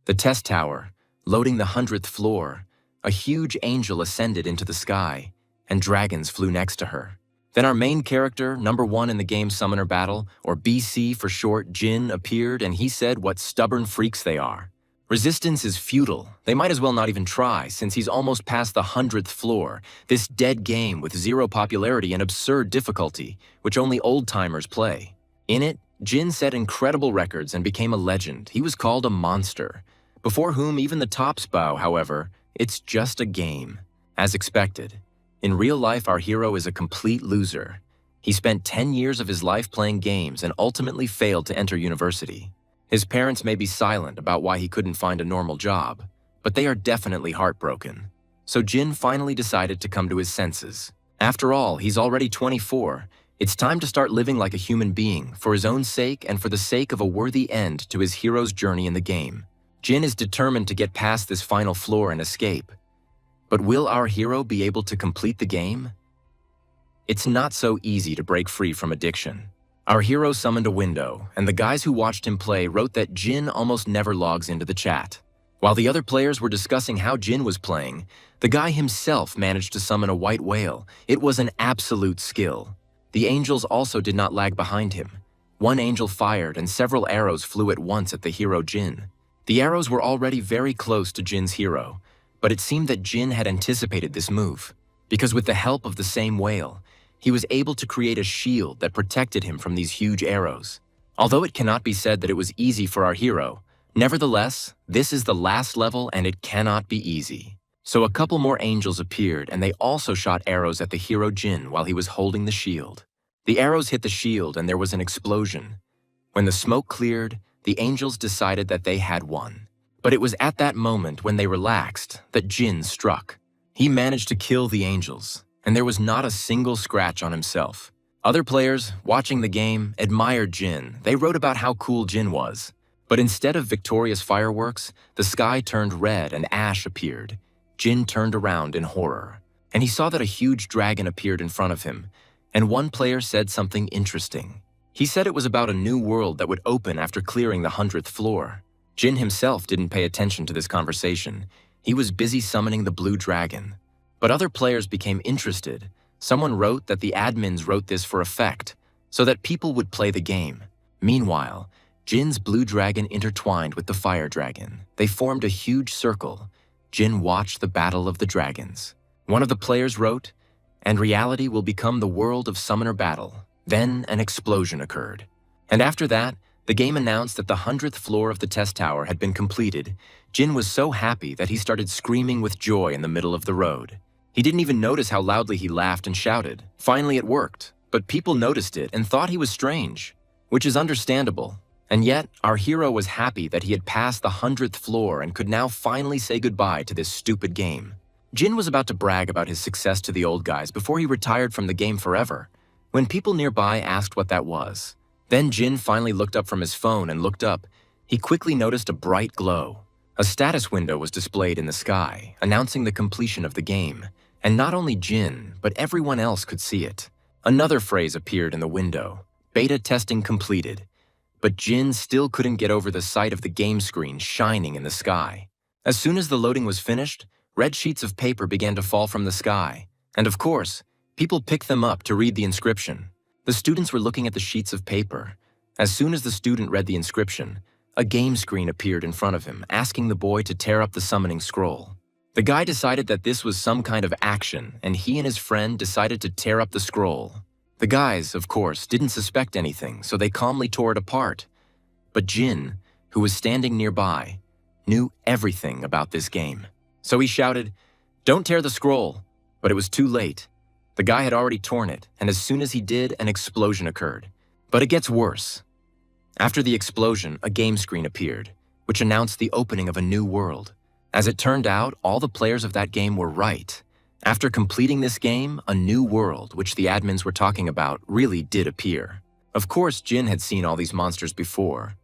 The test tower, loading the 100th floor, a huge angel ascended into the sky, and dragons flew next to her. Then our main character, number 1 in the game Summoner Battle, or BC for short, Jin, appeared, and he said what stubborn freaks they are. Resistance is futile. They might as well not even try, since he's almost past the 100th floor, this dead game with 0 popularity and absurd difficulty, which only old-timers play. In it, Jin set incredible records and became a legend. He was called a monster, before whom even the tops bow. However, it's just a game. As expected, in real life our hero is a complete loser. He spent 10 years of his life playing games and ultimately failed to enter university. His parents may be silent about why he couldn't find a normal job, but they are definitely heartbroken. So Jin finally decided to come to his senses. After all, he's already 24. It's time to start living like a human being, for his own sake and for the sake of a worthy end to his hero's journey in the game. Jin is determined to get past this final floor and escape. But will our hero be able to complete the game? It's not so easy to break free from addiction. Our hero summoned a window, and the guys who watched him play wrote that Jin almost never logs into the chat. While the other players were discussing how Jin was playing, the guy himself managed to summon a white whale. It was an absolute skill. The angels also did not lag behind him. One angel fired, and several arrows flew at once at the hero Jin. The arrows were already very close to Jin's hero, but it seemed that Jin had anticipated this move, because with the help of the same whale, he was able to create a shield that protected him from these huge arrows. Although it cannot be said that it was easy for our hero, nevertheless, this is the last level and it cannot be easy. So a couple more angels appeared, and they also shot arrows at the hero Jin while he was holding the shield. The arrows hit the shield and there was an explosion. When the smoke cleared, the angels decided that they had won. But it was at that moment, when they relaxed, that Jin struck. He managed to kill the angels, and there was not a single scratch on himself. Other players, watching the game, admired Jin. They wrote about how cool Jin was. But instead of victorious fireworks, the sky turned red and ash appeared. Jin turned around in horror, and he saw that a huge dragon appeared in front of him, and one player said something interesting. He said it was about a new world that would open after clearing the 100th floor. Jin himself didn't pay attention to this conversation. He was busy summoning the blue dragon. But other players became interested. Someone wrote that the admins wrote this for effect, so that people would play the game. Meanwhile, Jin's blue dragon intertwined with the fire dragon. They formed a huge circle. Jin watched the battle of the dragons. One of the players wrote, "And reality will become the world of Summoner Battle." Then an explosion occurred. And after that, the game announced that the 100th floor of the test tower had been completed. Jin was so happy that he started screaming with joy in the middle of the road. He didn't even notice how loudly he laughed and shouted. Finally it worked, but people noticed it and thought he was strange, which is understandable. And yet, our hero was happy that he had passed the 100th floor and could now finally say goodbye to this stupid game. Jin was about to brag about his success to the old guys before he retired from the game forever, when people nearby asked what that was. Then Jin finally looked up from his phone and looked up. He quickly noticed a bright glow. A status window was displayed in the sky, announcing the completion of the game. And not only Jin, but everyone else could see it. Another phrase appeared in the window: beta testing completed. But Jin still couldn't get over the sight of the game screen shining in the sky. As soon as the loading was finished, red sheets of paper began to fall from the sky. And of course, people picked them up to read the inscription. The students were looking at the sheets of paper. As soon as the student read the inscription, a game screen appeared in front of him, asking the boy to tear up the summoning scroll. The guy decided that this was some kind of action, and he and his friend decided to tear up the scroll. The guys, of course, didn't suspect anything, so they calmly tore it apart. But Jin, who was standing nearby, knew everything about this game. So he shouted, "Don't tear the scroll!" But it was too late. The guy had already torn it, and as soon as he did, an explosion occurred. But it gets worse. After the explosion, a game screen appeared, which announced the opening of a new world. As it turned out, all the players of that game were right. After completing this game, a new world, which the admins were talking about, really did appear. Of course, Jin had seen all these monsters before,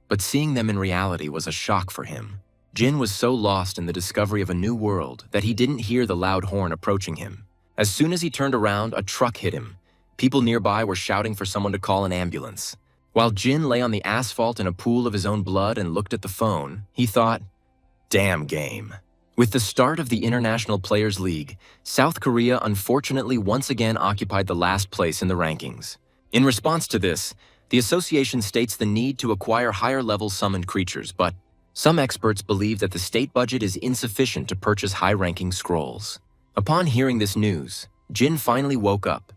but seeing them in reality was a shock for him. Jin was so lost in the discovery of a new world that he didn't hear the loud horn approaching him. As soon as he turned around, a truck hit him. People nearby were shouting for someone to call an ambulance. While Jin lay on the asphalt in a pool of his own blood and looked at the phone, he thought, damn game. With the start of the International Players League, South Korea unfortunately once again occupied the last place in the rankings. In response to this, the association states the need to acquire higher-level summoned creatures, but some experts believe that the state budget is insufficient to purchase high-ranking scrolls. Upon hearing this news, Jin finally woke up.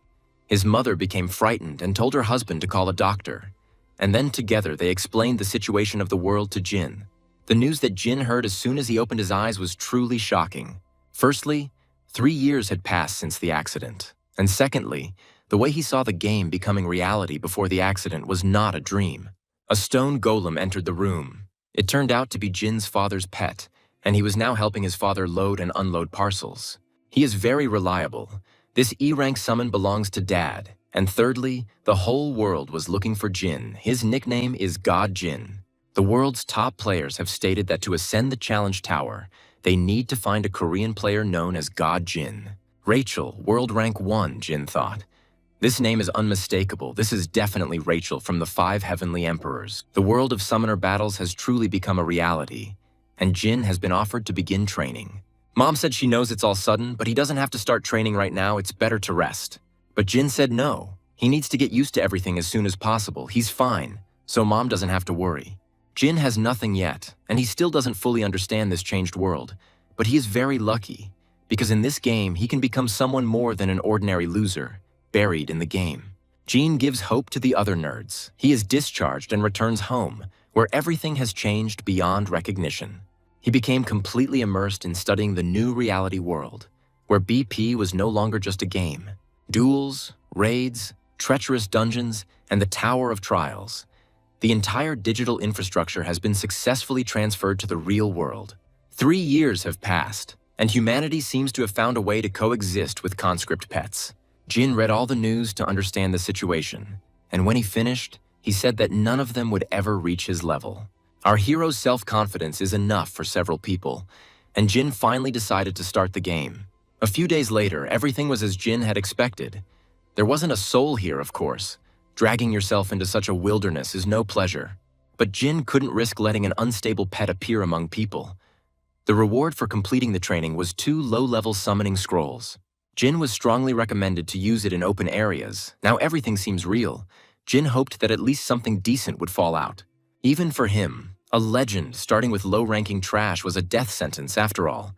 His mother became frightened and told her husband to call a doctor. And then together they explained the situation of the world to Jin. The news that Jin heard as soon as he opened his eyes was truly shocking. Firstly, 3 years had passed since the accident. And secondly, the way he saw the game becoming reality before the accident was not a dream. A stone golem entered the room. It turned out to be Jin's father's pet, and he was now helping his father load and unload parcels. He is very reliable. This E-rank summon belongs to Dad. And thirdly, the whole world was looking for Jin. His nickname is God Jin. The world's top players have stated that to ascend the challenge tower, they need to find a Korean player known as God Jin. Rachel, world rank 1, Jin thought. This name is unmistakable. This is definitely Rachel from the 5 Heavenly Emperors. The world of summoner battles has truly become a reality, and Jin has been offered to begin training. Mom said she knows it's all sudden, but he doesn't have to start training right now. It's better to rest. But Jin said no. He needs to get used to everything as soon as possible. He's fine, so Mom doesn't have to worry. Jin has nothing yet, and he still doesn't fully understand this changed world, but he is very lucky, because in this game he can become someone more than an ordinary loser, buried in the game. Jin gives hope to the other nerds. He is discharged and returns home, where everything has changed beyond recognition. He became completely immersed in studying the new reality world, where BP was no longer just a game. Duels, raids, treacherous dungeons, and the Tower of Trials. The entire digital infrastructure has been successfully transferred to the real world. 3 years have passed, and humanity seems to have found a way to coexist with conscript pets. Jin read all the news to understand the situation, and when he finished, he said that none of them would ever reach his level. Our hero's self-confidence is enough for several people, and Jin finally decided to start the game. A few days later, everything was as Jin had expected. There wasn't a soul here, of course. Dragging yourself into such a wilderness is no pleasure. But Jin couldn't risk letting an unstable pet appear among people. The reward for completing the training was 2 low-level summoning scrolls. Jin was strongly recommended to use it in open areas. Now everything seems real. Jin hoped that at least something decent would fall out. Even for him, a legend starting with low-ranking trash was a death sentence after all.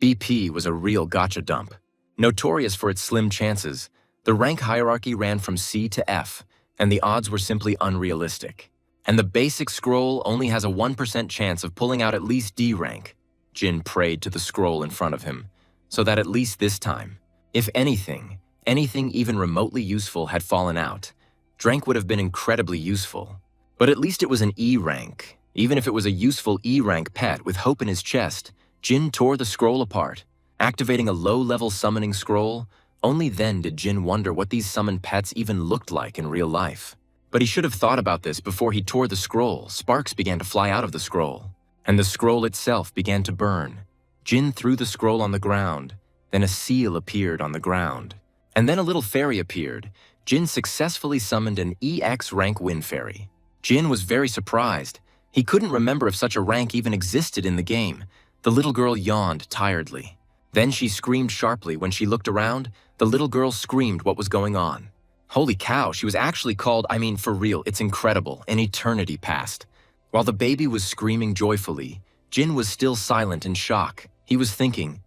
BP was a real gotcha dump. Notorious for its slim chances, the rank hierarchy ran from C to F, and the odds were simply unrealistic. And the basic scroll only has a 1% chance of pulling out at least D rank. Jin prayed to the scroll in front of him, so that at least this time, if anything even remotely useful had fallen out, Drank would have been incredibly useful. But at least it was an E rank. Even if it was a useful E rank pet with hope in his chest, Jin tore the scroll apart, activating a low-level summoning scroll. Only then did Jin wonder what these summoned pets even looked like in real life. But he should have thought about this before he tore the scroll. Sparks began to fly out of the scroll, and the scroll itself began to burn. Jin threw the scroll on the ground, then a seal appeared on the ground. And then a little fairy appeared. Jin successfully summoned an EX rank wind fairy. Jin was very surprised. He couldn't remember if such a rank even existed in the game. The little girl yawned tiredly. Then she screamed sharply. When she looked around, the little girl screamed what was going on. Holy cow, she was actually called, for real, it's incredible, an eternity passed. While the baby was screaming joyfully, Jin was still silent in shock. He was thinking,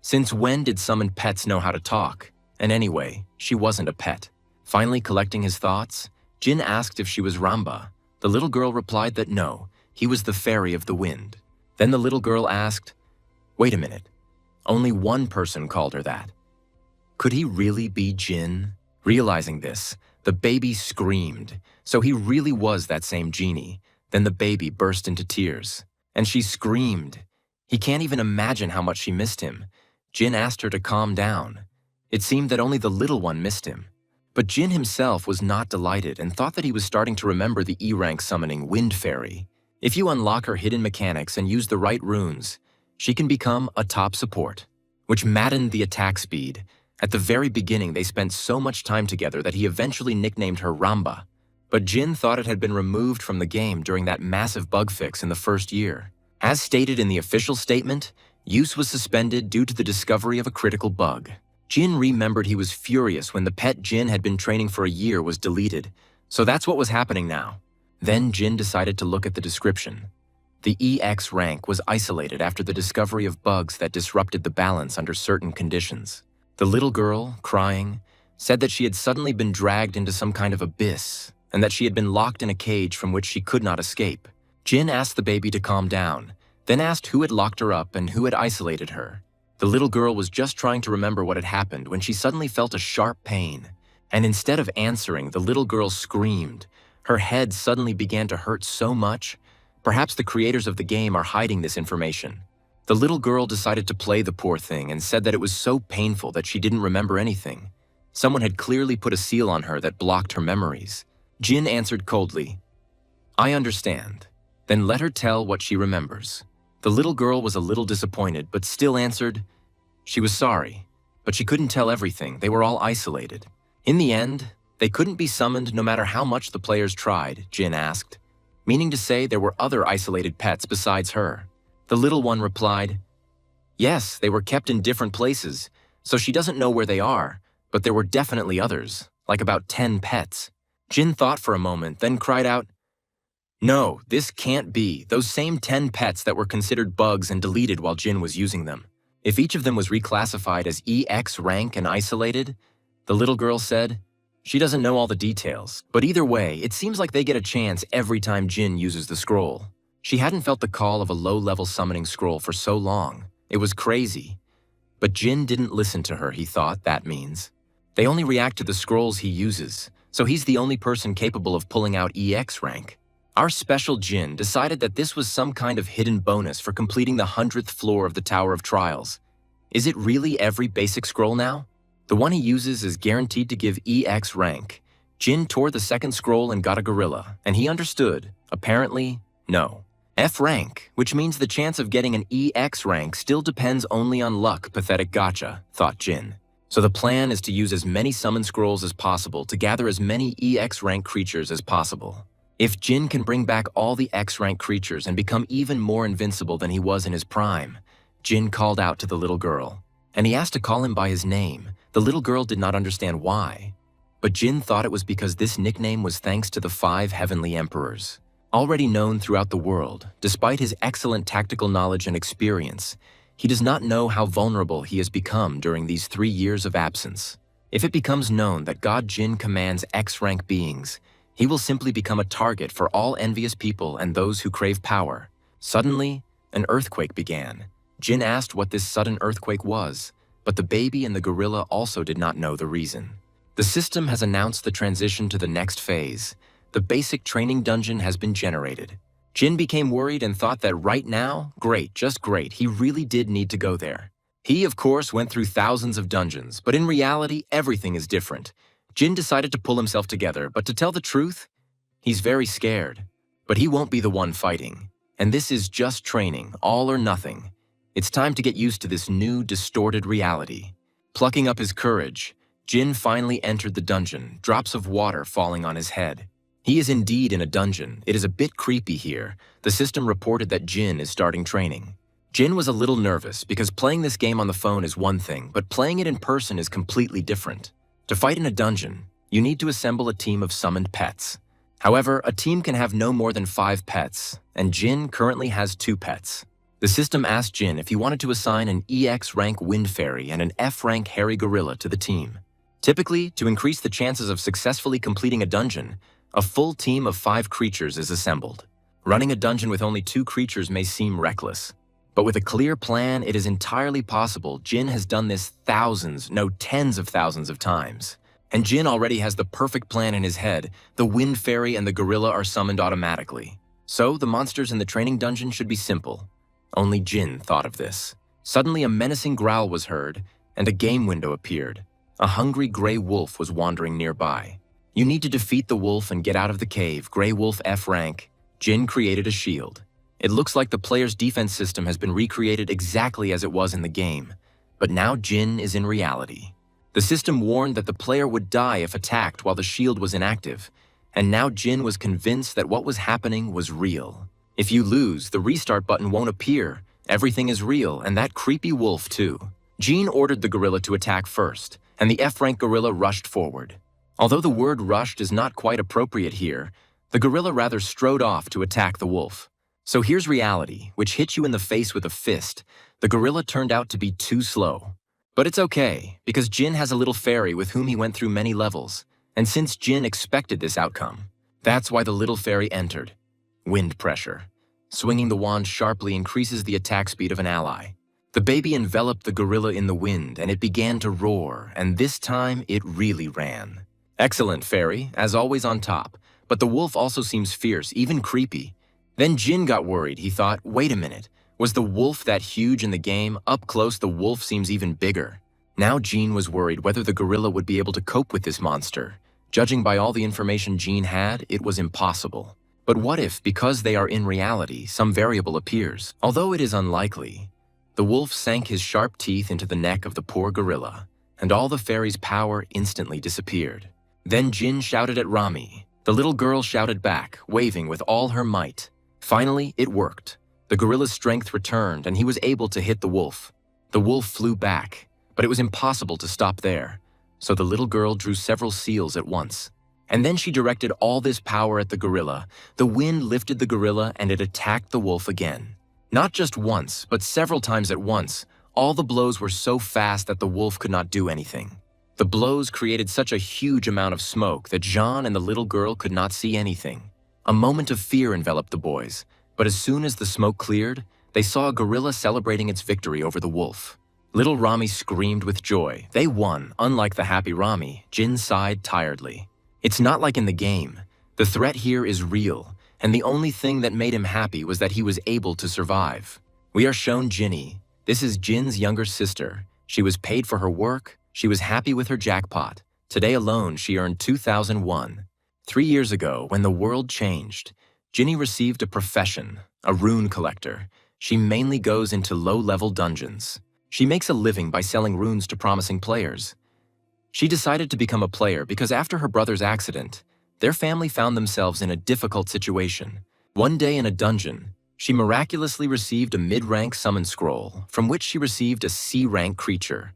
since when did summoned pets know how to talk? And anyway, she wasn't a pet. Finally collecting his thoughts, Jin asked if she was Ramba. The little girl replied that no, he was the fairy of the wind. Then the little girl asked, wait a minute, only one person called her that. Could he really be Jin? Realizing this, the baby screamed. So he really was that same genie. Then the baby burst into tears. And she screamed. He can't even imagine how much she missed him. Jin asked her to calm down. It seemed that only the little one missed him. But Jin himself was not delighted and thought that he was starting to remember the E-rank summoning Wind Fairy. If you unlock her hidden mechanics and use the right runes, she can become a top support, which maddened the attack speed. At the very beginning, they spent so much time together that he eventually nicknamed her Ramba. but Jin thought it had been removed from the game during that massive bug fix in the first year. As stated in the official statement, use was suspended due to the discovery of a critical bug. Jin remembered he was furious when the pet Jin had been training for a year was deleted, so that's what was happening now. Then Jin decided to look at the description. The EX rank was isolated after the discovery of bugs that disrupted the balance under certain conditions. The little girl, crying, said that she had suddenly been dragged into some kind of abyss and that she had been locked in a cage from which she could not escape. Jin asked the baby to calm down, then asked who had locked her up and who had isolated her. The little girl was just trying to remember what had happened when she suddenly felt a sharp pain. And instead of answering, the little girl screamed. Her head suddenly began to hurt so much. Perhaps the creators of the game are hiding this information. The little girl decided to play the poor thing and said that it was so painful that she didn't remember anything. Someone had clearly put a seal on her that blocked her memories. Jin answered coldly, "I understand." Then let her tell what she remembers. The little girl was a little disappointed, but still answered, she was sorry, but she couldn't tell everything. They were all isolated. In the end, they couldn't be summoned no matter how much the players tried, Jin asked, meaning to say there were other isolated pets besides her. The little one replied, "Yes, they were kept in different places, so she doesn't know where they are, but there were definitely others, like about 10 pets. Jin thought for a moment, then cried out, "No, this can't be. Those same 10 pets that were considered bugs and deleted while Jin was using them. If each of them was reclassified as EX rank and isolated," the little girl said, she doesn't know all the details, but either way, it seems like they get a chance every time Jin uses the scroll. She hadn't felt the call of a low-level summoning scroll for so long. It was crazy. But Jin didn't listen to her, he thought that means. They only react to the scrolls he uses, so he's the only person capable of pulling out EX rank. Our special Jin decided that this was some kind of hidden bonus for completing the 100th floor of the Tower of Trials. Is it really every basic scroll now? The one he uses is guaranteed to give EX rank. Jin tore the second scroll and got a gorilla, and he understood. Apparently, no. F rank, which means the chance of getting an EX rank still depends only on luck, pathetic gotcha, thought Jin. So the plan is to use as many summon scrolls as possible to gather as many EX rank creatures as possible. If Jin can bring back all the X rank creatures and become even more invincible than he was in his prime, Jin called out to the little girl, and he asked to call him by his name. The little girl did not understand why, but Jin thought it was because this nickname was thanks to the 5 heavenly emperors. Already known throughout the world, despite his excellent tactical knowledge and experience, he does not know how vulnerable he has become during these 3 years of absence. If it becomes known that God Jin commands X-rank beings, he will simply become a target for all envious people and those who crave power. Suddenly, an earthquake began. Jin asked what this sudden earthquake was, but the baby and the gorilla also did not know the reason. The system has announced the transition to the next phase. The basic training dungeon has been generated. Jin became worried and thought that right now, great, just great, he really did need to go there. He, of course, went through thousands of dungeons, but in reality, everything is different. Jin decided to pull himself together, but to tell the truth, he's very scared. But he won't be the one fighting. And this is just training, all or nothing. It's time to get used to this new, distorted reality. Plucking up his courage, Jin finally entered the dungeon, drops of water falling on his head. He is indeed in a dungeon. It is a bit creepy here. The system reported that Jin is starting training. Jin was a little nervous because playing this game on the phone is one thing, but playing it in person is completely different. To fight in a dungeon, you need to assemble a team of summoned pets. However, a team can have no more than 5 pets, and Jin currently has 2 pets. The system asked Jin if he wanted to assign an EX rank Wind Fairy and an F rank Hairy Gorilla to the team. Typically, to increase the chances of successfully completing a dungeon, a full team of 5 creatures is assembled. Running a dungeon with only 2 creatures may seem reckless, but with a clear plan, it is entirely possible. Jin has done this thousands, no tens of thousands of times. And Jin already has the perfect plan in his head. The Wind Fairy and the Gorilla are summoned automatically. So the monsters in the training dungeon should be simple. Only Jin thought of this. Suddenly a menacing growl was heard, and a game window appeared. A hungry gray wolf was wandering nearby. You need to defeat the wolf and get out of the cave. Gray Wolf F rank. Jin created a shield. It looks like the player's defense system has been recreated exactly as it was in the game, but now Jin is in reality. The system warned that the player would die if attacked while the shield was inactive, and now Jin was convinced that what was happening was real. If you lose, the restart button won't appear. Everything is real, and that creepy wolf too. Jin ordered the gorilla to attack first, and the F-rank gorilla rushed forward. Although the word rushed is not quite appropriate here, the gorilla rather strode off to attack the wolf. So here's reality, which hit you in the face with a fist. The gorilla turned out to be too slow. But it's okay, because Jin has a little fairy with whom he went through many levels, and since Jin expected this outcome, that's why the little fairy entered. Wind pressure. Swinging the wand sharply increases the attack speed of an ally. The baby enveloped the gorilla in the wind, and it began to roar, and this time it really ran. Excellent, fairy, as always on top, but the wolf also seems fierce, even creepy. Then Jin got worried. He thought, wait a minute, was the wolf that huge in the game? Up close, the wolf seems even bigger. Now Jin was worried whether the gorilla would be able to cope with this monster. Judging by all the information Jin had, it was impossible. But what if, because they are in reality, some variable appears? Although it is unlikely, the wolf sank his sharp teeth into the neck of the poor gorilla, and all the fairy's power instantly disappeared. Then Jin shouted at Rami. The little girl shouted back, waving with all her might. Finally, it worked. The gorilla's strength returned, and he was able to hit the wolf. The wolf flew back, but it was impossible to stop there, so the little girl drew several seals at once. And then she directed all this power at the gorilla. The wind lifted the gorilla, and it attacked the wolf again. Not just once, but several times at once. All the blows were so fast that the wolf could not do anything. The blows created such a huge amount of smoke that Jean and the little girl could not see anything. A moment of fear enveloped the boys, but as soon as the smoke cleared, they saw a gorilla celebrating its victory over the wolf. Little Rami screamed with joy. They won. Unlike the happy Rami, Jin sighed tiredly. It's not like in the game. The threat here is real, and the only thing that made him happy was that he was able to survive. We are shown Jinny. This is Jin's younger sister. She was paid for her work. She was happy with her jackpot. Today alone, she earned 2001. 3 years ago, when the world changed, Jinny received a profession, a rune collector. She mainly goes into low-level dungeons. She makes a living by selling runes to promising players. She decided to become a player because after her brother's accident, their family found themselves in a difficult situation. One day in a dungeon, she miraculously received a mid-rank summon scroll, from which she received a C-rank creature,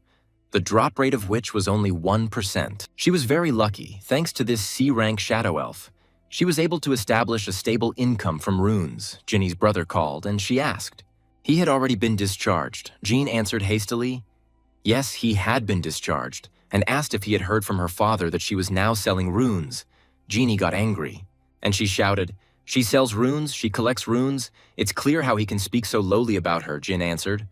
the drop rate of which was only 1%. She was very lucky. Thanks to this C-rank shadow elf, she was able to establish a stable income from runes. Jinny's brother called, and she asked. He had already been discharged. Jean answered hastily, yes, he had been discharged, and asked if he had heard from her father that she was now selling runes. Jeannie got angry, and she shouted, she sells runes, she collects runes. It's clear how he can speak so lowly about her, Jin answered.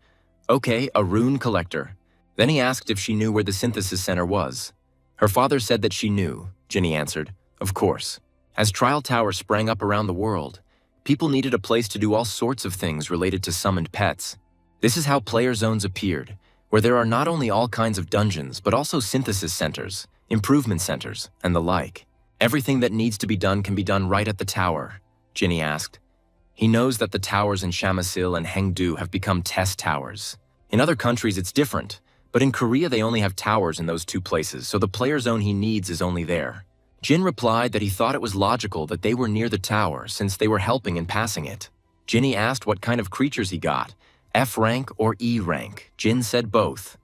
Okay, a rune collector. Then he asked if she knew where the synthesis center was. Her father said that she knew, Jinny answered. Of course. As trial towers sprang up around the world, people needed a place to do all sorts of things related to summoned pets. This is how player zones appeared, where there are not only all kinds of dungeons, but also synthesis centers, improvement centers, and the like. Everything that needs to be done can be done right at the tower, Jinny asked. He knows that the towers in Shamasil and Hengdu have become test towers. In other countries it's different, but in Korea they only have towers in those two places, so the player zone he needs is only there. Jin replied that he thought it was logical that they were near the tower since they were helping in passing it. Jinny asked what kind of creatures he got, F rank or E rank. Jin said both.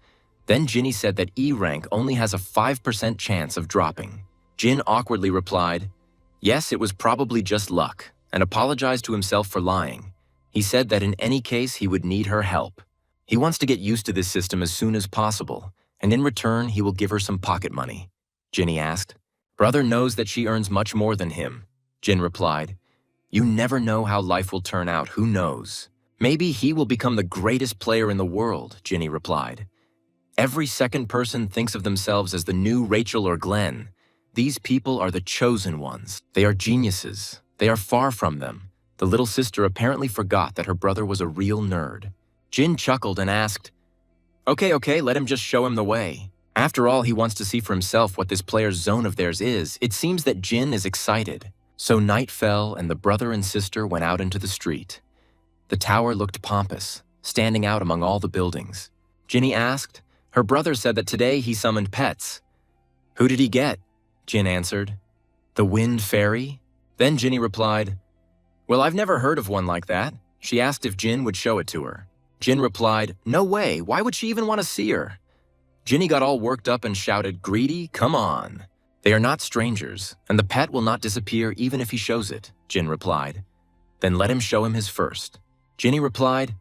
Then Jinny said that E rank only has a 5% chance of dropping. Jin awkwardly replied, yes, it was probably just luck, and apologized to himself for lying. He said that in any case he would need her help. He wants to get used to this system as soon as possible, and in return he will give her some pocket money. Jinny asked. Brother knows that she earns much more than him. Jin replied. You never know how life will turn out, who knows? Maybe he will become the greatest player in the world, Jinny replied. Every second person thinks of themselves as the new Rachel or Glenn. These people are the chosen ones. They are geniuses. They are far from them. The little sister apparently forgot that her brother was a real nerd. Jin chuckled and asked, Okay, let him just show him the way. After all, he wants to see for himself what this player's zone of theirs is. It seems that Jin is excited. So night fell and the brother and sister went out into the street. The tower looked pompous, standing out among all the buildings. Jinny asked. Her brother said that today he summoned pets. Who did he get? Jin answered. The wind fairy? Then Ginny replied, "Well, I've never heard of one like that." She asked if Jin would show it to her. Jin replied, "No way, why would she even want to see her?" Ginny got all worked up and shouted, "Greedy, come on." "They are not strangers, and the pet will not disappear even if he shows it," Jin replied. "Then let him show him his first." Ginny replied,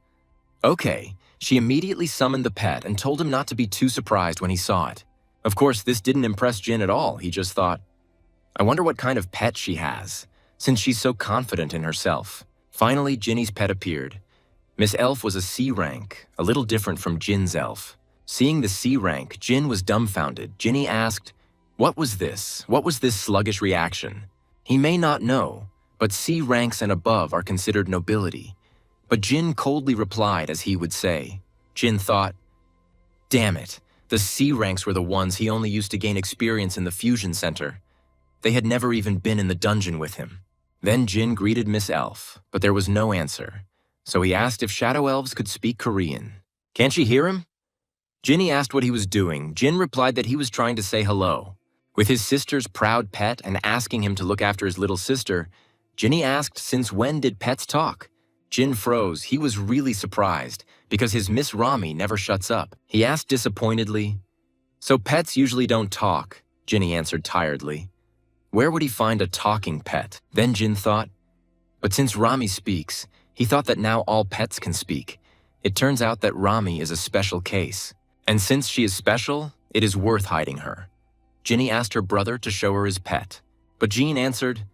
"Okay." She immediately summoned the pet and told him not to be too surprised when he saw it. Of course, this didn't impress Jin at all. He just thought, "I wonder what kind of pet she has, since she's so confident in herself." Finally, Ginny's pet appeared. Miss Elf was a C rank, a little different from Jin's elf. Seeing the C rank, Jin was dumbfounded. Ginny asked, "What was this? What was this sluggish reaction?" He may not know, but C ranks and above are considered nobility. But Jin coldly replied as he would say. Jin thought, "Damn it, the C ranks were the ones he only used to gain experience in the fusion center. They had never even been in the dungeon with him." Then Jin greeted Miss Elf, but there was no answer. So he asked if shadow elves could speak Korean. "Can't she hear him?" Ginny asked what he was doing. Jin replied that he was trying to say hello. With his sister's proud pet and asking him to look after his little sister, Ginny asked since when did pets talk? Jin froze. He was really surprised because his Miss Rami never shuts up. He asked disappointedly, "So pets usually don't talk?" Ginny answered tiredly. Where would he find a talking pet? Then Jin thought, but since Rami speaks, he thought that now all pets can speak. It turns out that Rami is a special case. And since she is special, it is worth hiding her. Ginny asked her brother to show her his pet. But Jean answered,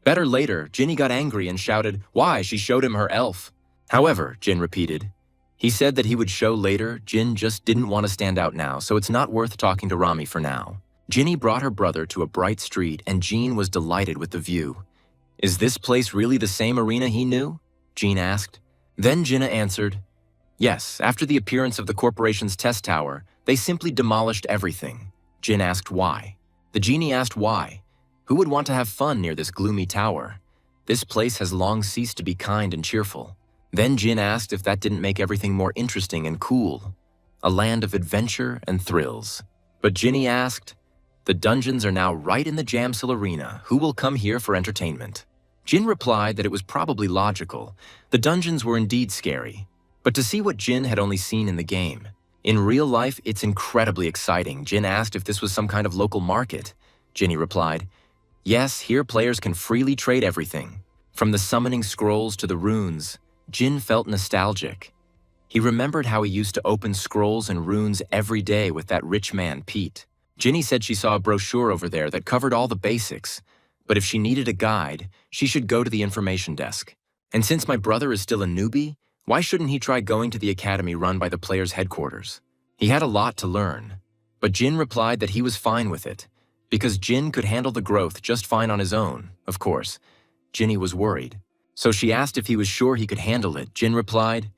"Better later." Ginny got angry and shouted, "Why? She showed him her elf." "However," Jin repeated, "he said that he would show later." Jin just didn't want to stand out now, so it's not worth talking to Rami for now. Ginny brought her brother to a bright street, and Jean was delighted with the view. "Is this place really the same arena he knew?" Jean asked. Then Jinna answered, "Yes, after the appearance of the corporation's test tower, they simply demolished everything." Jin asked why. The genie asked why. Who would want to have fun near this gloomy tower? This place has long ceased to be kind and cheerful. Then Jin asked if that didn't make everything more interesting and cool. A land of adventure and thrills. But Ginny asked, "The dungeons are now right in the Jamsil arena. Who will come here for entertainment?" Jin replied that it was probably logical. The dungeons were indeed scary. But to see what Jin had only seen in the game. In real life, it's incredibly exciting. Jin asked if this was some kind of local market. Ginny replied, "Yes, here players can freely trade everything." From the summoning scrolls to the runes, Jin felt nostalgic. He remembered how he used to open scrolls and runes every day with that rich man, Pete. Ginny said she saw a brochure over there that covered all the basics, but if she needed a guide, she should go to the information desk. And since my brother is still a newbie, why shouldn't he try going to the academy run by the players' headquarters? He had a lot to learn. But Jin replied that he was fine with it, because Jin could handle the growth just fine on his own, of course. Ginny was worried. So she asked if he was sure he could handle it. Jin replied,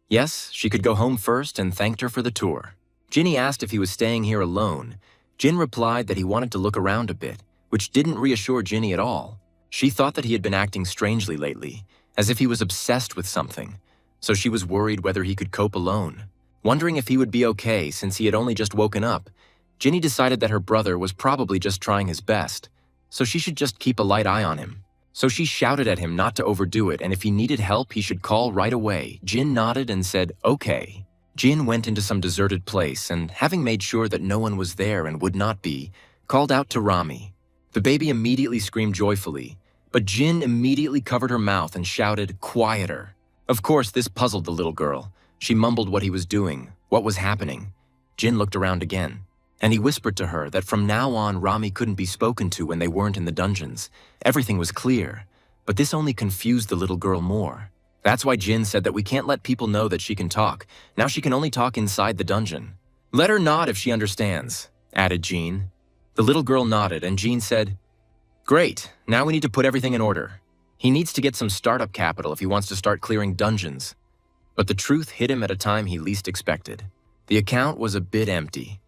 yes, she could go home first, and thanked her for the tour. Ginny asked if he was staying here alone. Jin replied that he wanted to look around a bit, which didn't reassure Ginny at all. She thought that he had been acting strangely lately, as if he was obsessed with something. So she was worried whether he could cope alone. Wondering if he would be okay since he had only just woken up, Ginny decided that her brother was probably just trying his best, so she should just keep a light eye on him. So she shouted at him not to overdo it, and if he needed help, he should call right away. Jin nodded and said, okay. Jin went into some deserted place and, having made sure that no one was there and would not be, called out to Rami. The baby immediately screamed joyfully, but Jin immediately covered her mouth and shouted, quieter. Of course, this puzzled the little girl. She mumbled what he was doing, what was happening. Jin looked around again, and he whispered to her that from now on Rami couldn't be spoken to when they weren't in the dungeons. Everything was clear, but this only confused the little girl more. That's why Jin said that we can't let people know that she can talk. Now she can only talk inside the dungeon. Let her nod if she understands, added Jean. The little girl nodded, and Jean said, great, now we need to put everything in order. He needs to get some startup capital if he wants to start clearing dungeons. But the truth hit him at a time he least expected. The account was a bit empty.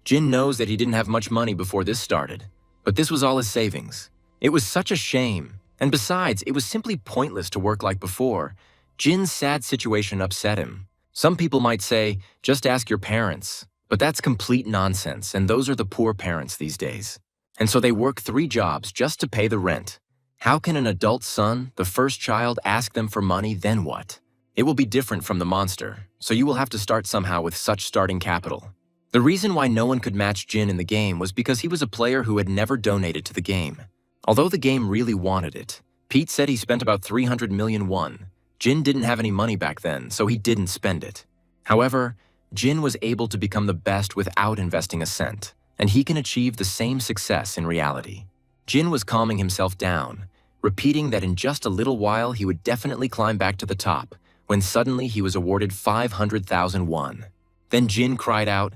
Jin knows that he didn't have much money before this started, but this was all his savings. It was such a shame, and besides, it was simply pointless to work like before. Jin's sad situation upset him. Some people might say, just ask your parents, but that's complete nonsense, and those are the poor parents these days. And so they work 3 jobs just to pay the rent. How can an adult son, the first child, ask them for money, then what? It will be different from the monster, so you will have to start somehow with such starting capital. The reason why no one could match Jin in the game was because he was a player who had never donated to the game. Although the game really wanted it, Pete said he spent about 300 million won. Jin didn't have any money back then, so he didn't spend it. However, Jin was able to become the best without investing a cent, and he can achieve the same success in reality. Jin was calming himself down, repeating that in just a little while he would definitely climb back to the top, when suddenly he was awarded 500,000 won. Then Jin cried out,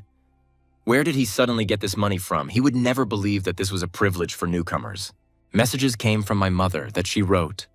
where did he suddenly get this money from? He would never believe that this was a privilege for newcomers. Messages came from my mother that she wrote,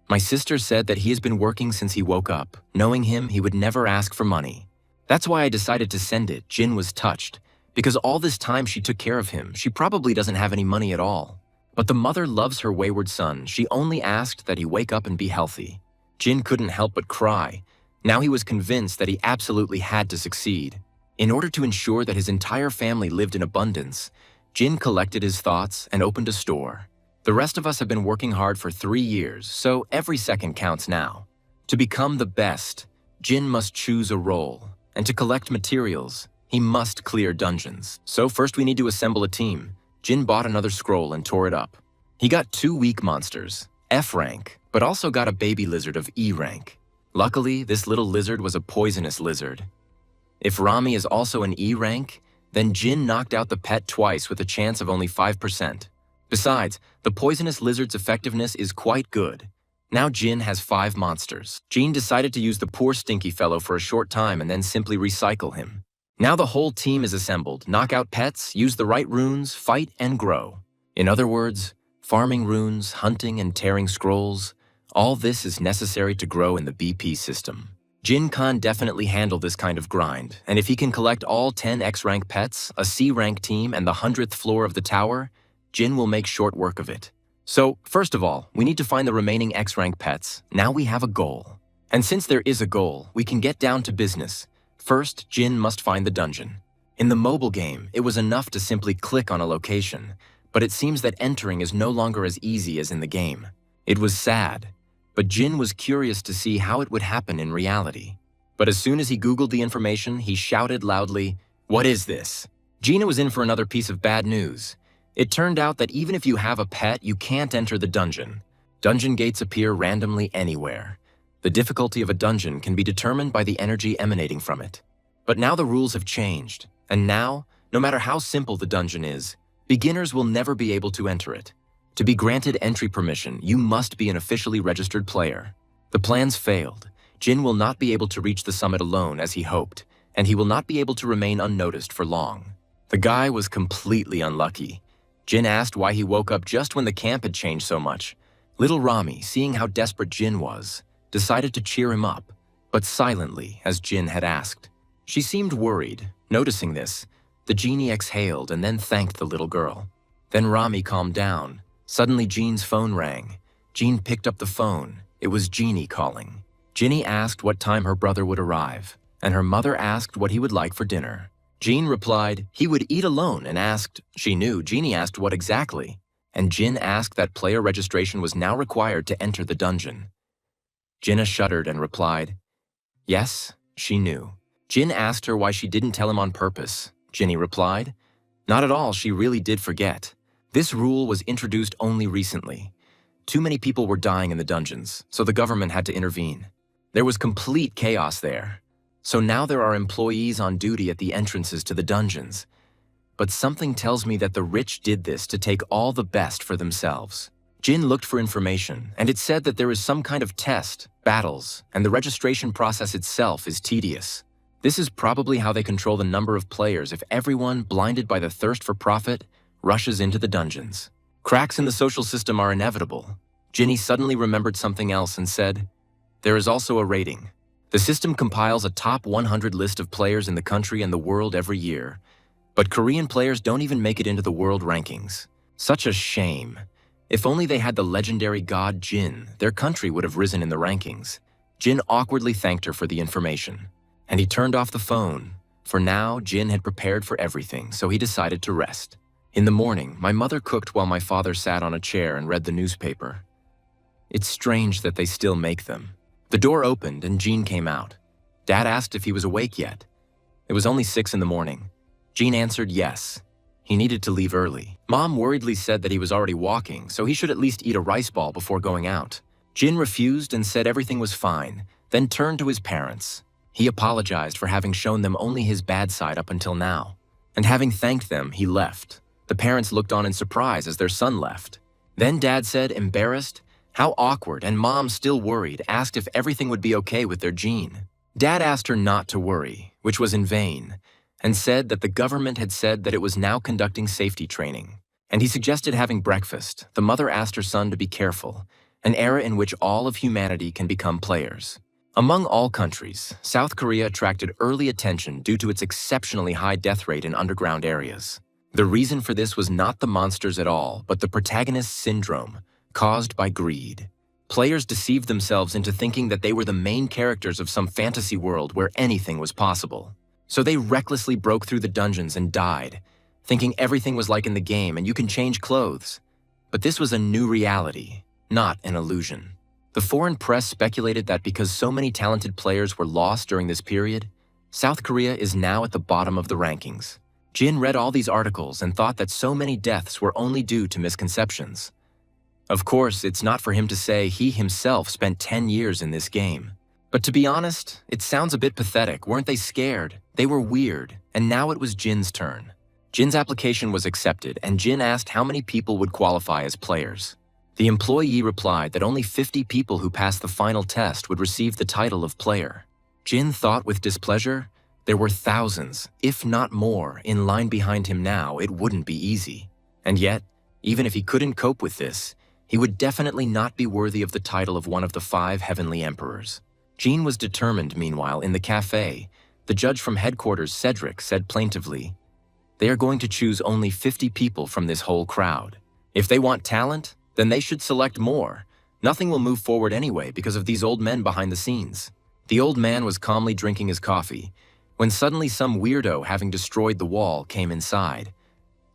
my sister said that he has been working since he woke up. Knowing him, he would never ask for money. That's why I decided to send it. Jin was touched. Because all this time she took care of him, she probably doesn't have any money at all. But the mother loves her wayward son. She only asked that he wake up and be healthy. Jin couldn't help but cry. Now he was convinced that he absolutely had to succeed. In order to ensure that his entire family lived in abundance, Jin collected his thoughts and opened a store. The rest of us have been working hard for 3 years, so every second counts now. To become the best, Jin must choose a role, and to collect materials, he must clear dungeons. So first we need to assemble a team. Jin bought another scroll and tore it up. He got 2 weak monsters, F rank, but also got a baby lizard of E rank. Luckily, this little lizard was a poisonous lizard. If Rami is also an E rank, then Jin knocked out the pet twice with a chance of only 5%. Besides, the poisonous lizard's effectiveness is quite good. Now Jin has 5 monsters. Jin decided to use the poor stinky fellow for a short time and then simply recycle him. Now the whole team is assembled. Knock out pets, use the right runes, fight and grow. In other words, farming runes, hunting and tearing scrolls, all this is necessary to grow in the BP system. Jin can definitely handle this kind of grind, and if he can collect all 10 X-rank pets, a C-rank team, and the 100th floor of the tower, Jin will make short work of it. So, first of all, we need to find the remaining X-rank pets. Now we have a goal. And since there is a goal, we can get down to business. First, Jin must find the dungeon. In the mobile game, it was enough to simply click on a location, but it seems that entering is no longer as easy as in the game. It was sad, but Jin was curious to see how it would happen in reality. But as soon as he Googled the information, he shouted loudly, "What is this?" Gina was in for another piece of bad news. It turned out that even if you have a pet, you can't enter the dungeon. Dungeon gates appear randomly anywhere. The difficulty of a dungeon can be determined by the energy emanating from it. But now the rules have changed, and now, no matter how simple the dungeon is, beginners will never be able to enter it. To be granted entry permission, you must be an officially registered player. The plans failed. Jin will not be able to reach the summit alone as he hoped, and he will not be able to remain unnoticed for long. The guy was completely unlucky. Jin asked why he woke up just when the camp had changed so much. Little Rami, seeing how desperate Jin was, decided to cheer him up, but silently, as Jin had asked. She seemed worried. Noticing this, the genie exhaled and then thanked the little girl. Then Rami calmed down. Suddenly, Jin's phone rang. Jin picked up the phone. It was Genie calling. Ginny asked what time her brother would arrive, and her mother asked what he would like for dinner. Jin replied he would eat alone and asked, she knew Genie asked what exactly, and Jin asked that player registration was now required to enter the dungeon. Jinna shuddered and replied, yes, she knew. Jin asked her why she didn't tell him on purpose. Ginny replied, not at all, she really did forget. This rule was introduced only recently. Too many people were dying in the dungeons, so the government had to intervene. There was complete chaos there. So now there are employees on duty at the entrances to the dungeons. But something tells me that the rich did this to take all the best for themselves. Jin looked for information, and it said that there is some kind of test, battles, and the registration process itself is tedious. This is probably how they control the number of players if everyone, blinded by the thirst for profit, rushes into the dungeons. Cracks in the social system are inevitable. Ginny suddenly remembered something else and said, there is also a rating. The system compiles a top 100 list of players in the country and the world every year, but Korean players don't even make it into the world rankings. Such a shame. If only they had the legendary god Jin, their country would have risen in the rankings. Jin awkwardly thanked her for the information, and he turned off the phone. For now, Jin had prepared for everything, so he decided to rest. In the morning, my mother cooked while my father sat on a chair and read the newspaper. It's strange that they still make them. The door opened and Gene came out. Dad asked if he was awake yet. It was only 6 in the morning. Gene answered yes. He needed to leave early. Mom worriedly said that he was already walking, so he should at least eat a rice ball before going out. Jin refused and said everything was fine, then turned to his parents. He apologized for having shown them only his bad side up until now. And having thanked them, he left. The parents looked on in surprise as their son left. Then Dad said, embarrassed, how awkward, and Mom, still worried, asked if everything would be okay with their Gene. Dad asked her not to worry, which was in vain, and said that the government had said that it was now conducting safety training. And he suggested having breakfast. The mother asked her son to be careful, an era in which all of humanity can become players. Among all countries, South Korea attracted early attention due to its exceptionally high death rate in underground areas. The reason for this was not the monsters at all, but the protagonist's syndrome, caused by greed. Players deceived themselves into thinking that they were the main characters of some fantasy world where anything was possible. So they recklessly broke through the dungeons and died, thinking everything was like in the game and you can change clothes. But this was a new reality, not an illusion. The foreign press speculated that because so many talented players were lost during this period, South Korea is now at the bottom of the rankings. Jin read all these articles and thought that so many deaths were only due to misconceptions. Of course, it's not for him to say he himself spent 10 years in this game. But to be honest, it sounds a bit pathetic. Weren't they scared? They were weird, and now it was Jin's turn. Jin's application was accepted, and Jin asked how many people would qualify as players. The employee replied that only 50 people who passed the final test would receive the title of player. Jin thought with displeasure, there were thousands, if not more, in line behind him now. It wouldn't be easy. And yet, even if he couldn't cope with this, he would definitely not be worthy of the title of one of the 5 heavenly emperors. Jean was determined, meanwhile, in the cafe. The judge from headquarters, Cedric, said plaintively, they are going to choose only 50 people from this whole crowd. If they want talent, then they should select more. Nothing will move forward anyway because of these old men behind the scenes. The old man was calmly drinking his coffee, when suddenly some weirdo, having destroyed the wall, came inside.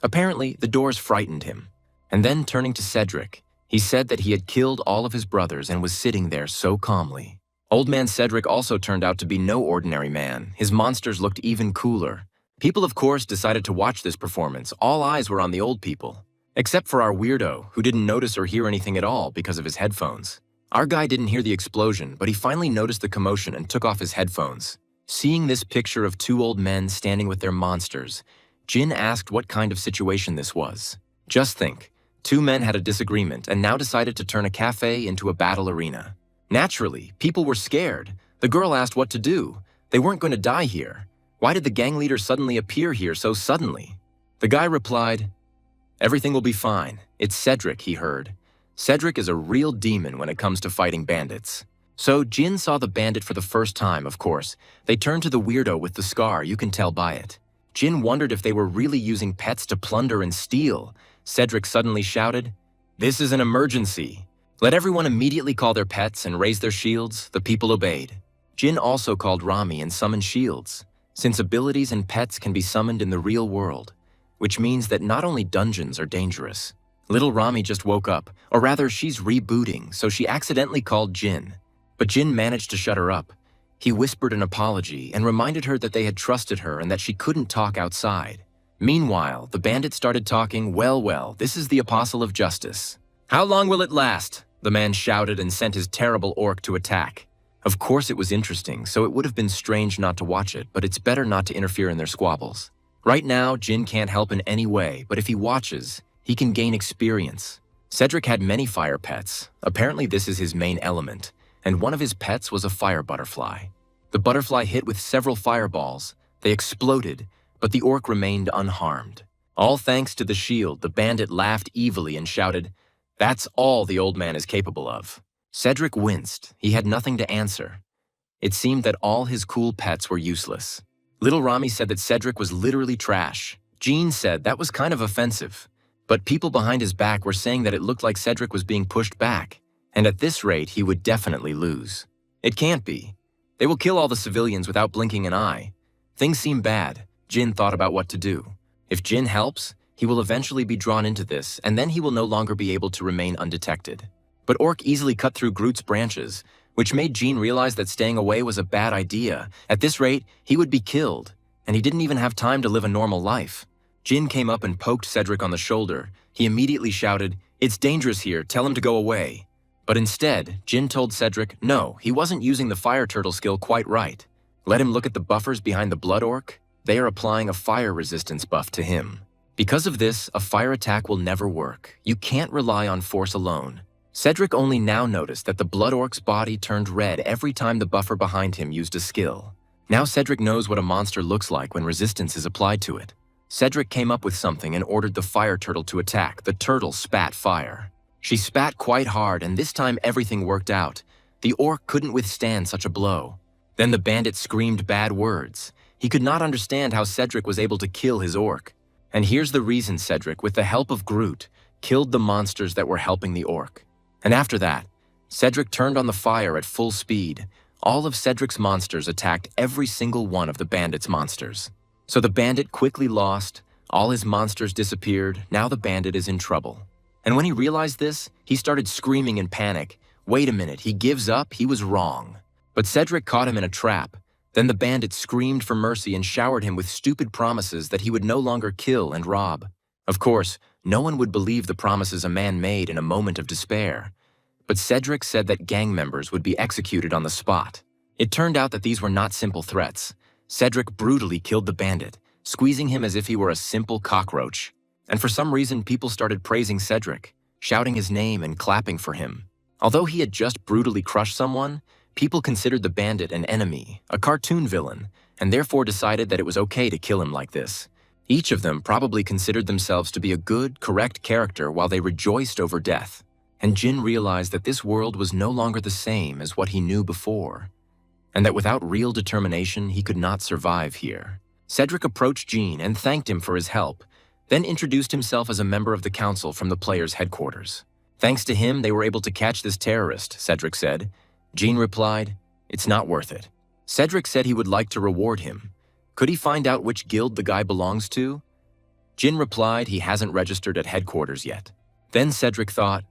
Apparently, the doors frightened him. And then turning to Cedric, he said that he had killed all of his brothers and was sitting there so calmly. Old man Cedric also turned out to be no ordinary man. His monsters looked even cooler. People, of course, decided to watch this performance. All eyes were on the old people. Except for our weirdo, who didn't notice or hear anything at all because of his headphones. Our guy didn't hear the explosion, but he finally noticed the commotion and took off his headphones. Seeing this picture of 2 old men standing with their monsters, Jin asked what kind of situation this was. Just think. 2 men had a disagreement and now decided to turn a cafe into a battle arena. Naturally, people were scared. The girl asked what to do. They weren't going to die here. Why did the gang leader suddenly appear here so suddenly? The guy replied, everything will be fine. It's Cedric, he heard. Cedric is a real demon when it comes to fighting bandits. So Jin saw the bandit for the first time, of course. They turned to the weirdo with the scar, you can tell by it. Jin wondered if they were really using pets to plunder and steal. Cedric suddenly shouted, this is an emergency. Let everyone immediately call their pets and raise their shields. The people obeyed. Jin also called Rami and summoned shields, since abilities and pets can be summoned in the real world, which means that not only dungeons are dangerous. Little Rami just woke up, or rather she's rebooting, so she accidentally called Jin. But Jin managed to shut her up. He whispered an apology and reminded her that they had trusted her and that she couldn't talk outside. Meanwhile, the bandit started talking, well, this is the apostle of justice. How long will it last? The man shouted and sent his terrible orc to attack. Of course it was interesting, so it would have been strange not to watch it, but it's better not to interfere in their squabbles. Right now, Jin can't help in any way, but if he watches, he can gain experience. Cedric had many fire pets. Apparently this is his main element, and one of his pets was a fire butterfly. The butterfly hit with several fireballs. They exploded, but the orc remained unharmed. All thanks to the shield, the bandit laughed evilly and shouted, that's all the old man is capable of. Cedric winced. He had nothing to answer. It seemed that all his cool pets were useless. Little Rami said that Cedric was literally trash. Jean said that was kind of offensive. But people behind his back were saying that it looked like Cedric was being pushed back, and at this rate he would definitely lose. It can't be. They will kill all the civilians without blinking an eye. Things seem bad. Jin thought about what to do. If Jin helps, He will eventually be drawn into this, and then he will no longer be able to remain undetected. But Orc easily cut through Groot's branches, which made Jean realize that staying away was a bad idea. At this rate, he would be killed, and he didn't even have time to live a normal life. Jin came up and poked Cedric on the shoulder. He immediately shouted, "It's dangerous here, tell him to go away." But instead, Jin told Cedric, no, he wasn't using the fire turtle skill quite right. Let him look at the buffers behind the blood orc. They are applying a fire resistance buff to him. Because of this, a fire attack will never work. You can't rely on force alone. Cedric only now noticed that the blood orc's body turned red every time the buffer behind him used a skill. Now Cedric knows what a monster looks like when resistance is applied to it. Cedric came up with something and ordered the fire turtle to attack. The turtle spat fire. She spat quite hard, and this time everything worked out. The orc couldn't withstand such a blow. Then the bandit screamed bad words. He could not understand how Cedric was able to kill his orc. And here's the reason Cedric, with the help of Groot, killed the monsters that were helping the orc. And after that, Cedric turned on the fire at full speed. All of Cedric's monsters attacked every single one of the bandit's monsters. So the bandit quickly lost, all his monsters disappeared, now the bandit is in trouble. And when he realized this, he started screaming in panic. Wait a minute, he gives up, he was wrong. But Cedric caught him in a trap. Then the bandit screamed for mercy and showered him with stupid promises that he would no longer kill and rob. Of course, no one would believe the promises a man made in a moment of despair. But Cedric said that gang members would be executed on the spot. It turned out that these were not simple threats. Cedric brutally killed the bandit, squeezing him as if he were a simple cockroach. And for some reason, people started praising Cedric, shouting his name and clapping for him. Although he had just brutally crushed someone, people considered the bandit an enemy, a cartoon villain, and therefore decided that it was okay to kill him like this. Each of them probably considered themselves to be a good, correct character while they rejoiced over death. And Jin realized that this world was no longer the same as what he knew before, and that without real determination, he could not survive here. Cedric approached Jean and thanked him for his help, then introduced himself as a member of the council from the players' headquarters. Thanks to him, they were able to catch this terrorist, Cedric said. Jean replied, "It's not worth it." Cedric said he would like to reward him. Could he find out which guild the guy belongs to? Jin replied he hasn't registered at headquarters yet. Then Cedric thought,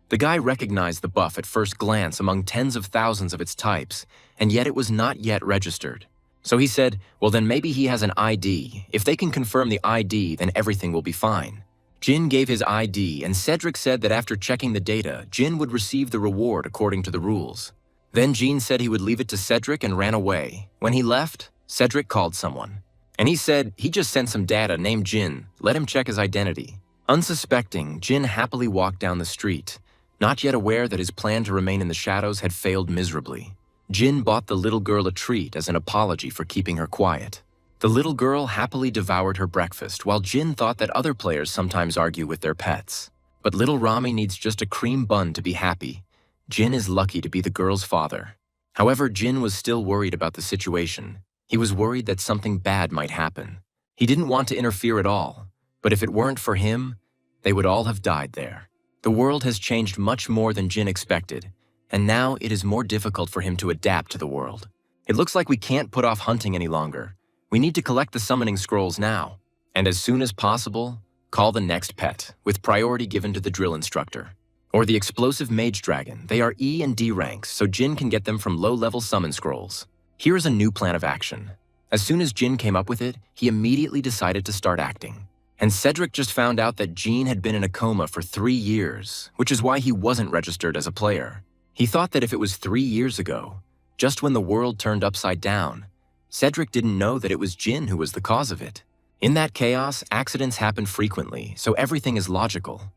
the guy recognized the buff at first glance among tens of thousands of its types, and yet it was not yet registered. So he said, well then maybe he has an ID. If they can confirm the ID, then everything will be fine. Jin gave his ID, and Cedric said that after checking the data, Jin would receive the reward according to the rules. Then Jean said he would leave it to Cedric and ran away. When he left, Cedric called someone. And he said he just sent some data named Jin, let him check his identity. Unsuspecting, Jin happily walked down the street, not yet aware that his plan to remain in the shadows had failed miserably. Jin bought the little girl a treat as an apology for keeping her quiet. The little girl happily devoured her breakfast, while Jin thought that other players sometimes argue with their pets. But little Rami needs just a cream bun to be happy. Jin is lucky to be the girl's father. However, Jin was still worried about the situation. He was worried that something bad might happen. He didn't want to interfere at all, but if it weren't for him, they would all have died there. The world has changed much more than Jin expected, and now it is more difficult for him to adapt to the world. It looks like we can't put off hunting any longer. We need to collect the summoning scrolls now, and as soon as possible, call the next pet, with priority given to the drill instructor. Or the explosive mage dragon. They are E and D ranks, so Jin can get them from low-level summon scrolls. Here is a new plan of action. As soon as Jin came up with it, he immediately decided to start acting. And Cedric just found out that Jean had been in a coma for 3 years, which is why he wasn't registered as a player. He thought that if it was 3 years ago, just when the world turned upside down, Cedric didn't know that it was Jin who was the cause of it. In that chaos, accidents happen frequently, so everything is logical.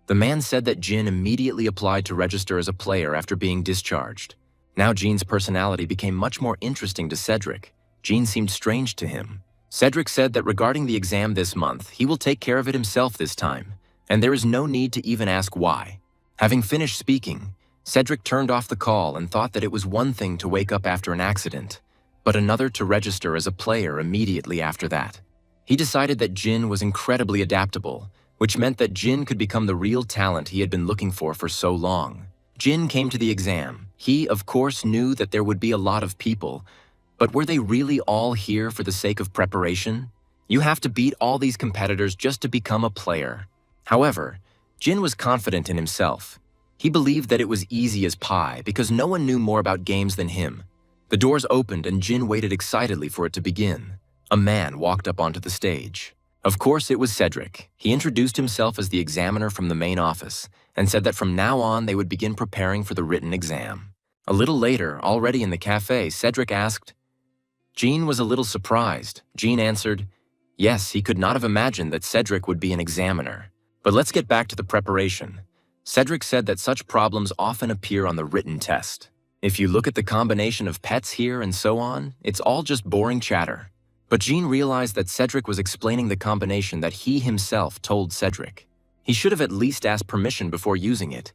The man said that Jin immediately applied to register as a player after being discharged. Now Jean's personality became much more interesting to Cedric. Jean seemed strange to him. Cedric said that regarding the exam this month, he will take care of it himself this time, and there is no need to even ask why. Having finished speaking, Cedric turned off the call and thought that it was one thing to wake up after an accident, but another to register as a player immediately after that. He decided that Jin was incredibly adaptable, which meant that Jin could become the real talent he had been looking for so long. Jin came to the exam. He, of course, knew that there would be a lot of people, but were they really all here for the sake of preparation? You have to beat all these competitors just to become a player. However, Jin was confident in himself. He believed that it was easy as pie because no one knew more about games than him. The doors opened and Jin waited excitedly for it to begin. A man walked up onto the stage. Of course, it was Cedric. He introduced himself as the examiner from the main office and said that from now on they would begin preparing for the written exam. A little later, already in the cafe, Cedric asked. Jean was a little surprised. Jean answered, yes, he could not have imagined that Cedric would be an examiner. But let's get back to the preparation. Cedric said that such problems often appear on the written test. If you look at the combination of pets here and so on, it's all just boring chatter. But Jean realized that Cedric was explaining the combination that he himself told Cedric. He should have at least asked permission before using it.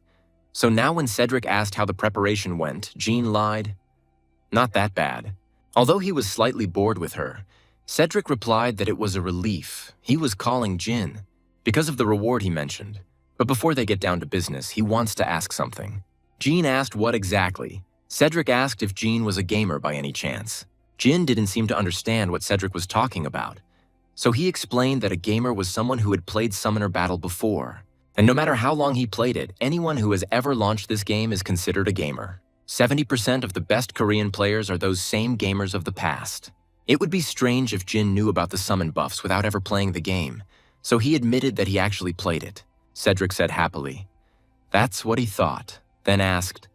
So now when Cedric asked how the preparation went, Jean lied. Not that bad. Although he was slightly bored with her, Cedric replied that it was a relief. He was calling Jin because of the reward he mentioned. But before they get down to business, he wants to ask something. Jean asked what exactly. Cedric asked if Jean was a gamer by any chance. Jin didn't seem to understand what Cedric was talking about. So he explained that a gamer was someone who had played Summoner Battle before. And no matter how long he played it, anyone who has ever launched this game is considered a gamer. 70% of the best Korean players are those same gamers of the past. It would be strange if Jin knew about the summon buffs without ever playing the game, so he admitted that he actually played it. Cedric said happily. That's what he thought, then asked,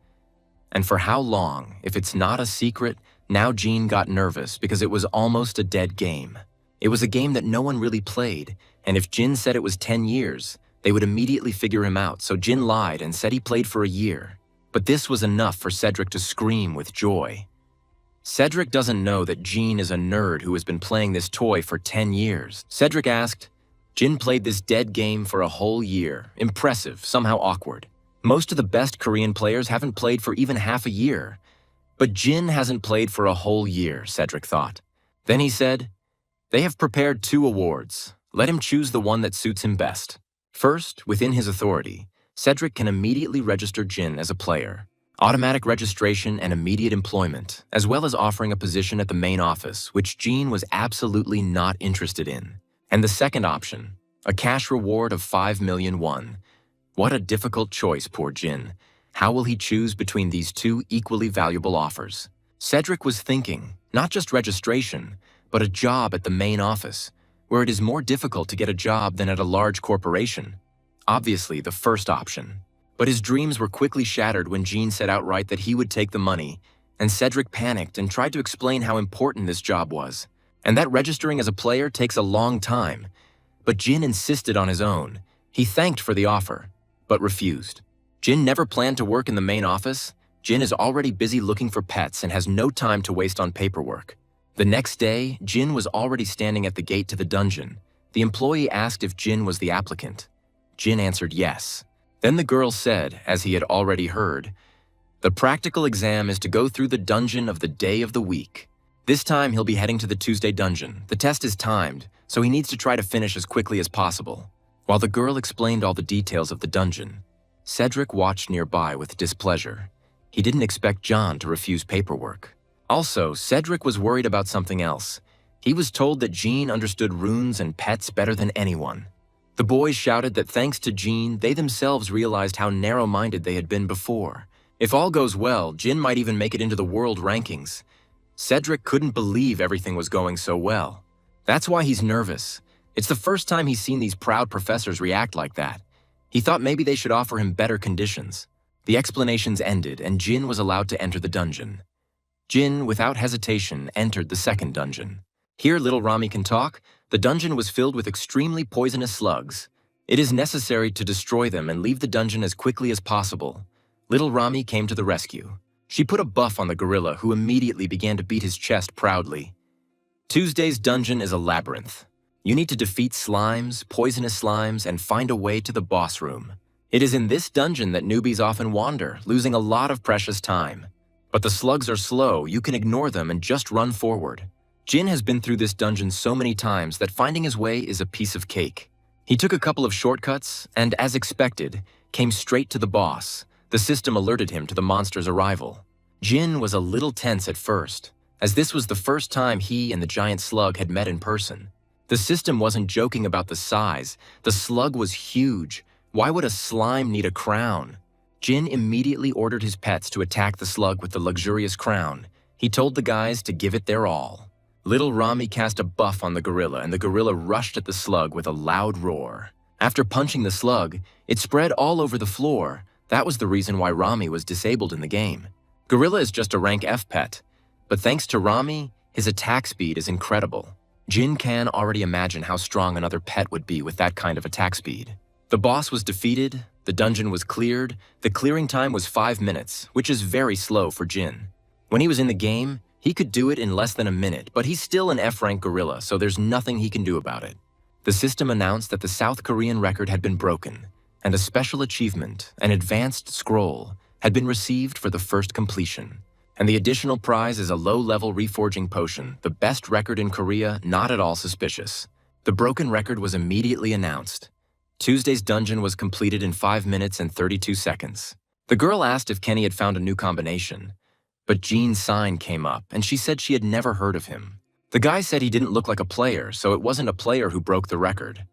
and for how long? If it's not a secret, now Jean got nervous because it was almost a dead game. It was a game that no one really played, and if Jin said it was 10 years, they would immediately figure him out, so Jin lied and said he played for a year. But this was enough for Cedric to scream with joy. Cedric doesn't know that Jean is a nerd who has been playing this toy for 10 years. Cedric asked, Jin played this dead game for a whole year. Impressive, somehow awkward. Most of the best Korean players haven't played for even half a year. But Jin hasn't played for a whole year, Cedric thought. Then he said, they have prepared 2 awards. Let him choose the one that suits him best. First, within his authority, Cedric can immediately register Jin as a player. Automatic registration and immediate employment, as well as offering a position at the main office, which Jean was absolutely not interested in. And the second option, a cash reward of 5 million won. What a difficult choice, poor Jin. How will he choose between these 2 equally valuable offers? Cedric was thinking, not just registration, but a job at the main office, where it is more difficult to get a job than at a large corporation. Obviously, the first option. But his dreams were quickly shattered when Jean said outright that he would take the money, and Cedric panicked and tried to explain how important this job was, and that registering as a player takes a long time. But Jin insisted on his own. He thanked for the offer, but refused. Jin never planned to work in the main office. Jin is already busy looking for pets and has no time to waste on paperwork. The next day, Jin was already standing at the gate to the dungeon. The employee asked if Jin was the applicant. Jin answered yes. Then the girl said, as he had already heard, the practical exam is to go through the dungeon of the day of the week. This time he'll be heading to the Tuesday dungeon. The test is timed, so he needs to try to finish as quickly as possible. While the girl explained all the details of the dungeon, Cedric watched nearby with displeasure. He didn't expect John to refuse paperwork. Also, Cedric was worried about something else. He was told that Jean understood runes and pets better than anyone. The boys shouted that thanks to Jean, they themselves realized how narrow-minded they had been before. If all goes well, Jin might even make it into the world rankings. Cedric couldn't believe everything was going so well. That's why he's nervous. It's the first time he's seen these proud professors react like that. He thought maybe they should offer him better conditions. The explanations ended, and Jin was allowed to enter the dungeon. Jin, without hesitation, entered the second dungeon. Here little Rami can talk. The dungeon was filled with extremely poisonous slugs. It is necessary to destroy them and leave the dungeon as quickly as possible. Little Rami came to the rescue. She put a buff on the gorilla, who immediately began to beat his chest proudly. Tuesday's dungeon is a labyrinth. You need to defeat slimes, poisonous slimes, and find a way to the boss room. It is in this dungeon that newbies often wander, losing a lot of precious time. But the slugs are slow, you can ignore them and just run forward. Jin has been through this dungeon so many times that finding his way is a piece of cake. He took a couple of shortcuts and, as expected, came straight to the boss. The system alerted him to the monster's arrival. Jin was a little tense at first, as this was the first time he and the giant slug had met in person. The system wasn't joking about the size. The slug was huge. Why would a slime need a crown? Jin immediately ordered his pets to attack the slug with the luxurious crown. He told the guys to give it their all. Little Rami cast a buff on the gorilla, and the gorilla rushed at the slug with a loud roar. After punching the slug, it spread all over the floor. That was the reason why Rami was disabled in the game. Gorilla is just a rank F pet, but thanks to Rami, his attack speed is incredible. Jin can already imagine how strong another pet would be with that kind of attack speed. The boss was defeated, the dungeon was cleared, the clearing time was 5 minutes, which is very slow for Jin. When he was in the game, he could do it in less than a minute, but he's still an F-rank gorilla, so there's nothing he can do about it. The system announced that the South Korean record had been broken, and a special achievement, an advanced scroll, had been received for the first completion. And the additional prize is a low-level reforging potion, the best record in Korea, not at all suspicious. The broken record was immediately announced. Tuesday's dungeon was completed in 5 minutes and 32 seconds. The girl asked if Kenny had found a new combination, but Jean's sign came up, and she said she had never heard of him. The guy said he didn't look like a player, so it wasn't a player who broke the record.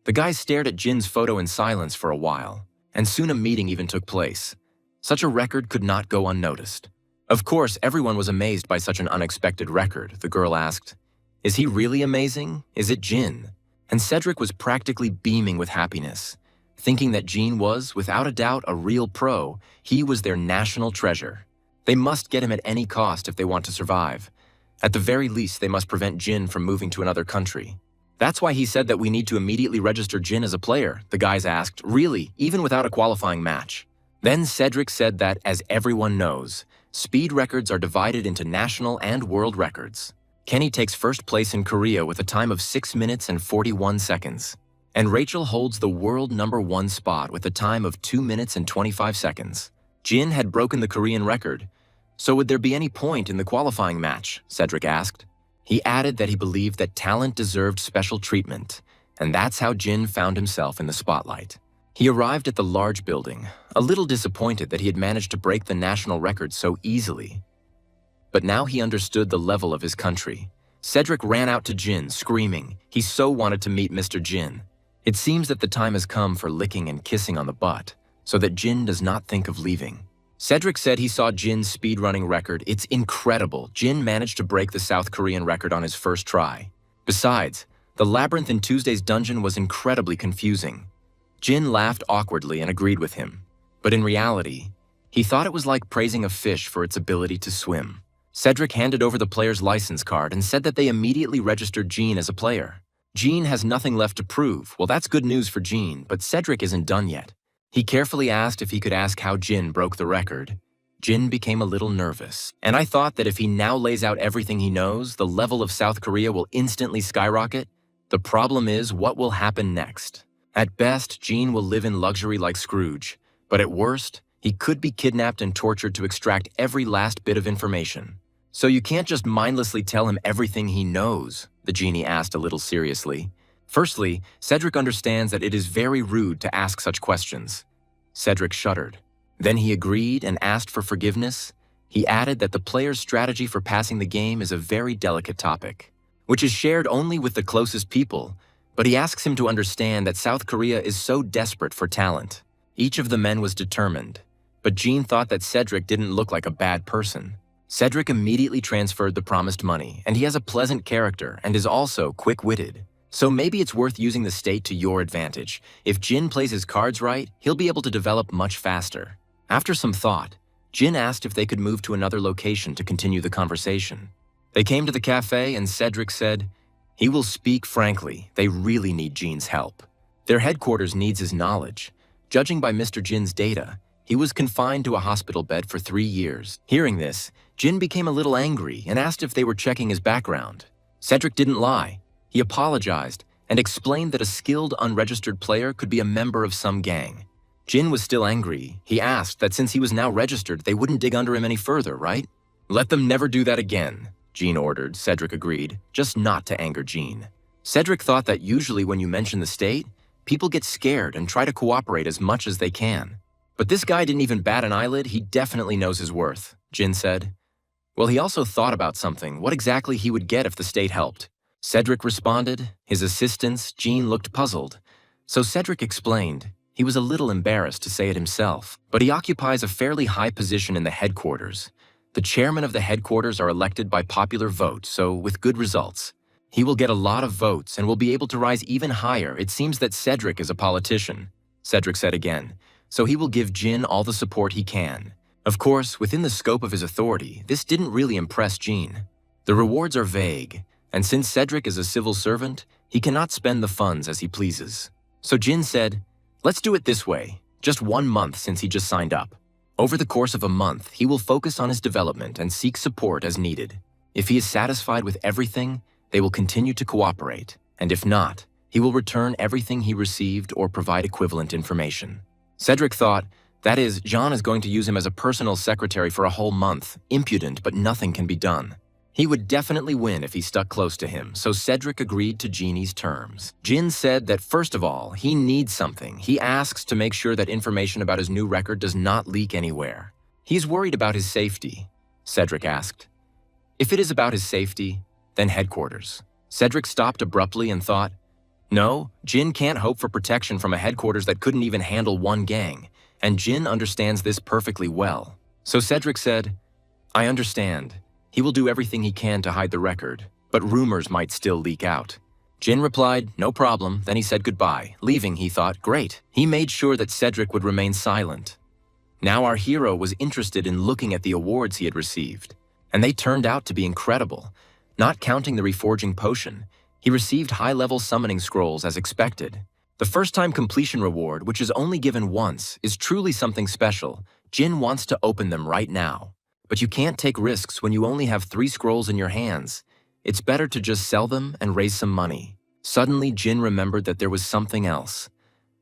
The guys stared at Jin's photo in silence for a while, and soon a meeting even took place. Such a record could not go unnoticed. Of course, everyone was amazed by such an unexpected record. The girl asked, "Is he really amazing? Is it Jin?" And Cedric was practically beaming with happiness, thinking that Jin was, without a doubt, a real pro. He was their national treasure. They must get him at any cost if they want to survive. At the very least, they must prevent Jin from moving to another country. That's why he said that we need to immediately register Jin as a player, the guys asked, really, even without a qualifying match. Then Cedric said that, as everyone knows, speed records are divided into national and world records. Kenny takes first place in Korea with a time of 6 minutes and 41 seconds. And Rachel holds the world #1 spot with a time of 2 minutes and 25 seconds. Jin had broken the Korean record. So would there be any point in the qualifying match? Cedric asked. He added that he believed that talent deserved special treatment, and that's how Jin found himself in the spotlight. He arrived at the large building, a little disappointed that he had managed to break the national record so easily. But now he understood the level of his country. Cedric ran out to Jin, screaming. He so wanted to meet Mr. Jin. It seems that the time has come for licking and kissing on the butt, so that Jin does not think of leaving. Cedric said he saw Jin's speedrunning record. It's incredible. Jin managed to break the South Korean record on his first try. Besides, the labyrinth in Tuesday's dungeon was incredibly confusing. Jin laughed awkwardly and agreed with him. But in reality, he thought it was like praising a fish for its ability to swim. Cedric handed over the player's license card and said that they immediately registered Jin as a player. Jin has nothing left to prove. Well, that's good news for Jin, but Cedric isn't done yet. He carefully asked if he could ask how Jin broke the record. Jin became a little nervous, and I thought that if he now lays out everything he knows, the level of South Korea will instantly skyrocket. The problem is, what will happen next? At best, Jin will live in luxury like Scrooge, but at worst, he could be kidnapped and tortured to extract every last bit of information. So you can't just mindlessly tell him everything he knows, the genie asked a little seriously. Firstly, Cedric understands that it is very rude to ask such questions. Cedric shuddered. Then he agreed and asked for forgiveness. He added that the player's strategy for passing the game is a very delicate topic, which is shared only with the closest people, but he asks him to understand that South Korea is so desperate for talent. Each of the men was determined, but Jin thought that Cedric didn't look like a bad person. Cedric immediately transferred the promised money, and he has a pleasant character and is also quick-witted. So maybe it's worth using the state to your advantage. If Jin plays his cards right, he'll be able to develop much faster. After some thought, Jin asked if they could move to another location to continue the conversation. They came to the cafe and Cedric said, he will speak frankly. They really need Jin's help. Their headquarters needs his knowledge. Judging by Mr. Jin's data, he was confined to a hospital bed for 3 years. Hearing this, Jin became a little angry and asked if they were checking his background. Cedric didn't lie. He apologized and explained that a skilled unregistered player could be a member of some gang. Jin was still angry. He asked that since he was now registered, they wouldn't dig under him any further, right? Let them never do that again, Jin ordered. Cedric agreed, just not to anger Jin. Cedric thought that usually when you mention the state, people get scared and try to cooperate as much as they can. But this guy didn't even bat an eyelid. He definitely knows his worth, Jin said. Well, he also thought about something, what exactly he would get if the state helped. Cedric responded. His assistants, Jean, looked puzzled. So Cedric explained. He was a little embarrassed to say it himself, but he occupies a fairly high position in the headquarters. The chairman of the headquarters are elected by popular vote, so with good results. He will get a lot of votes and will be able to rise even higher. It seems that Cedric is a politician, Cedric said again, so he will give Jin all the support he can. Of course, within the scope of his authority, this didn't really impress Jean. The rewards are vague, and since Cedric is a civil servant, he cannot spend the funds as he pleases. So Jin said, "Let's do it this way, just 1 month since he just signed up. Over the course of a month, he will focus on his development and seek support as needed. If he is satisfied with everything, they will continue to cooperate, and if not, he will return everything he received or provide equivalent information." Cedric thought, that is, Jean is going to use him as a personal secretary for a whole month, impudent, but nothing can be done. He would definitely win if he stuck close to him, so Cedric agreed to Jeannie's terms. Jin said that first of all, he needs something. He asks to make sure that information about his new record does not leak anywhere. He's worried about his safety, Cedric asked. If it is about his safety, then headquarters. Cedric stopped abruptly and thought, no, Jin can't hope for protection from a headquarters that couldn't even handle one gang, and Jin understands this perfectly well. So Cedric said, I understand. He will do everything he can to hide the record, but rumors might still leak out. Jin replied, no problem, then he said goodbye. Leaving, he thought, great. He made sure that Cedric would remain silent. Now our hero was interested in looking at the awards he had received, and they turned out to be incredible. Not counting the reforging potion, he received high-level summoning scrolls as expected. The first-time completion reward, which is only given once, is truly something special. Jin wants to open them right now. But you can't take risks when you only have 3 scrolls in your hands. It's better to just sell them and raise some money. Suddenly, Jin remembered that there was something else.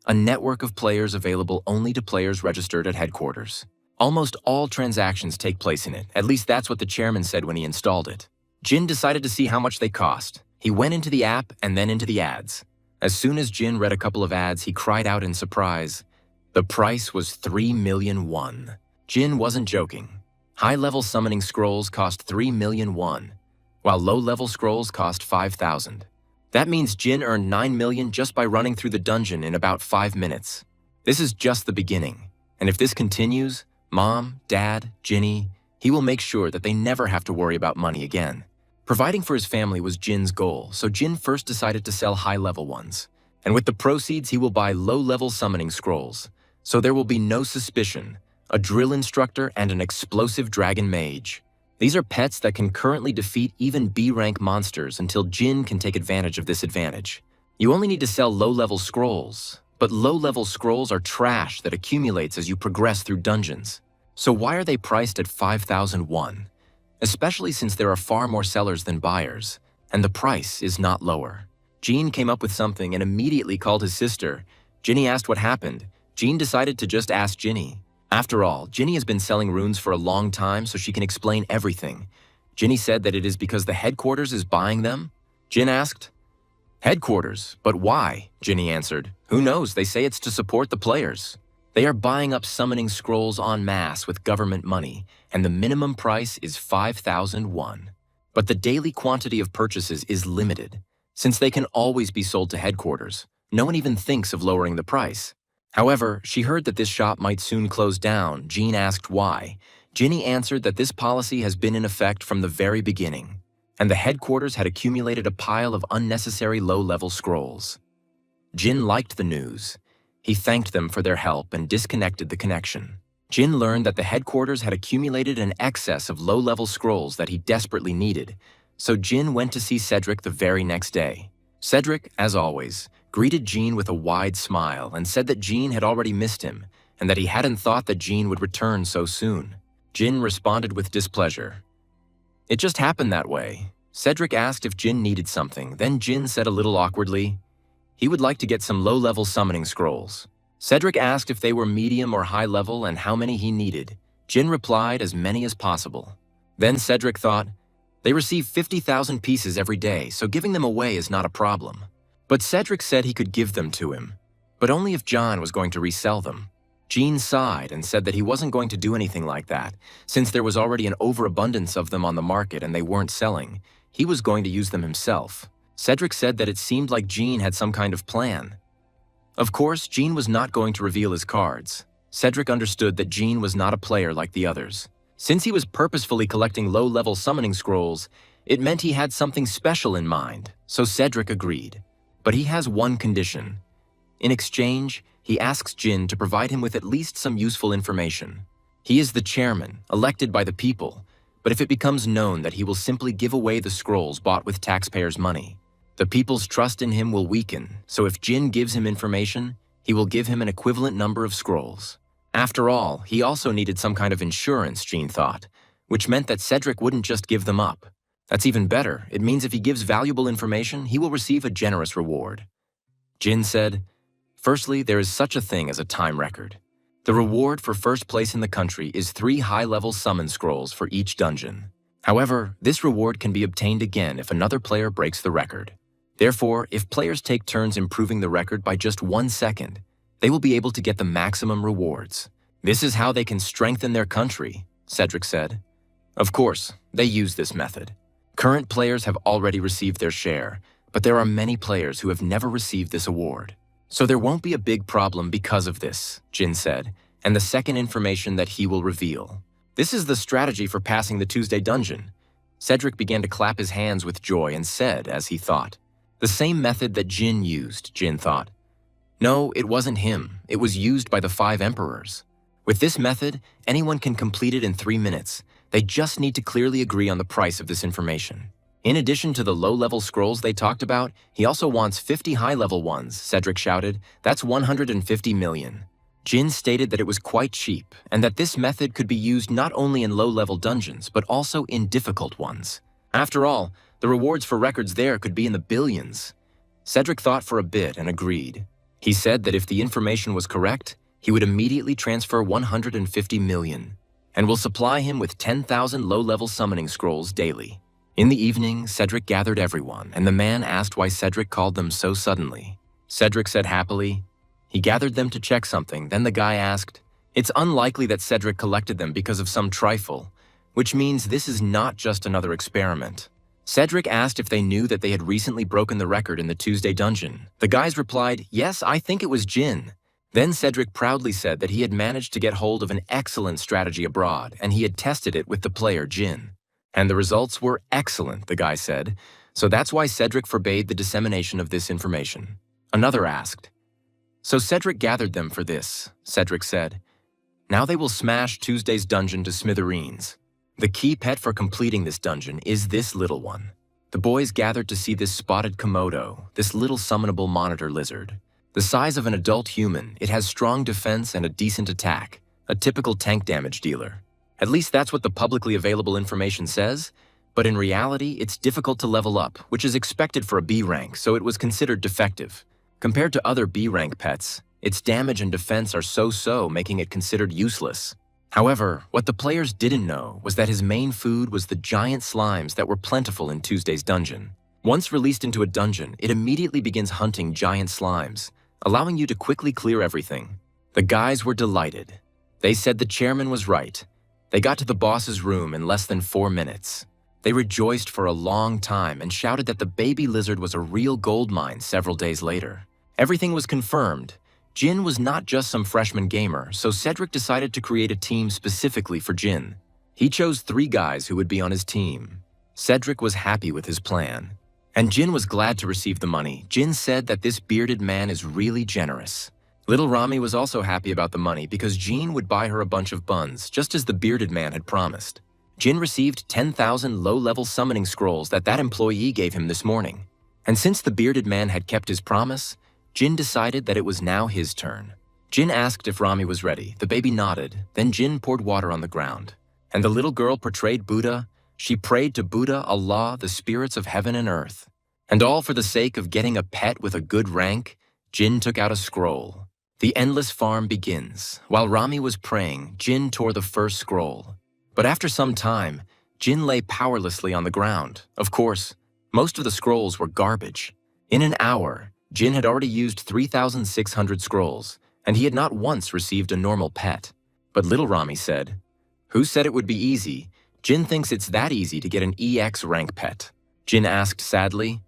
A network of players available only to players registered at headquarters. Almost all transactions take place in it, at least that's what the chairman said when he installed it. Jin decided to see how much they cost. He went into the app and then into the ads. As soon as Jin read a couple of ads, he cried out in surprise. The price was 3 million won. Jin wasn't joking. High-level summoning scrolls cost 3 million won, while low-level scrolls cost 5,000. That means Jin earned 9 million just by running through the dungeon in about 5 minutes. This is just the beginning, and if this continues, Mom, Dad, Jinny, he will make sure that they never have to worry about money again. Providing for his family was Jin's goal, so Jin first decided to sell high-level ones. And with the proceeds, he will buy low-level summoning scrolls, so there will be no suspicion. A drill instructor and an explosive dragon mage. These are pets that can currently defeat even B-rank monsters until Jin can take advantage of this advantage. You only need to sell low-level scrolls, but low-level scrolls are trash that accumulates as you progress through dungeons. So why are they priced at 5,001? Especially since there are far more sellers than buyers, and the price is not lower. Jean came up with something and immediately called his sister. Jinny asked what happened. Jean decided to just ask Jinny. After all, Jinny has been selling runes for a long time, so she can explain everything. Jinny said that it is because the headquarters is buying them. Jin asked, headquarters, but why? Jinny answered, who knows, they say it's to support the players. They are buying up summoning scrolls en masse with government money, and the minimum price is 5,001. But the daily quantity of purchases is limited. Since they can always be sold to headquarters, no one even thinks of lowering the price. However, she heard that this shop might soon close down. Jean asked why. Jinny answered that this policy has been in effect from the very beginning, and the headquarters had accumulated a pile of unnecessary low-level scrolls. Jin liked the news. He thanked them for their help and disconnected the connection. Jin learned that the headquarters had accumulated an excess of low-level scrolls that he desperately needed, so Jin went to see Cedric the very next day. Cedric, as always, greeted Jean with a wide smile and said that Jean had already missed him and that he hadn't thought that Jean would return so soon. Jin responded with displeasure. It just happened that way. Cedric asked if Jin needed something, then Jin said a little awkwardly, he would like to get some low-level summoning scrolls. Cedric asked if they were medium or high level and how many he needed. Jin replied as many as possible. Then Cedric thought, they receive 50,000 pieces every day, so giving them away is not a problem. But Cedric said he could give them to him, but only if John was going to resell them. Jean sighed and said that he wasn't going to do anything like that, since there was already an overabundance of them on the market and they weren't selling. He was going to use them himself. Cedric said that it seemed like Jean had some kind of plan. Of course, Jean was not going to reveal his cards. Cedric understood that Jean was not a player like the others. Since he was purposefully collecting low-level summoning scrolls, it meant he had something special in mind, so Cedric agreed. But he has one condition. In exchange, he asks Jin to provide him with at least some useful information. He is the chairman, elected by the people, but if it becomes known that he will simply give away the scrolls bought with taxpayers' money, the people's trust in him will weaken, so if Jin gives him information, he will give him an equivalent number of scrolls. After all, he also needed some kind of insurance, Jean thought, which meant that Cedric wouldn't just give them up. That's even better. It means if he gives valuable information, he will receive a generous reward. Jin said, "Firstly, there is such a thing as a time record. The reward for first place in the country is 3 high-level summon scrolls for each dungeon. However, this reward can be obtained again if another player breaks the record. Therefore, if players take turns improving the record by just 1 second, they will be able to get the maximum rewards. This is how they can strengthen their country," Cedric said. Of course, they use this method. Current players have already received their share, but there are many players who have never received this award. So there won't be a big problem because of this, Jin said, and the second information that he will reveal. This is the strategy for passing the Tuesday dungeon. Cedric began to clap his hands with joy and said, as he thought, "The same method that Jin used," Jin thought. No, it wasn't him. It was used by the 5 emperors. With this method, anyone can complete it in 3 minutes. They just need to clearly agree on the price of this information. In addition to the low-level scrolls they talked about, he also wants 50 high-level ones, Cedric shouted. That's 150 million. Jin stated that it was quite cheap, and that this method could be used not only in low-level dungeons, but also in difficult ones. After all, the rewards for records there could be in the billions. Cedric thought for a bit and agreed. He said that if the information was correct, he would immediately transfer 150 million, and will supply him with 10,000 low-level summoning scrolls daily. In the evening, Cedric gathered everyone, and the man asked why Cedric called them so suddenly. Cedric said happily, he gathered them to check something, then the guy asked, "It's unlikely that Cedric collected them because of some trifle, which means this is not just another experiment." Cedric asked if they knew that they had recently broken the record in the Tuesday dungeon. The guys replied, "Yes, I think it was Jin." Then Cedric proudly said that he had managed to get hold of an excellent strategy abroad, and he had tested it with the player Jin. And the results were excellent, the guy said, so that's why Cedric forbade the dissemination of this information. Another asked, "So Cedric gathered them for this," Cedric said. "Now they will smash Tuesday's dungeon to smithereens. The key pet for completing this dungeon is this little one." The boys gathered to see this spotted Komodo, this little summonable monitor lizard. The size of an adult human, it has strong defense and a decent attack, a typical tank damage dealer. At least that's what the publicly available information says, but in reality, it's difficult to level up, which is expected for a B rank, so it was considered defective. Compared to other B rank pets, its damage and defense are so-so, making it considered useless. However, what the players didn't know was that his main food was the giant slimes that were plentiful in Tuesday's dungeon. Once released into a dungeon, it immediately begins hunting giant slimes, allowing you to quickly clear everything. The guys were delighted. They said the chairman was right. They got to the boss's room in less than 4 minutes. They rejoiced for a long time and shouted that the baby lizard was a real gold mine several days later. Everything was confirmed. Jin was not just some freshman gamer, so Cedric decided to create a team specifically for Jin. He chose 3 guys who would be on his team. Cedric was happy with his plan. And Jin was glad to receive the money. Jin said that this bearded man is really generous. Little Rami was also happy about the money because Jean would buy her a bunch of buns, just as the bearded man had promised. Jin received 10,000 low-level summoning scrolls that employee gave him this morning. And since the bearded man had kept his promise, Jin decided that it was now his turn. Jin asked if Rami was ready. The baby nodded. Then Jin poured water on the ground. And the little girl portrayed Buddha. She prayed to Buddha, Allah, the spirits of heaven and earth. And all for the sake of getting a pet with a good rank, Jin took out a scroll. The endless farm begins. While Rami was praying, Jin tore the first scroll. But after some time, Jin lay powerlessly on the ground. Of course, most of the scrolls were garbage. In an hour, Jin had already used 3,600 scrolls, and he had not once received a normal pet. But little Rami said, "Who said it would be easy? Jin thinks it's that easy to get an EX rank pet." Jin asked sadly,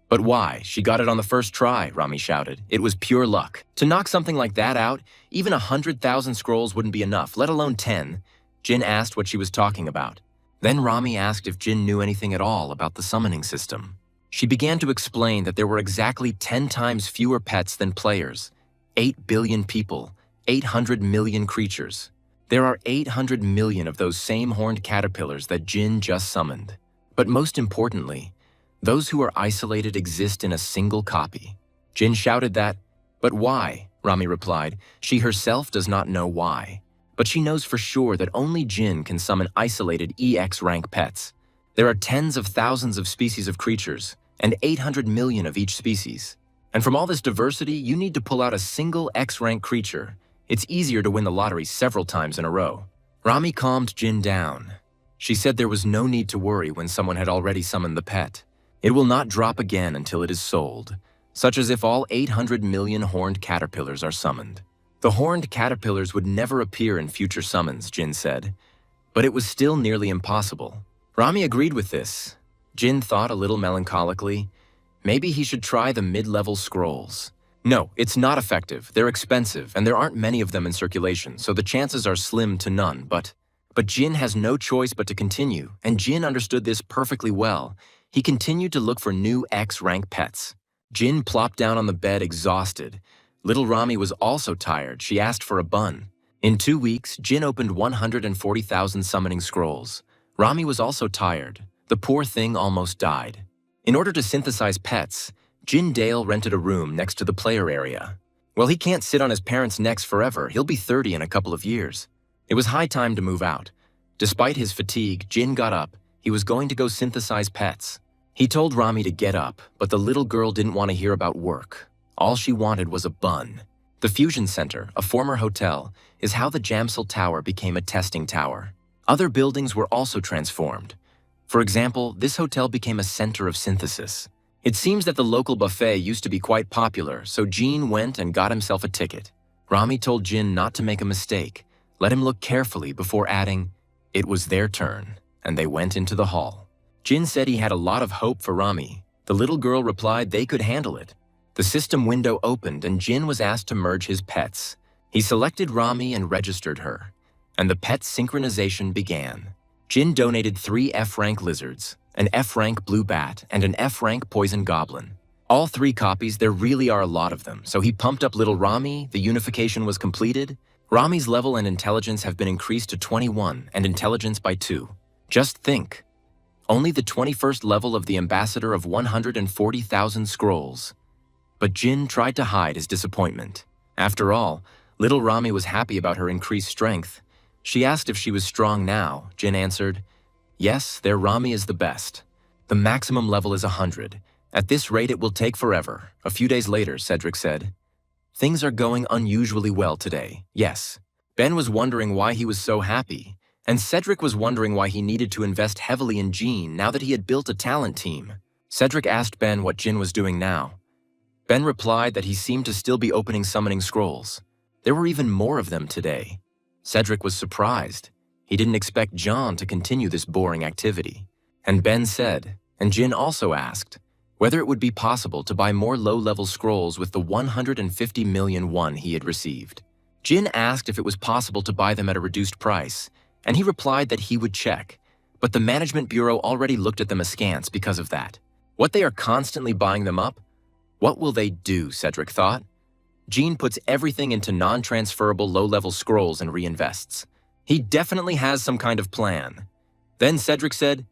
But why? She got it on the first try, Rami shouted. It was pure luck. To knock something like that out, even 100,000 scrolls wouldn't be enough, let alone 10. Jin asked what she was talking about. Then Rami asked if Jin knew anything at all about the summoning system. She began to explain that there were exactly 10 times fewer pets than players. 8 billion people, 800 million creatures. There are 800 million of those same horned caterpillars that Jin just summoned. But most importantly, those who are isolated exist in a single copy. Jin shouted that, "But why?" Rami replied. She herself does not know why. But she knows for sure that only Jin can summon isolated EX rank pets. There are tens of thousands of species of creatures, and 800 million of each species. And from all this diversity, you need to pull out a single X rank creature. It's easier to win the lottery several times in a row. Rami calmed Jin down. She said there was no need to worry when someone had already summoned the pet. It will not drop again until it is sold, such as if all 800 million horned caterpillars are summoned. The horned caterpillars would never appear in future summons, Jin said, but it was still nearly impossible. Rami agreed with this. Jin thought a little melancholically, maybe he should try the mid-level scrolls. No, it's not effective, they're expensive, and there aren't many of them in circulation, so the chances are slim to none, but Jin has no choice but to continue, and Jin understood this perfectly well. He continued to look for new X-rank pets. Jin plopped down on the bed exhausted. Little Rami was also tired. She asked for a bun. In 2 weeks, Jin opened 140,000 summoning scrolls. Rami was also tired. The poor thing almost died. In order to synthesize pets, Jin Dale rented a room next to the player area. Well, he can't sit on his parents' necks forever. He'll be 30 in a couple of years. It was high time to move out. Despite his fatigue, Jin got up. He was going to go synthesize pets. He told Rami to get up, but the little girl didn't want to hear about work. All she wanted was a bun. The Fusion Center, a former hotel, is how the Jamsil Tower became a testing tower. Other buildings were also transformed. For example, this hotel became a center of synthesis. It seems that the local buffet used to be quite popular, so Jin went and got himself a ticket. Rami told Jin not to make a mistake. Let him look carefully before adding, "It was their turn," and they went into the hall. Jin said he had a lot of hope for Rami. The little girl replied they could handle it. The system window opened and Jin was asked to merge his pets. He selected Rami and registered her, and the pet synchronization began. Jin donated 3 F-rank lizards, an F-rank blue bat, and an F-rank poison goblin. All 3 copies, there really are a lot of them, so he pumped up little Rami, the unification was completed. Rami's level and intelligence have been increased to 21 and intelligence by 2. Just think. Only the 21st level of the ambassador of 140,000 scrolls. But Jin tried to hide his disappointment. After all, little Rami was happy about her increased strength. She asked if she was strong now. Jin answered, "Yes, their Rami is the best. The maximum level is 100. At this rate, it will take forever." A few days later, Cedric said, "Things are going unusually well today, yes." Ben was wondering why he was so happy, and Cedric was wondering why he needed to invest heavily in Jin now that he had built a talent team. Cedric asked Ben what Jin was doing now. Ben replied that he seemed to still be opening summoning scrolls. There were even more of them today. Cedric was surprised. He didn't expect John to continue this boring activity. And Ben said, and Jin also asked, whether it would be possible to buy more low-level scrolls with the 150 million won he had received. Jin asked if it was possible to buy them at a reduced price, and he replied that he would check, but the management bureau already looked at them askance because of that. What, they are constantly buying them up? What will they do, Cedric thought. Jin puts everything into non-transferable low-level scrolls and reinvests. He definitely has some kind of plan. Then Cedric said,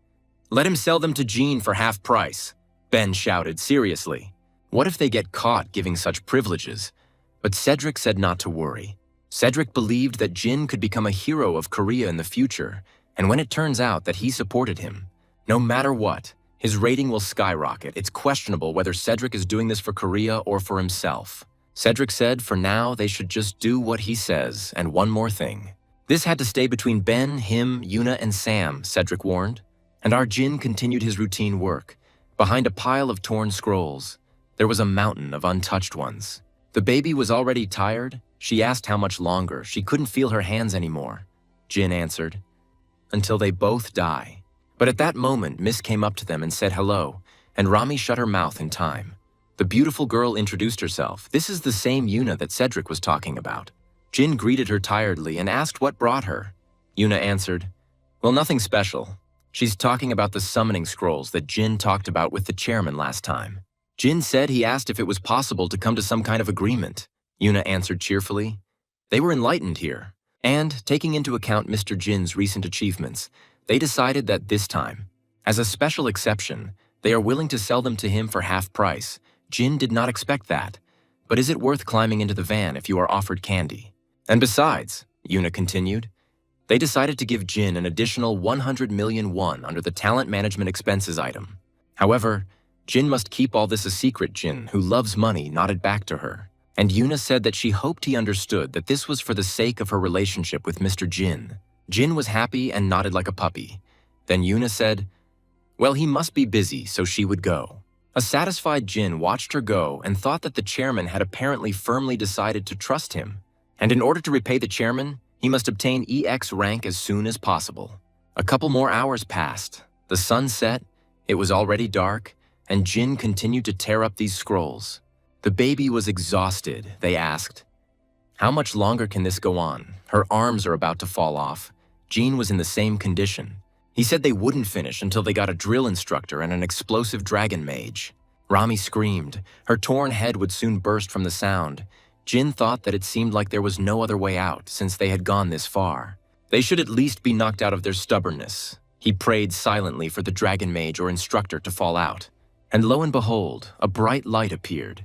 "Let him sell them to Jin for half price." Ben shouted, "Seriously? What if they get caught giving such privileges?" But Cedric said not to worry. Cedric believed that Jin could become a hero of Korea in the future, and when it turns out that he supported him, no matter what, his rating will skyrocket. It's questionable whether Cedric is doing this for Korea or for himself. Cedric said for now they should just do what he says, and one more thing. This had to stay between Ben, him, Yuna, and Sam, Cedric warned. And our Jin continued his routine work. Behind a pile of torn scrolls, there was a mountain of untouched ones. The baby was already tired. She asked how much longer. She couldn't feel her hands anymore. Jin answered, "Until they both die." But at that moment, Miss came up to them and said hello. and Rami shut her mouth in time. The beautiful girl introduced herself. This is the same Yuna that Cedric was talking about. Jin greeted her tiredly and asked what brought her. Yuna answered, "Well, nothing special. She's talking about the summoning scrolls that Jin talked about with the chairman last time." Jin said he asked if it was possible to come to some kind of agreement. Yuna answered cheerfully, "They were enlightened here, and, taking into account Mr. Jin's recent achievements, they decided that this time, as a special exception, they are willing to sell them to him for half price. Jin did not expect that, but is it worth climbing into the van if you are offered candy? And besides," Yuna continued, "they decided to give Jin an additional 100 million won under the talent management expenses item. However, Jin must keep all this a secret." Jin, who loves money, nodded back to her, and Yuna said that she hoped he understood that this was for the sake of her relationship with Mr. Jin. Jin was happy and nodded like a puppy. Then Yuna said, "Well, he must be busy," so she would go. A satisfied Jin watched her go and thought that the chairman had apparently firmly decided to trust him, and in order to repay the chairman, he must obtain EX rank as soon as possible. A couple more hours passed. The sun set, it was already dark, and Jin continued to tear up these scrolls. The baby was exhausted. They asked, "How much longer can this go on? Her arms are about to fall off." Jin was in the same condition. He said they wouldn't finish until they got a drill instructor and an explosive dragon mage. Rami screamed. Her torn head would soon burst from the sound. Jin thought that it seemed like there was no other way out since they had gone this far. They should at least be knocked out of their stubbornness. He prayed silently for the dragon mage or instructor to fall out. And lo and behold, a bright light appeared.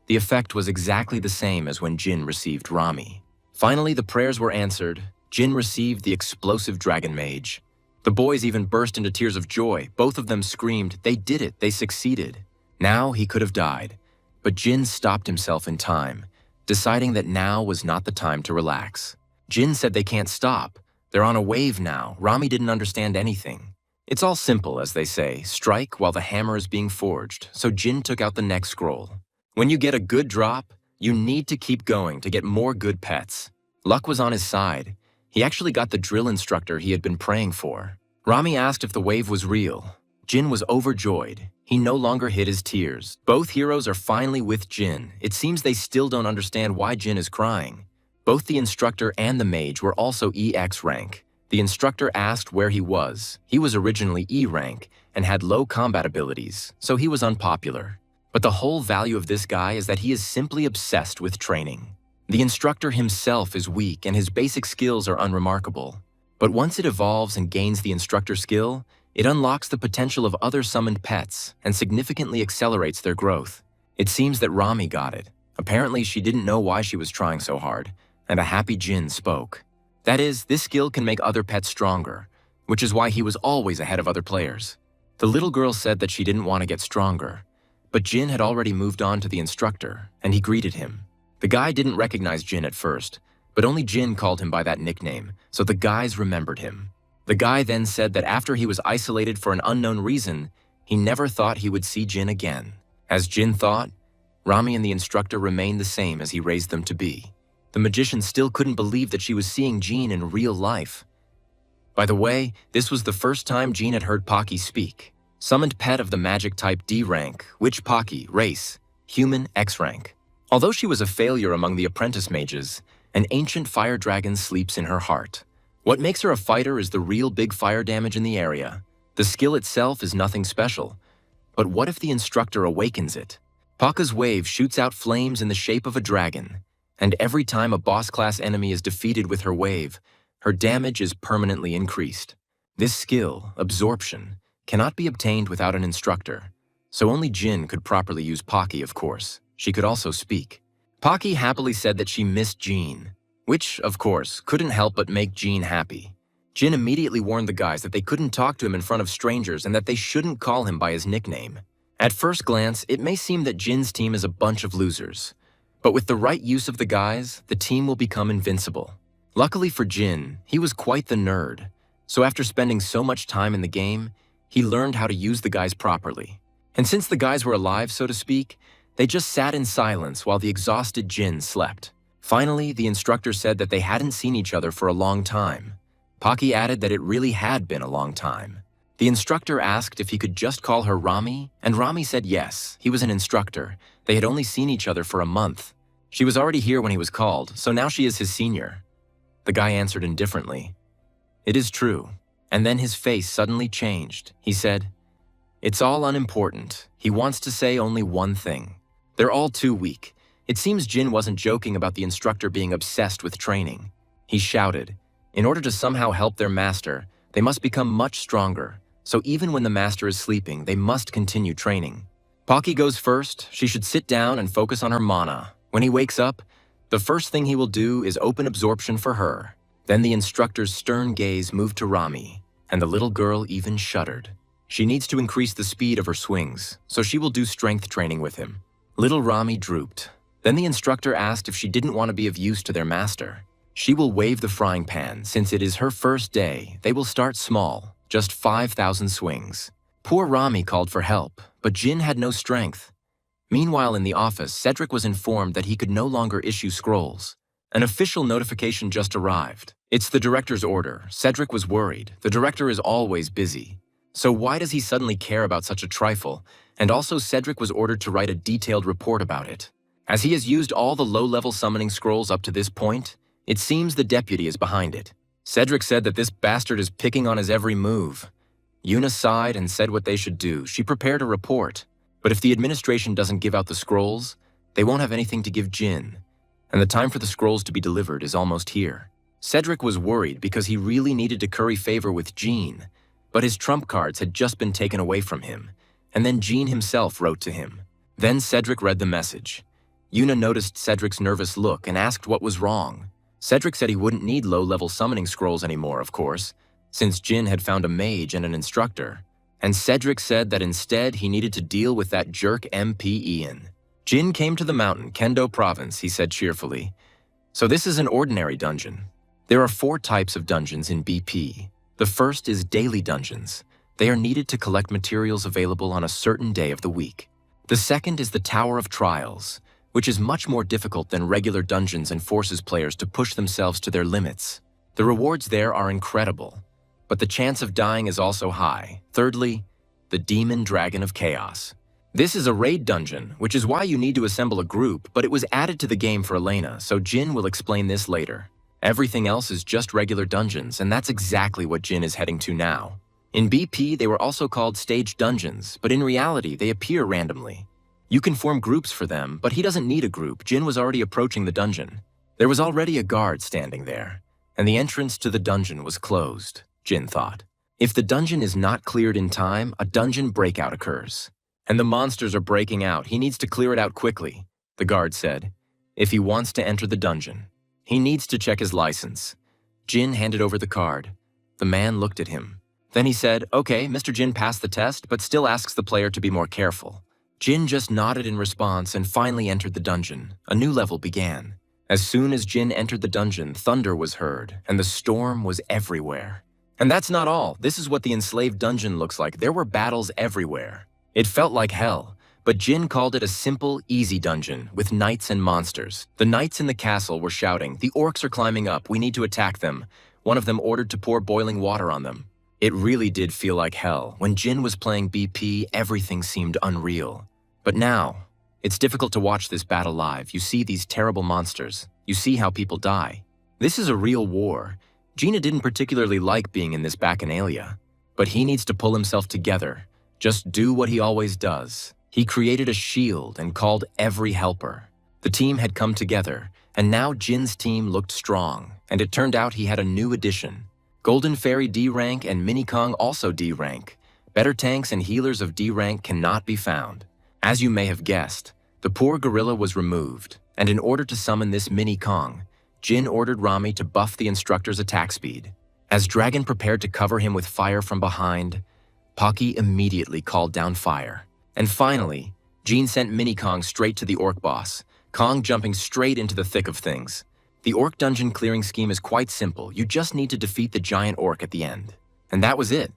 The effect was exactly the same as when Jin received Rami. Finally, the prayers were answered. Jin received the explosive dragon mage. The boys even burst into tears of joy. Both of them screamed, "They did it, they succeeded." Now he could have died, but Jin stopped himself in time, deciding that now was not the time to relax. Jin said they can't stop. They're on a wave now. Rami didn't understand anything. It's all simple, as they say, strike while the hammer is being forged, so Jin took out the next scroll. When you get a good drop, you need to keep going to get more good pets. Luck was on his side. He actually got the drill instructor he had been praying for. Rami asked if the wave was real. Jin was overjoyed. He no longer hid his tears. Both heroes are finally with Jin. It seems they still don't understand why Jin is crying. Both the instructor and the mage were also EX rank. The instructor asked where he was. He was originally E rank and had low combat abilities, so he was unpopular. But the whole value of this guy is that he is simply obsessed with training. The instructor himself is weak and his basic skills are unremarkable. But once it evolves and gains the instructor skill, it unlocks the potential of other summoned pets and significantly accelerates their growth. It seems that Rami got it. Apparently, she didn't know why she was trying so hard, and a happy Jin spoke. That is, this skill can make other pets stronger, which is why he was always ahead of other players. The little girl said that she didn't want to get stronger, but Jin had already moved on to the instructor, and he greeted him. The guy didn't recognize Jin at first, but only Jin called him by that nickname, so the guys remembered him. The guy then said that after he was isolated for an unknown reason, he never thought he would see Jin again. As Jin thought, Rami and the instructor remained the same as he raised them to be. The magician still couldn't believe that she was seeing Jin in real life. By the way, this was the first time Jin had heard Pocky speak. Summoned pet of the magic type D rank, witch Pocky, race, human X rank. Although she was a failure among the apprentice mages, an ancient fire dragon sleeps in her heart. What makes her a fighter is the real big fire damage in the area. The skill itself is nothing special. But what if the instructor awakens it? Paka's wave shoots out flames in the shape of a dragon, and every time a boss-class enemy is defeated with her wave, her damage is permanently increased. This skill, absorption, cannot be obtained without an instructor, so only Jin could properly use Pocky, of course. She could also speak. Pocky happily said that she missed Jin, which, of course, couldn't help but make Jin happy. Jin immediately warned the guys that they couldn't talk to him in front of strangers and that they shouldn't call him by his nickname. At first glance, it may seem that Jin's team is a bunch of losers, but with the right use of the guys, the team will become invincible. Luckily for Jin, he was quite the nerd, so after spending so much time in the game, he learned how to use the guys properly. And since the guys were alive, so to speak, they just sat in silence while the exhausted Jin slept. Finally, the instructor said that they hadn't seen each other for a long time. Pocky added that it really had been a long time. The instructor asked if he could just call her Rami, and Rami said yes, he was an instructor. They had only seen each other for a month. She was already here when he was called, so now she is his senior. The guy answered indifferently. It is true. And then his face suddenly changed. He said, it's all unimportant. He wants to say only one thing. They're all too weak. It seems Jin wasn't joking about the instructor being obsessed with training. He shouted, in order to somehow help their master, they must become much stronger. So even when the master is sleeping, they must continue training. Pocky goes first. She should sit down and focus on her mana. When he wakes up, the first thing he will do is open absorption for her. Then the instructor's stern gaze moved to Rami, and the little girl even shuddered. She needs to increase the speed of her swings, so she will do strength training with him. Little Rami drooped. Then the instructor asked if she didn't want to be of use to their master. She will wave the frying pan. Since it is her first day, they will start small, just 5,000 swings. Poor Rami called for help, but Jin had no strength. Meanwhile, in the office, Cedric was informed that he could no longer issue scrolls. An official notification just arrived. It's the director's order. Cedric was worried. The director is always busy. So why does he suddenly care about such a trifle? And also, Cedric was ordered to write a detailed report about it. As he has used all the low-level summoning scrolls up to this point, it seems the deputy is behind it. Cedric said that this bastard is picking on his every move. Yuna sighed and said what they should do. She prepared a report. But if the administration doesn't give out the scrolls, they won't have anything to give Jin. And the time for the scrolls to be delivered is almost here. Cedric was worried because he really needed to curry favor with Jean, but his trump cards had just been taken away from him, and then Jean himself wrote to him. Then Cedric read the message. Yuna noticed Cedric's nervous look and asked what was wrong. Cedric said he wouldn't need low-level summoning scrolls anymore, of course, since Jin had found a mage and an instructor. And Cedric said that instead he needed to deal with that jerk MP Ian. Jin came to the mountain, Kendo province, he said cheerfully. So this is an ordinary dungeon. There are 4 types of dungeons in BP. The first is daily dungeons. They are needed to collect materials available on a certain day of the week. The second is the Tower of Trials, which is much more difficult than regular dungeons and forces players to push themselves to their limits. The rewards there are incredible, but the chance of dying is also high. Thirdly, the Demon Dragon of Chaos. This is a raid dungeon, which is why you need to assemble a group, but it was added to the game for Elena, so Jin will explain this later. Everything else is just regular dungeons, and that's exactly what Jin is heading to now. In BP, they were also called stage dungeons, but in reality, they appear randomly. You can form groups for them, but he doesn't need a group. Jin was already approaching the dungeon. There was already a guard standing there, and the entrance to the dungeon was closed, Jin thought. If the dungeon is not cleared in time, a dungeon breakout occurs. And the monsters are breaking out. He needs to clear it out quickly, the guard said, if he wants to enter the dungeon. He needs to check his license. Jin handed over the card. The man looked at him. Then he said, okay, Mr. Jin passed the test, but still asks the player to be more careful. Jin just nodded in response and finally entered the dungeon. A new level began. As soon as Jin entered the dungeon, thunder was heard, and the storm was everywhere. And that's not all. This is what the enslaved dungeon looks like. There were battles everywhere. It felt like hell. But Jin called it a simple, easy dungeon, with knights and monsters. The knights in the castle were shouting, the orcs are climbing up, we need to attack them. One of them ordered to pour boiling water on them. It really did feel like hell. When Jin was playing BP, everything seemed unreal. But now, it's difficult to watch this battle live. You see these terrible monsters. You see how people die. This is a real war. Gina didn't particularly like being in this bacchanalia. But he needs to pull himself together. Just do what he always does. He created a shield and called every helper. The team had come together, and now Jin's team looked strong, and it turned out he had a new addition. Golden Fairy D rank and Mini Kong also D rank. Better tanks and healers of D rank cannot be found. As you may have guessed, the poor gorilla was removed, and in order to summon this Mini Kong, Jin ordered Rami to buff the instructor's attack speed. As Dragon prepared to cover him with fire from behind, Pocky immediately called down fire. And finally, Jin sent Mini Kong straight to the orc boss, Kong jumping straight into the thick of things. The orc dungeon clearing scheme is quite simple. You just need to defeat the giant orc at the end. And that was it.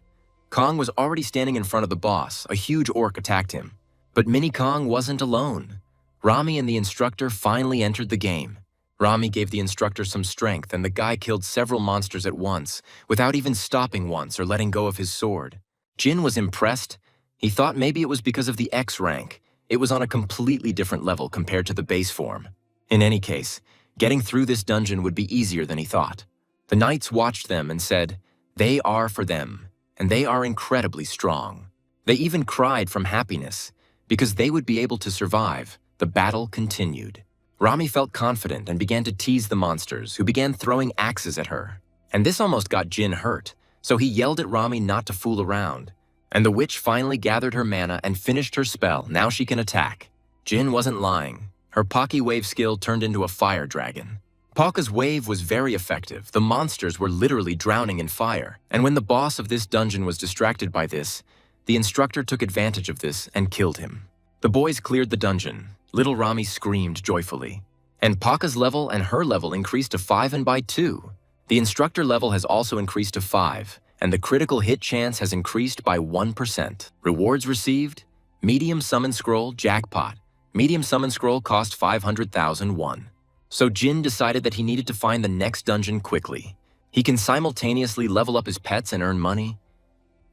Kong was already standing in front of the boss. A huge orc attacked him. But Mini Kong wasn't alone. Rami and the instructor finally entered the game. Rami gave the instructor some strength, and the guy killed several monsters at once, without even stopping once or letting go of his sword. Jin was impressed. He thought maybe it was because of the X rank. It was on a completely different level compared to the base form. In any case, getting through this dungeon would be easier than he thought. The knights watched them and said, "They are for them, and they are incredibly strong." They even cried from happiness, because they would be able to survive. The battle continued. Rami felt confident and began to tease the monsters, who began throwing axes at her. And this almost got Jin hurt, so he yelled at Rami not to fool around. And the witch finally gathered her mana and finished her spell. Now she can attack. Jin wasn't lying. Her Pocky Wave skill turned into a fire dragon. Paka's wave was very effective. The monsters were literally drowning in fire. And when the boss of this dungeon was distracted by this, the instructor took advantage of this and killed him. The boys cleared the dungeon. Little Rami screamed joyfully. And Paka's level and her level increased to 5 and by 2. The instructor level has also increased to 5, and the critical hit chance has increased by 1%. Rewards received: Medium Summon Scroll Jackpot. Medium Summon Scroll cost 500,000 won. So Jin decided that he needed to find the next dungeon quickly. He can simultaneously level up his pets and earn money.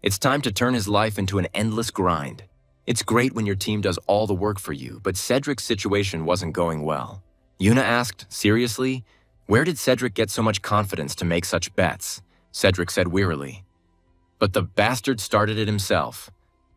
It's time to turn his life into an endless grind. It's great when your team does all the work for you, but Cedric's situation wasn't going well. Yuna asked, "Seriously? Where did Cedric get so much confidence to make such bets?" Cedric said wearily. "But the bastard started it himself.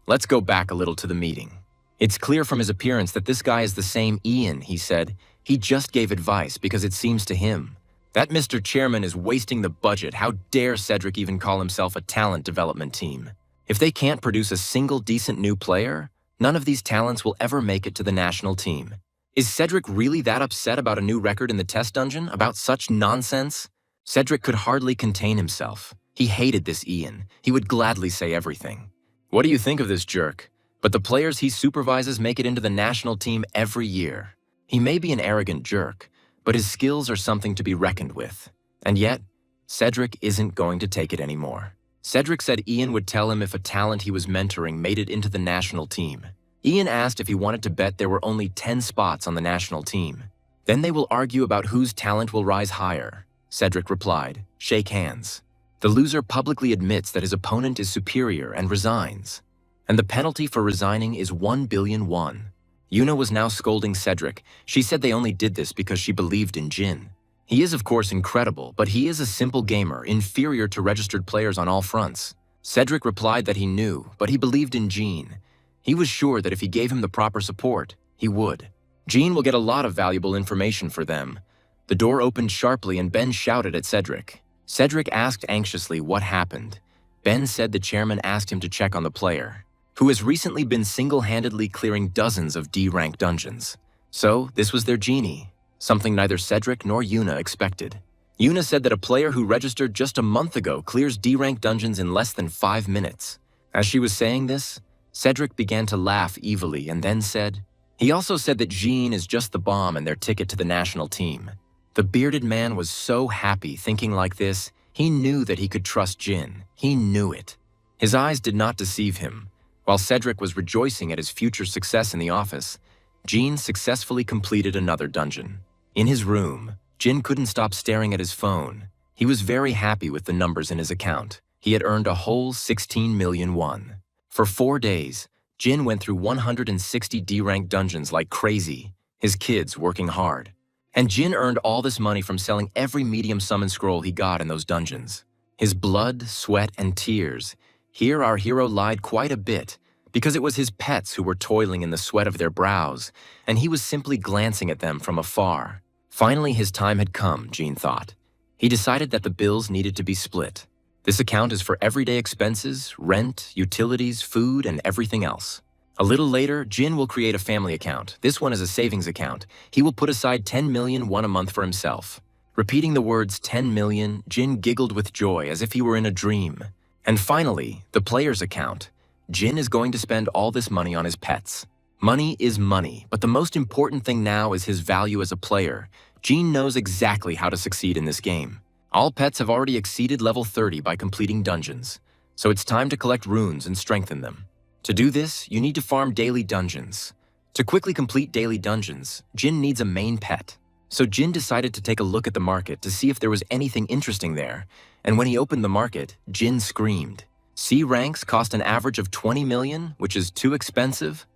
Let's go back a little to the meeting. It's clear from his appearance that this guy is the same Ian," he said. "He just gave advice because it seems to him. That Mr. Chairman is wasting the budget. How dare Cedric even call himself a talent development team? If they can't produce a single decent new player, none of these talents will ever make it to the national team. Is Cedric really that upset about a new record in the test dungeon? About such nonsense?" Cedric could hardly contain himself. He hated this Ian. He would gladly say everything. "What do you think of this jerk? But the players he supervises make it into the national team every year. He may be an arrogant jerk, but his skills are something to be reckoned with. And yet, Cedric isn't going to take it anymore." Cedric said Ian would tell him if a talent he was mentoring made it into the national team. Ian asked if he wanted to bet there were only 10 spots on the national team. Then they will argue about whose talent will rise higher. Cedric replied, "Shake hands." The loser publicly admits that his opponent is superior and resigns. And the penalty for resigning is 1 billion won. Yuna was now scolding Cedric. She said they only did this because she believed in Jin. He is of course incredible, but he is a simple gamer, inferior to registered players on all fronts. Cedric replied that he knew, but he believed in Jin. He was sure that if he gave him the proper support, he would. Jin will get a lot of valuable information for them. The door opened sharply and Ben shouted at Cedric. Cedric asked anxiously what happened. Ben said the chairman asked him to check on the player, who has recently been single-handedly clearing dozens of D-rank dungeons. So this was their genie. Something neither Cedric nor Yuna expected. Yuna said that a player who registered just a month ago clears D-rank dungeons in less than 5 minutes. As she was saying this, Cedric began to laugh evilly and then said, "He also said that Jean is just the bomb and their ticket to the national team." The bearded man was so happy thinking like this. He knew that he could trust Jin. He knew it. His eyes did not deceive him. While Cedric was rejoicing at his future success in the office, Jin successfully completed another dungeon. In his room, Jin couldn't stop staring at his phone. He was very happy with the numbers in his account. He had earned a whole 16 million won. For 4 days, Jin went through 160 D-rank dungeons like crazy, his kids working hard. And Jin earned all this money from selling every medium summon scroll he got in those dungeons. His blood, sweat, and tears. Here our hero lied quite a bit, because it was his pets who were toiling in the sweat of their brows, and he was simply glancing at them from afar. Finally, his time had come, Jin thought. He decided that the bills needed to be split. This account is for everyday expenses, rent, utilities, food, and everything else. A little later, Jin will create a family account. This one is a savings account. He will put aside 10 million won a month for himself. Repeating the words 10 million, Jin giggled with joy as if he were in a dream. And finally, the player's account. Jin is going to spend all this money on his pets. Money is money, but the most important thing now is his value as a player. Jin knows exactly how to succeed in this game. All pets have already exceeded level 30 by completing dungeons, so it's time to collect runes and strengthen them. To do this, you need to farm daily dungeons. To quickly complete daily dungeons, Jin needs a main pet. So Jin decided to take a look at the market to see if there was anything interesting there, and when he opened the market, Jin screamed. C ranks cost an average of 20 million, which is too expensive.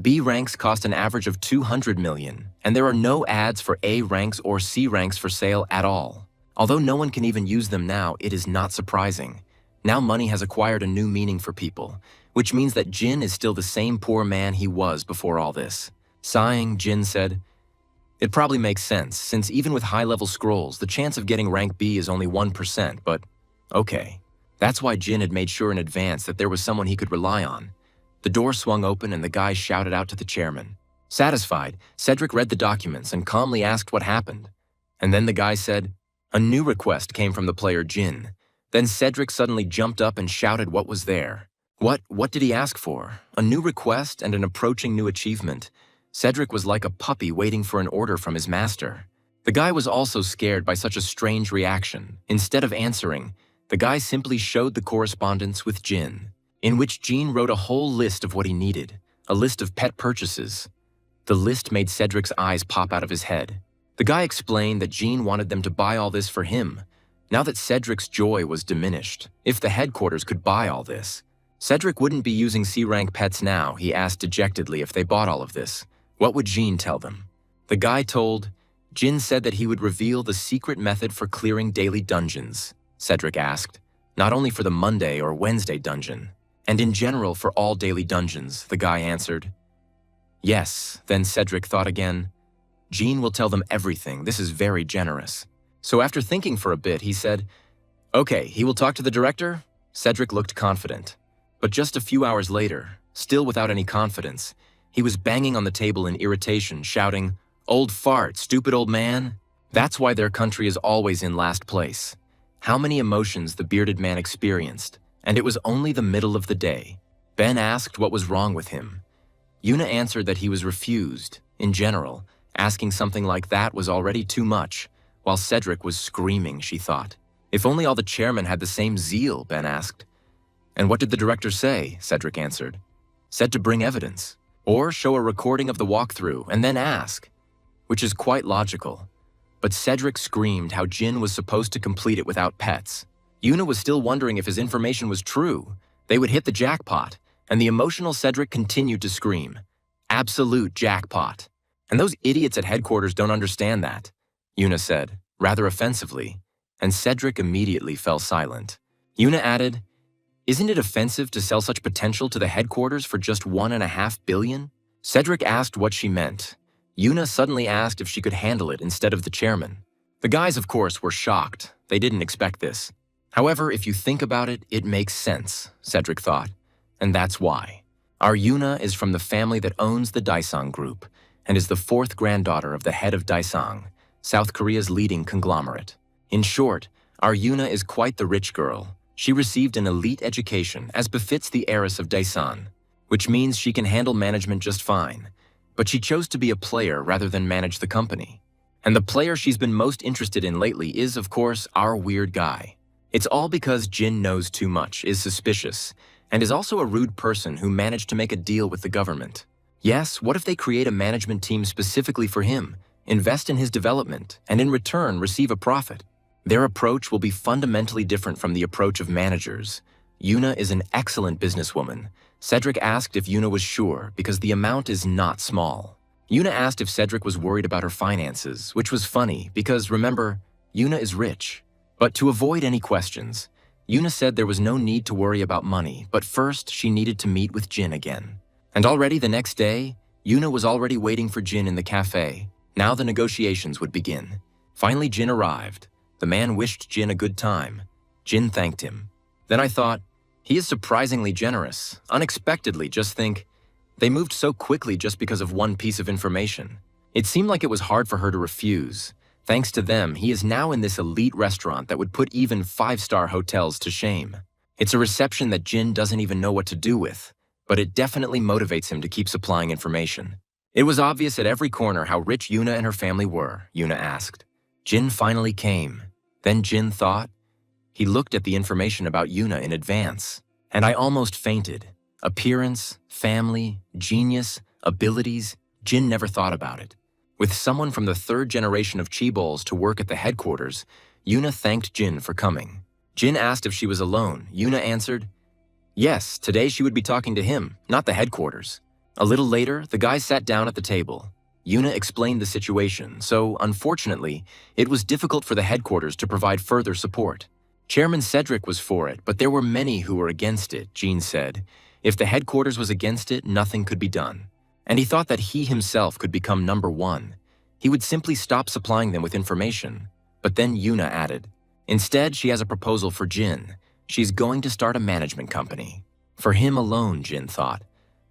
B ranks cost an average of 200 million, and there are no ads for A ranks or C ranks for sale at all. Although no one can even use them now, it is not surprising. Now money has acquired a new meaning for people, which means that Jin is still the same poor man he was before all this. Sighing, Jin said, "It probably makes sense, since even with high-level scrolls, the chance of getting rank B is only 1%, but okay." That's why Jin had made sure in advance that there was someone he could rely on. The door swung open and the guy shouted out to the chairman. Satisfied, Cedric read the documents and calmly asked what happened. And then the guy said, "A new request came from the player Jin." Then Cedric suddenly jumped up and shouted what was there. What did he ask for? A new request and an approaching new achievement. Cedric was like a puppy waiting for an order from his master. The guy was also scared by such a strange reaction. Instead of answering, the guy simply showed the correspondence with Jin, in which Jin wrote a whole list of what he needed, a list of pet purchases. The list made Cedric's eyes pop out of his head. The guy explained that Jin wanted them to buy all this for him. Now that Cedric's joy was diminished, if the headquarters could buy all this, Cedric wouldn't be using C-rank pets now. He asked dejectedly if they bought all of this. What would Jin tell them? The guy told, Jin said that he would reveal the secret method for clearing daily dungeons. Cedric asked, not only for the Monday or Wednesday dungeon, and in general for all daily dungeons, the guy answered. Yes, then Cedric thought again, Jin will tell them everything. This is very generous. So after thinking for a bit, he said, okay, he will talk to the director? Cedric looked confident. But just a few hours later, still without any confidence, he was banging on the table in irritation, shouting, old fart, stupid old man. That's why their country is always in last place. How many emotions the bearded man experienced, and it was only the middle of the day. Ben asked what was wrong with him. Yuna answered that he was refused. In general, asking something like that was already too much, while Cedric was screaming, she thought. If only all the chairmen had the same zeal, Ben asked. And what did the director say? Cedric answered. Said to bring evidence, or show a recording of the walkthrough and then ask, which is quite logical. But Cedric screamed how Jin was supposed to complete it without pets. Yuna was still wondering if his information was true. They would hit the jackpot, and the emotional Cedric continued to scream. Absolute jackpot. And those idiots at headquarters don't understand that, Yuna said, rather offensively, and Cedric immediately fell silent. Yuna added, isn't it offensive to sell such potential to the headquarters for just $1.5 billion? Cedric asked what she meant. Yuna suddenly asked if she could handle it instead of the chairman. The guys, of course, were shocked. They didn't expect this. However, if you think about it, it makes sense, Cedric thought. And that's why. Our Yuna is from the family that owns the Daisang Group and is the fourth granddaughter of the head of Daisang, South Korea's leading conglomerate. In short, our Yuna is quite the rich girl. She received an elite education as befits the heiress of Daesan, which means she can handle management just fine. But she chose to be a player rather than manage the company. And the player she's been most interested in lately is, of course, our weird guy. It's all because Jin knows too much, is suspicious, and is also a rude person who managed to make a deal with the government. Yes, what if they create a management team specifically for him, invest in his development, and in return receive a profit? Their approach will be fundamentally different from the approach of managers. Yuna is an excellent businesswoman. Cedric asked if Yuna was sure because the amount is not small. Yuna asked if Cedric was worried about her finances, which was funny because, remember, Yuna is rich. But to avoid any questions, Yuna said there was no need to worry about money, but first she needed to meet with Jin again. And already the next day, Yuna was already waiting for Jin in the cafe. Now the negotiations would begin. Finally, Jin arrived. The man wished Jin a good time. Jin thanked him. Then I thought, he is surprisingly generous. Unexpectedly, just think, they moved so quickly just because of one piece of information. It seemed like it was hard for her to refuse. Thanks to them, he is now in this elite restaurant that would put even 5-star hotels to shame. It's a reception that Jin doesn't even know what to do with, but it definitely motivates him to keep supplying information. It was obvious at every corner how rich Yuna and her family were, Yuna asked. Jin finally came. Then Jin thought. He looked at the information about Yuna in advance, and I almost fainted. Appearance, family, genius, abilities, Jin never thought about it. With someone from the 3rd generation of Chibols to work at the headquarters, Yuna thanked Jin for coming. Jin asked if she was alone. Yuna answered, Yes, today she would be talking to him, not the headquarters. A little later, the guys sat down at the table. Yuna explained the situation, so unfortunately, it was difficult for the headquarters to provide further support. Chairman Cedric was for it, but there were many who were against it, Jean said. If the headquarters was against it, nothing could be done. And he thought that he himself could become number one. He would simply stop supplying them with information. But then Yuna added, instead, she has a proposal for Jin. She's going to start a management company. For him alone, Jin thought.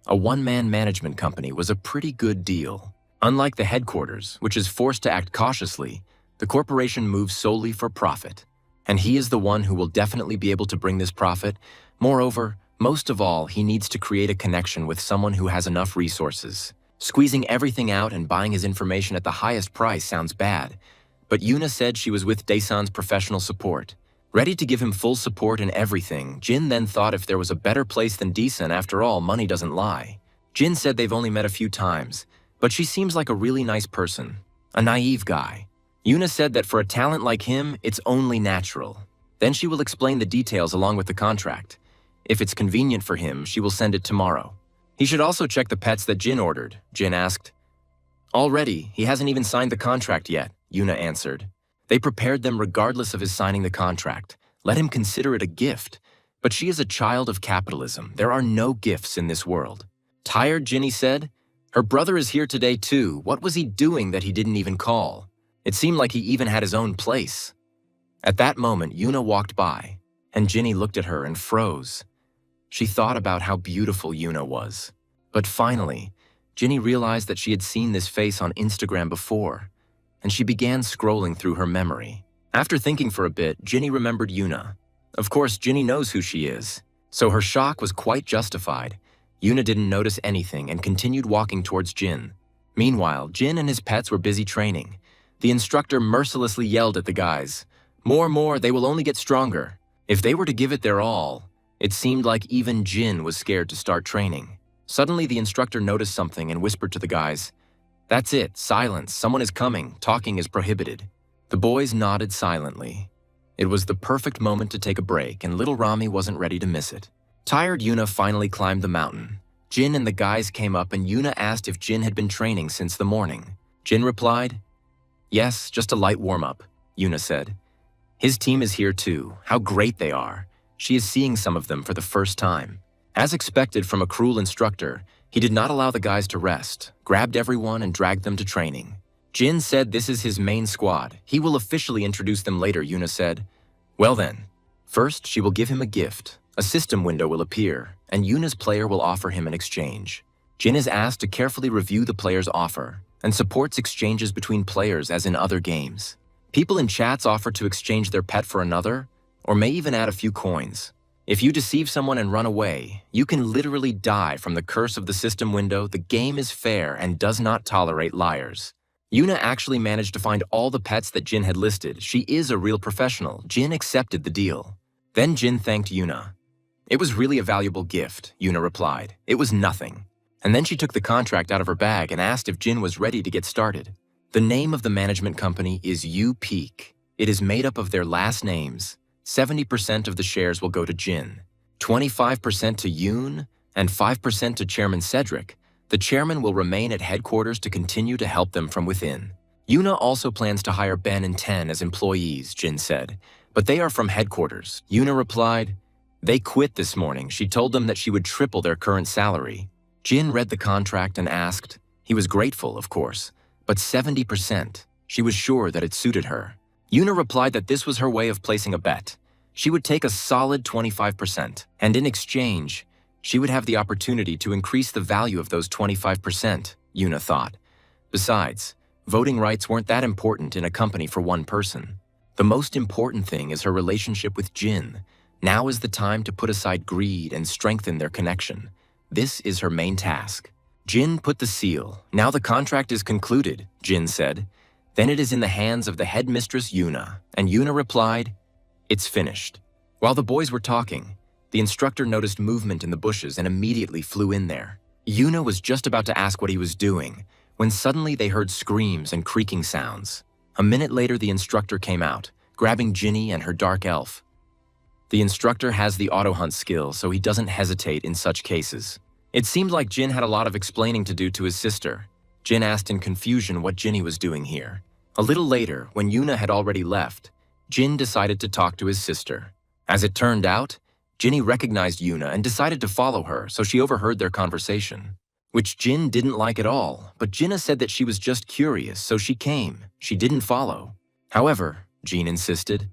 A one-man management company was a pretty good deal. Unlike the headquarters, which is forced to act cautiously, the corporation moves solely for profit. And he is the one who will definitely be able to bring this profit. Moreover, most of all, he needs to create a connection with someone who has enough resources. Squeezing everything out and buying his information at the highest price sounds bad, but Yuna said she was with Daesan's professional support. Ready to give him full support in everything, Jin then thought if there was a better place than Daesan, after all, money doesn't lie. Jin said they've only met a few times, but she seems like a really nice person, a naive guy. Yuna said that for a talent like him, it's only natural. Then she will explain the details along with the contract. If it's convenient for him, she will send it tomorrow. He should also check the pets that Jin ordered, Jin asked. Already, he hasn't even signed the contract yet, Yuna answered. They prepared them regardless of his signing the contract. Let him consider it a gift. But she is a child of capitalism. There are no gifts in this world. Tired, Ginny said. Her brother is here today too. What was he doing that he didn't even call? It seemed like he even had his own place. At that moment, Yuna walked by, and Ginny looked at her and froze. She thought about how beautiful Yuna was. But finally, Ginny realized that she had seen this face on Instagram before, and she began scrolling through her memory. After thinking for a bit, Ginny remembered Yuna. Of course, Ginny knows who she is, so her shock was quite justified. Yuna didn't notice anything and continued walking towards Jin. Meanwhile, Jin and his pets were busy training. The instructor mercilessly yelled at the guys, More, they will only get stronger." If they were to give it their all, it seemed like even Jin was scared to start training. Suddenly, the instructor noticed something and whispered to the guys, "That's it, silence, someone is coming, talking is prohibited." The boys nodded silently. It was the perfect moment to take a break, and little Rami wasn't ready to miss it. Tired, Yuna finally climbed the mountain. Jin and the guys came up, and Yuna asked if Jin had been training since the morning. Jin replied, "Yes, just a light warm-up," Yuna said. "His team is here too. How great they are." She is seeing some of them for the first time. As expected from a cruel instructor, he did not allow the guys to rest, grabbed everyone and dragged them to training. Jin said this is his main squad. He will officially introduce them later, Yuna said. Well then, first she will give him a gift. A system window will appear, and Yuna's player will offer him an exchange. Jin is asked to carefully review the player's offer and supports exchanges between players as in other games. People in chats offer to exchange their pet for another, or may even add a few coins. If you deceive someone and run away, you can literally die from the curse of the system window. The game is fair and does not tolerate liars. Yuna actually managed to find all the pets that Jin had listed. She is a real professional. Jin accepted the deal. Then Jin thanked Yuna. "It was really a valuable gift," Yuna replied. "It was nothing." And then she took the contract out of her bag and asked if Jin was ready to get started. The name of the management company is U-Peak. It is made up of their last names. 70% of the shares will go to Jin, 25% to Yoon, and 5% to Chairman Cedric. The chairman will remain at headquarters to continue to help them from within. Yuna also plans to hire Ben and Ten as employees, Jin said, but they are from headquarters. Yuna replied, "They quit this morning. She told them that she would triple their current salary." Jin read the contract and asked. He was grateful, of course, but 70%. She was sure that it suited her. Yuna replied that this was her way of placing a bet. She would take a solid 25%, and in exchange, she would have the opportunity to increase the value of those 25%, Yuna thought. Besides, voting rights weren't that important in a company for one person. The most important thing is her relationship with Jin. Now is the time to put aside greed and strengthen their connection. This is her main task. Jin put the seal. "Now the contract is concluded," Jin said. "Then it is in the hands of the headmistress Yuna," and Yuna replied, "It's finished." While the boys were talking, the instructor noticed movement in the bushes and immediately flew in there. Yuna was just about to ask what he was doing, when suddenly they heard screams and creaking sounds. A minute later, the instructor came out, grabbing Ginny and her dark elf. The instructor has the auto hunt skill, so he doesn't hesitate in such cases. It seemed like Jin had a lot of explaining to do to his sister. Jin asked in confusion what Jinny was doing here. A little later, when Yuna had already left, Jin decided to talk to his sister. As it turned out, Jinny recognized Yuna and decided to follow her, so she overheard their conversation. Which Jin didn't like at all, but Jinna said that she was just curious, so she came. She didn't follow. However, Jin insisted,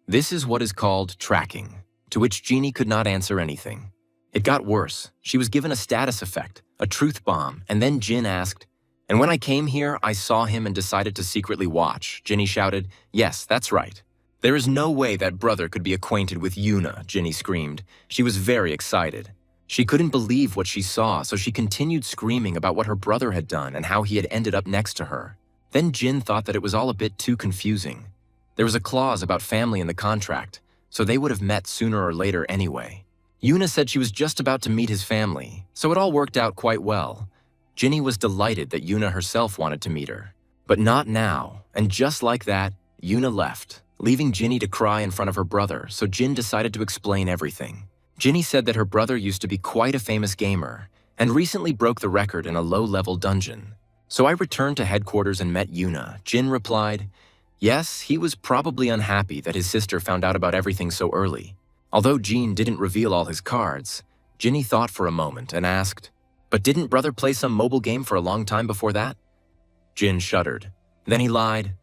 this is what is called tracking, to which Jinny could not answer anything. It got worse. She was given a status effect, a truth bomb, and then Jin asked, and when I came here, I saw him and decided to secretly watch. Jinny shouted, yes, that's right. There is no way that brother could be acquainted with Yuna, Jinny screamed. She was very excited. She couldn't believe what she saw, so she continued screaming about what her brother had done and how he had ended up next to her. Then Jin thought that it was all a bit too confusing. There was a clause about family in the contract, so they would have met sooner or later anyway. Yuna said she was just about to meet his family, so it all worked out quite well. Jinny was delighted that Yuna herself wanted to meet her. But not now, and just like that, Yuna left, leaving Jinny to cry in front of her brother, so Jin decided to explain everything. Jinny said that her brother used to be quite a famous gamer, and recently broke the record in a low-level dungeon. So I returned to headquarters and met Yuna. Jin replied, yes, he was probably unhappy that his sister found out about everything so early. Although Jin didn't reveal all his cards, Jinny thought for a moment and asked, but didn't brother play some mobile game for a long time before that? Jin shuddered. Then he lied.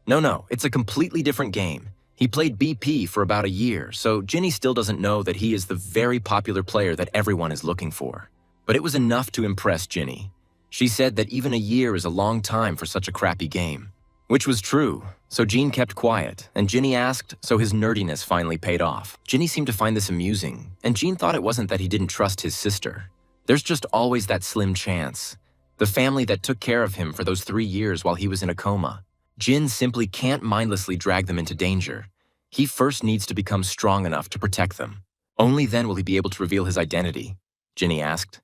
No, it's a completely different game. He played BP for about a year, so Jinny still doesn't know that he is the very popular player that everyone is looking for. But it was enough to impress Jinny. She said that even a year is a long time for such a crappy game. Which was true, so Jin kept quiet, and Jinny asked, so his nerdiness finally paid off. Jinny seemed to find this amusing, and Jin thought it wasn't that he didn't trust his sister. There's just always that slim chance. The family that took care of him for those 3 years while he was in a coma. Jin simply can't mindlessly drag them into danger. He first needs to become strong enough to protect them. Only then will he be able to reveal his identity, Jinny asked.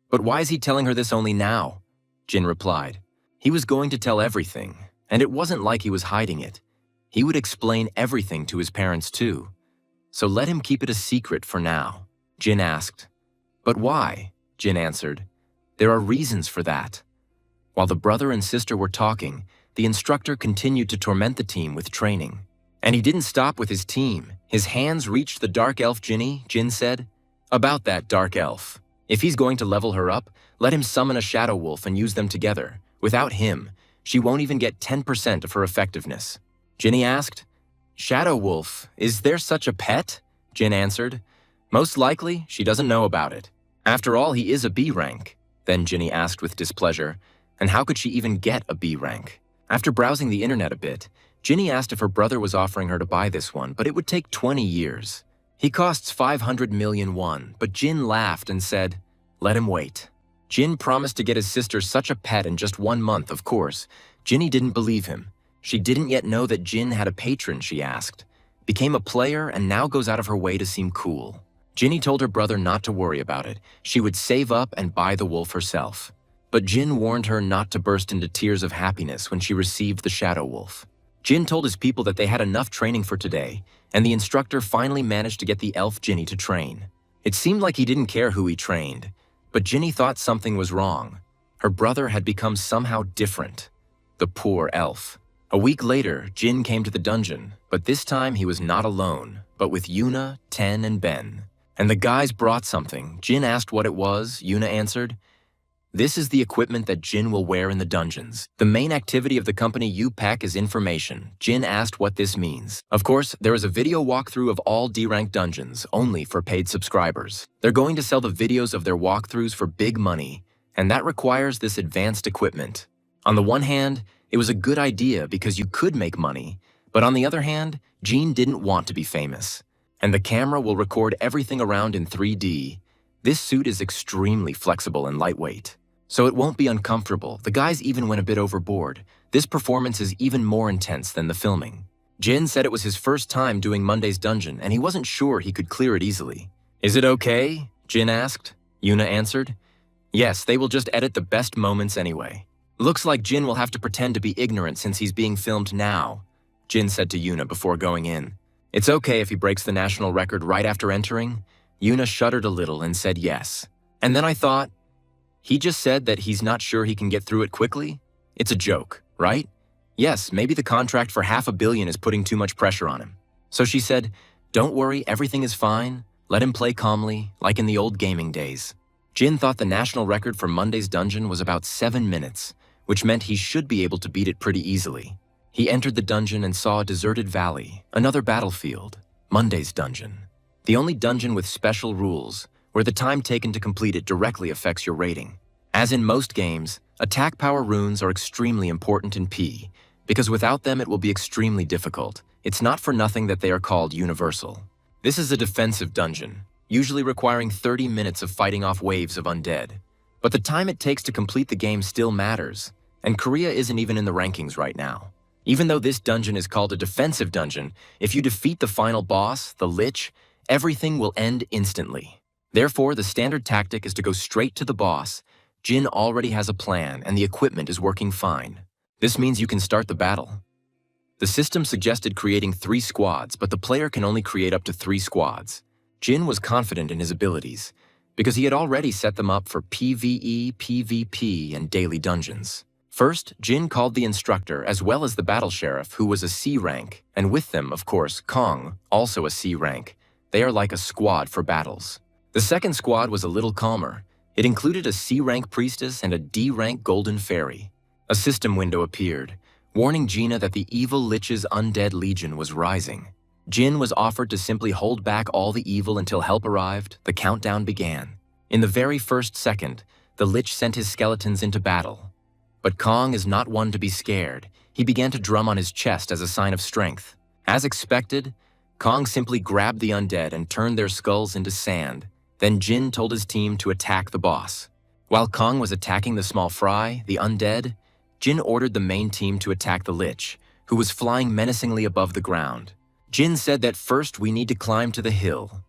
But why is he telling her this only now? Jin replied. He was going to tell everything, and it wasn't like he was hiding it. He would explain everything to his parents too. So let him keep it a secret for now, Jin asked. But why? Jin answered. There are reasons for that. While the brother and sister were talking, the instructor continued to torment the team with training. And he didn't stop with his team. His hands reached the dark elf Jinny, Jin said. About that dark elf. If he's going to level her up, let him summon a shadow wolf and use them together. Without him, she won't even get 10% of her effectiveness. Jinny asked, Shadow wolf, is there such a pet? Jin answered. Most likely, she doesn't know about it. After all, he is a B rank. Then Jinny asked with displeasure, and how could she even get a B rank? After browsing the internet a bit, Jinny asked if her brother was offering her to buy this one, but it would take 20 years. He costs 500 million won, but Jin laughed and said, let him wait. Jin promised to get his sister such a pet in just 1 month, of course. Jinny didn't believe him. She didn't yet know that Jin had a patron, she asked. Became a player and now goes out of her way to seem cool. Jinny told her brother not to worry about it. She would save up and buy the wolf herself. But Jin warned her not to burst into tears of happiness when she received the shadow wolf. Jin told his people that they had enough training for today, and the instructor finally managed to get the elf Jinny to train. It seemed like he didn't care who he trained, but Jinny thought something was wrong. Her brother had become somehow different. The poor elf. A week later, Jin came to the dungeon, but this time he was not alone, but with Yuna, Ten, and Ben. And the guys brought something. Jin asked what it was. Yuna answered, this is the equipment that Jin will wear in the dungeons. The main activity of the company UPEC is information. Jin asked what this means. Of course, there is a video walkthrough of all D-rank dungeons, only for paid subscribers. They're going to sell the videos of their walkthroughs for big money, and that requires this advanced equipment. On the one hand, it was a good idea because you could make money, but on the other hand, Jin didn't want to be famous. And the camera will record everything around in 3D. This suit is extremely flexible and lightweight, so it won't be uncomfortable. The guys even went a bit overboard. This performance is even more intense than the filming. Jin said it was his first time doing Monday's dungeon, and he wasn't sure he could clear it easily. Is it okay? Jin asked. Yuna answered. Yes, they will just edit the best moments anyway. Looks like Jin will have to pretend to be ignorant since he's being filmed now, Jin said to Yuna before going in. It's okay if he breaks the national record right after entering. Yuna shuddered a little and said yes. And then I thought, he just said that he's not sure he can get through it quickly? It's a joke, right? Yes, maybe the contract for $500 million is putting too much pressure on him. So she said, don't worry, everything is fine. Let him play calmly, like in the old gaming days. Jin thought the national record for Monday's dungeon was about 7 minutes, which meant he should be able to beat it pretty easily. He entered the dungeon and saw a deserted valley, another battlefield, Monday's dungeon. The only dungeon with special rules, where the time taken to complete it directly affects your rating. As in most games, attack power runes are extremely important in P, because without them it will be extremely difficult. It's not for nothing that they are called universal. This is a defensive dungeon, usually requiring 30 minutes of fighting off waves of undead. But the time it takes to complete the game still matters, and Korea isn't even in the rankings right now. Even though this dungeon is called a defensive dungeon, if you defeat the final boss, the Lich, everything will end instantly. Therefore, the standard tactic is to go straight to the boss. Jin already has a plan, and the equipment is working fine. This means you can start the battle. The system suggested creating 3 squads, but the player can only create up to 3 squads. Jin was confident in his abilities, because he had already set them up for PvE, PvP, and daily dungeons. First, Jin called the instructor as well as the battle sheriff, who was a C rank, and with them, of course, Kong, also a C rank. They are like a squad for battles. The second squad was a little calmer. It included a C rank priestess and a D rank golden fairy. A system window appeared, warning Gina that the evil Lich's undead legion was rising. Jin was offered to simply hold back all the evil until help arrived. The countdown began. In the very first second, the Lich sent his skeletons into battle. But Kong is not one to be scared. He began to drum on his chest as a sign of strength. As expected, Kong simply grabbed the undead and turned their skulls into sand. Then Jin told his team to attack the boss. While Kong was attacking the small fry, the undead, Jin ordered the main team to attack the Lich, who was flying menacingly above the ground. Jin said that first we need to climb to the hill.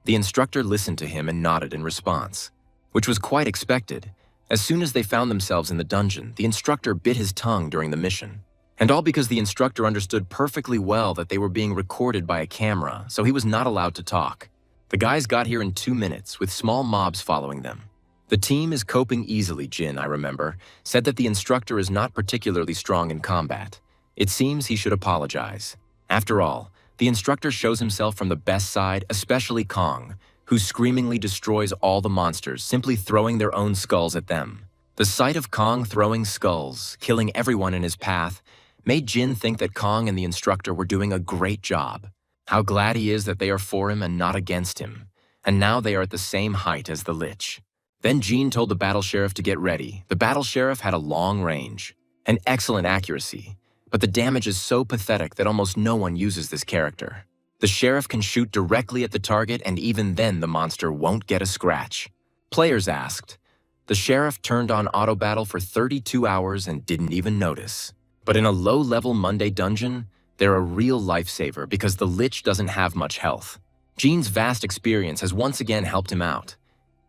The instructor listened to him and nodded in response, which was quite expected. As soon as they found themselves in the dungeon, the instructor bit his tongue during the mission. And all because the instructor understood perfectly well that they were being recorded by a camera, so he was not allowed to talk. The guys got here in 2 minutes, with small mobs following them. The team is coping easily, Jin, I remember, said that the instructor is not particularly strong in combat. It seems he should apologize. After all, the instructor shows himself from the best side, especially Kong, who screamingly destroys all the monsters, simply throwing their own skulls at them. The sight of Kong throwing skulls, killing everyone in his path, made Jin think that Kong and the instructor were doing a great job. How glad he is that they are for him and not against him. And now they are at the same height as the Lich. Then Jin told the battle sheriff to get ready. The battle sheriff had a long range, and excellent accuracy, but the damage is so pathetic that almost no one uses this character. The sheriff can shoot directly at the target, and even then the monster won't get a scratch. Players asked. The sheriff turned on auto battle for 32 hours and didn't even notice. But in a low-level Monday dungeon, they're a real lifesaver because the Lich doesn't have much health. Jin's vast experience has once again helped him out.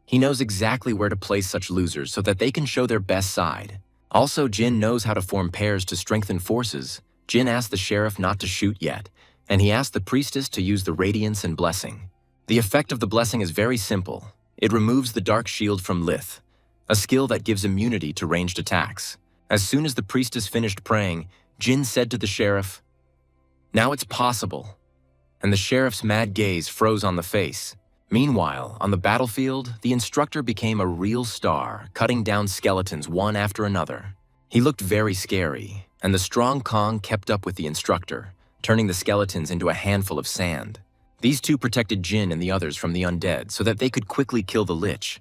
He knows exactly where to place such losers so that they can show their best side. Also, Jin knows how to form pairs to strengthen forces. Jin asked the sheriff not to shoot yet, and he asked the priestess to use the Radiance and Blessing. The effect of the Blessing is very simple. It removes the Dark Shield from Lith, a skill that gives immunity to ranged attacks. As soon as the priestess finished praying, Jin said to the sheriff, "Now it's possible." And the sheriff's mad gaze froze on the face. Meanwhile, on the battlefield, the instructor became a real star, cutting down skeletons one after another. He looked very scary, and the strong Kong kept up with the instructor, turning the skeletons into a handful of sand. These two protected Jin and the others from the undead so that they could quickly kill the Lich.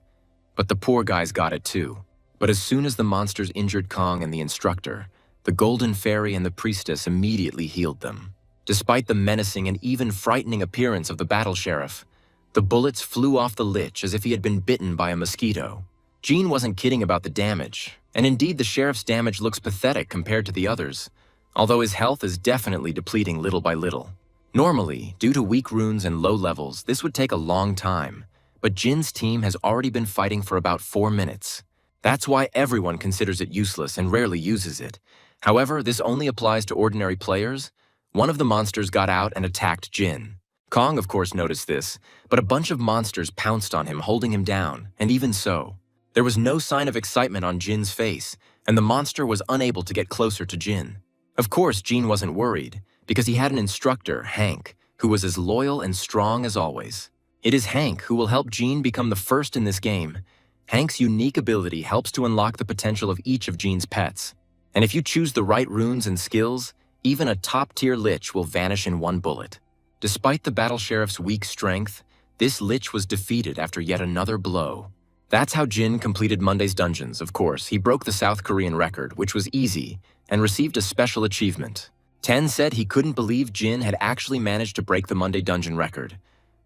But the poor guys got it too. But as soon as the monsters injured Kong and the instructor, the Golden Fairy and the priestess immediately healed them. Despite the menacing and even frightening appearance of the battle sheriff, the bullets flew off the Lich as if he had been bitten by a mosquito. Jin wasn't kidding about the damage, and indeed the sheriff's damage looks pathetic compared to the others, although his health is definitely depleting little by little. Normally, due to weak runes and low levels, this would take a long time, but Jin's team has already been fighting for about 4 minutes. That's why everyone considers it useless and rarely uses it. However, this only applies to ordinary players. one of the monsters got out and attacked Jin. Kong, of course, noticed this, but a bunch of monsters pounced on him, holding him down, and even so, there was no sign of excitement on Jin's face, and the monster was unable to get closer to Jin. Of course, Jin wasn't worried, because he had an instructor, Hank, who was as loyal and strong as always. It is Hank who will help Jin become the first in this game. Hank's unique ability helps to unlock the potential of each of Jin's pets. And if you choose the right runes and skills, even a top-tier lich will vanish in one bullet. Despite the battle sheriff's weak strength, this lich was defeated after yet another blow. That's how Jin completed Monday's dungeons, of course. He broke the South Korean record, which was easy, and received a special achievement. Ten said he couldn't believe Jin had actually managed to break the Monday dungeon record.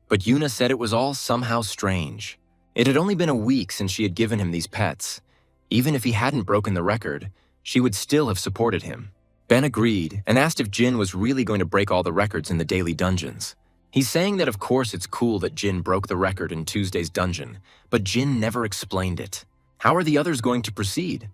But Yuna said it was all somehow strange. It had only been a week since she had given him these pets. Even if he hadn't broken the record, she would still have supported him. Ben agreed and asked if Jin was really going to break all the records in the daily dungeons. He's saying that of course it's cool that Jin broke the record in Tuesday's dungeon, but Jin never explained it. How are the others going to proceed?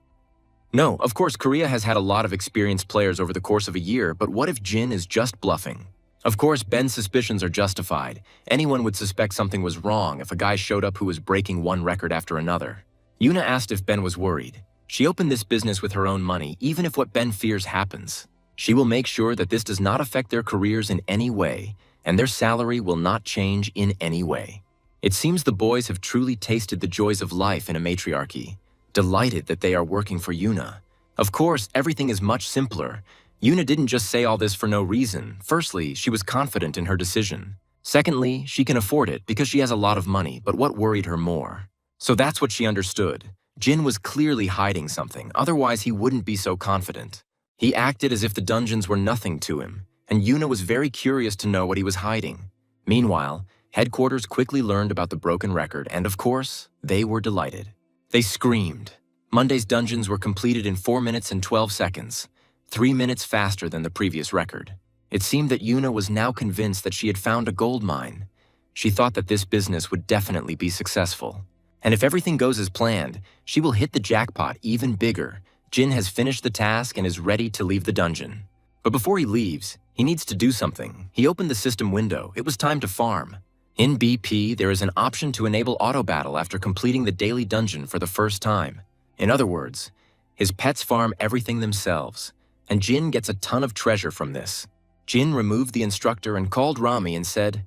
No, of course Korea has had a lot of experienced players over the course of a year, but what if Jin is just bluffing? Of course, Ben's suspicions are justified. Anyone would suspect something was wrong if a guy showed up who was breaking one record after another. Yuna asked if Ben was worried. She opened this business with her own money, even if what Ben fears happens. She will make sure that this does not affect their careers in any way, and their salary will not change in any way. It seems the boys have truly tasted the joys of life in a matriarchy, delighted that they are working for Yuna. Of course, everything is much simpler. Yuna didn't just say all this for no reason. Firstly, she was confident in her decision. Secondly, she can afford it because she has a lot of money, but what worried her more? So that's what she understood. Jin was clearly hiding something, otherwise he wouldn't be so confident. He acted as if the dungeons were nothing to him, and Yuna was very curious to know what he was hiding. Meanwhile, headquarters quickly learned about the broken record, and of course, they were delighted. They screamed. Monday's dungeons were completed in 4 minutes and 12 seconds, 3 minutes faster than the previous record. It seemed that Yuna was now convinced that she had found a gold mine. She thought that this business would definitely be successful. And if everything goes as planned, she will hit the jackpot even bigger. Jin has finished the task and is ready to leave the dungeon. But before he leaves, he needs to do something. He opened the system window. It was time to farm. In BP, there is an option to enable auto battle after completing the daily dungeon for the first time. In other words, his pets farm everything themselves, and Jin gets a ton of treasure from this. Jin removed the instructor and called Rami and said,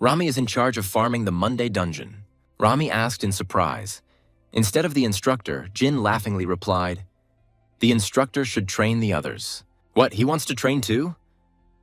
"Rami is in charge of farming the Monday dungeon." Rami asked in surprise. Instead of the instructor, Jin laughingly replied, "The instructor should train the others." "What, he wants to train too?"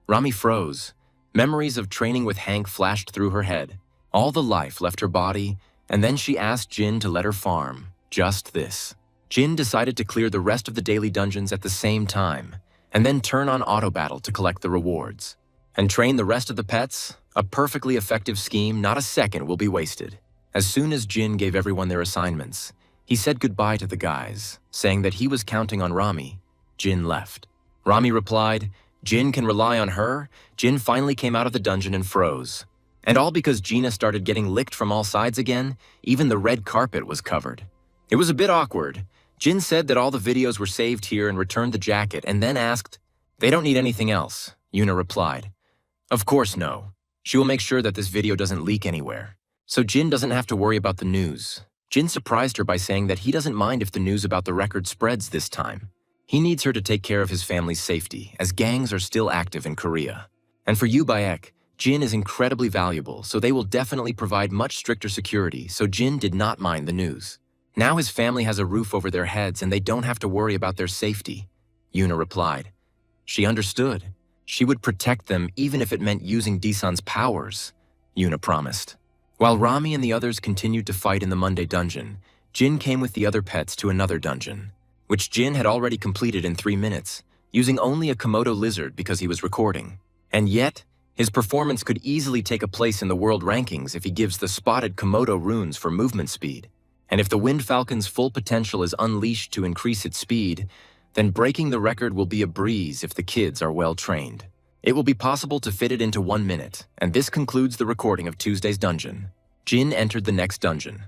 Rami froze. Memories of training with Hank flashed through her head. All the life left her body, and then she asked Jin to let her farm. Just this. Jin decided to clear the rest of the daily dungeons at the same time, and then turn on auto battle to collect the rewards. And train the rest of the pets? A perfectly effective scheme, not a second will be wasted. As soon as Jin gave everyone their assignments, he said goodbye to the guys, saying that he was counting on Rami. Jin left. Rami replied, "Jin can rely on her." Jin finally came out of the dungeon and froze. And all because Gina started getting licked from all sides again, even the red carpet was covered. It was a bit awkward. Jin said that all the videos were saved here and returned the jacket, and then asked, "They don't need anything else," Yuna replied. "Of course no. She will make sure that this video doesn't leak anywhere. So Jin doesn't have to worry about the news." Jin surprised her by saying that he doesn't mind if the news about the record spreads this time. He needs her to take care of his family's safety, as gangs are still active in Korea. And for Yu Baek, Jin is incredibly valuable, so they will definitely provide much stricter security, so Jin did not mind the news. Now his family has a roof over their heads and they don't have to worry about their safety, Yuna replied. She understood. She would protect them even if it meant using Desun's powers, Yuna promised. While Rami and the others continued to fight in the Monday dungeon, Jin came with the other pets to another dungeon, which Jin had already completed in 3 minutes, using only a Komodo lizard because he was recording. And yet, his performance could easily take a place in the world rankings if he gives the spotted Komodo runes for movement speed. And if the Wind Falcon's full potential is unleashed to increase its speed, then breaking the record will be a breeze if the kids are well trained. It will be possible to fit it into 1 minute, and this concludes the recording of Tuesday's dungeon. Jin entered the next dungeon.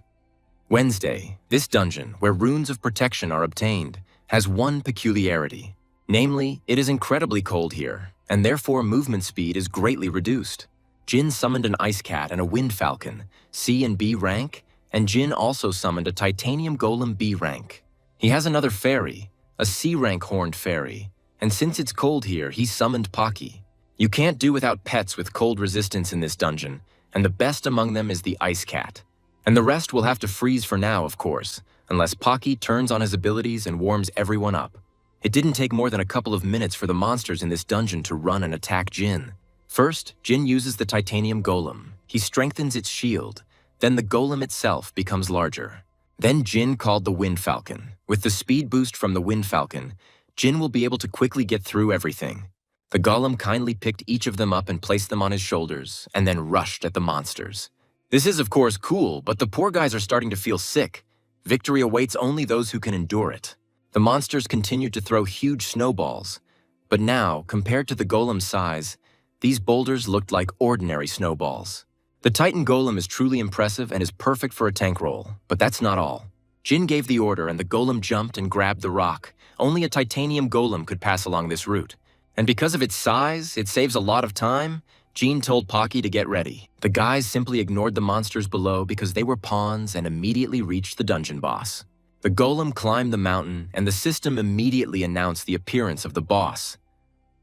Wednesday, this dungeon, where runes of protection are obtained, has one peculiarity. Namely, it is incredibly cold here, and therefore movement speed is greatly reduced. Jin summoned an ice cat and a wind falcon, C and B rank, and Jin also summoned a titanium golem B rank. He has another fairy, a C rank horned fairy, and since it's cold here, he summoned Pocky. You can't do without pets with cold resistance in this dungeon, and the best among them is the ice cat. And the rest will have to freeze for now, of course, unless Pocky turns on his abilities and warms everyone up. It didn't take more than a couple of minutes for the monsters in this dungeon to run and attack Jin. First, Jin uses the titanium golem. He strengthens its shield. Then the golem itself becomes larger. Then Jin called the wind falcon. With the speed boost from the wind falcon, Jin will be able to quickly get through everything. The golem kindly picked each of them up and placed them on his shoulders, and then rushed at the monsters. This is of course cool, but the poor guys are starting to feel sick. Victory awaits only those who can endure it. The monsters continued to throw huge snowballs, but now, compared to the golem's size, these boulders looked like ordinary snowballs. The Titan golem is truly impressive and is perfect for a tank roll, but that's not all. Jin gave the order and the golem jumped and grabbed the rock. Only a titanium golem could pass along this route. And because of its size, it saves a lot of time. Jin told Pocky to get ready. The guys simply ignored the monsters below because they were pawns and immediately reached the dungeon boss. The golem climbed the mountain and the system immediately announced the appearance of the boss.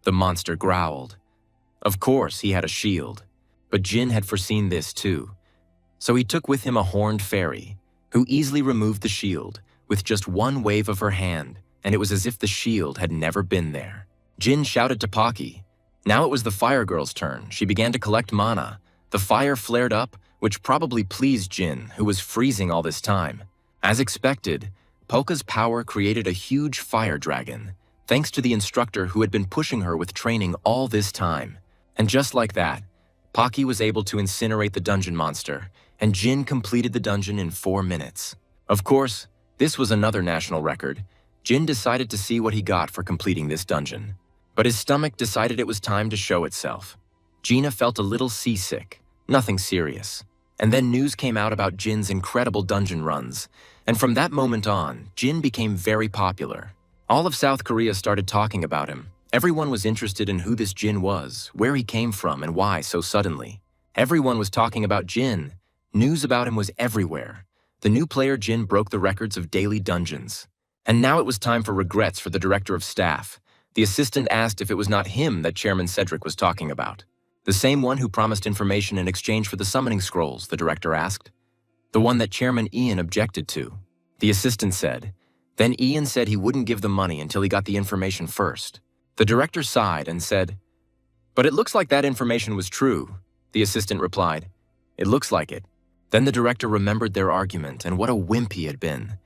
The monster growled. Of course, he had a shield, but Jin had foreseen this too. So he took with him a horned fairy, who easily removed the shield with just one wave of her hand, and it was as if the shield had never been there. Jin shouted to Pocky. Now it was the fire girl's turn. She began to collect mana. The fire flared up, which probably pleased Jin, who was freezing all this time. As expected, Poka's power created a huge fire dragon, thanks to the instructor who had been pushing her with training all this time. And just like that, Pocky was able to incinerate the dungeon monster, and Jin completed the dungeon in 4 minutes. Of course, this was another national record. Jin decided to see what he got for completing this dungeon. But his stomach decided it was time to show itself. Gina felt a little seasick, nothing serious. And then news came out about Jin's incredible dungeon runs. And from that moment on, Jin became very popular. All of South Korea started talking about him. Everyone was interested in who this Jin was, where he came from, and why so suddenly. Everyone was talking about Jin. News about him was everywhere. The new player Jin broke the records of daily dungeons. And now it was time for regrets for the director of staff. The assistant asked if it was not him that Chairman Cedric was talking about. The same one who promised information in exchange for the summoning scrolls, the director asked. The one that Chairman Ian objected to. The assistant said. Then Ian said he wouldn't give the money until he got the information first. The director sighed and said, "But it looks like that information was true." The assistant replied, "It looks like it." Then the director remembered their argument and what a wimp he had been.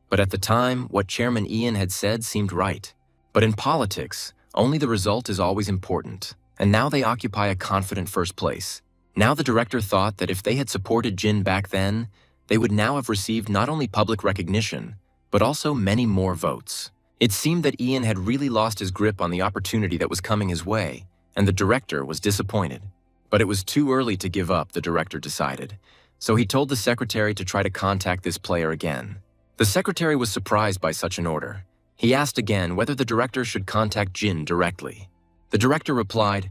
But at the time, what Chairman Ian had said seemed right. But in politics, only the result is always important, and now they occupy a confident first place. Now the director thought that if they had supported Jin back then, they would now have received not only public recognition, but also many more votes. It seemed that Ian had really lost his grip on the opportunity that was coming his way, and the director was disappointed. But it was too early to give up, the director decided. So he told the secretary to try to contact this player again. The secretary was surprised by such an order. He asked again whether the director should contact Jin directly. The director replied,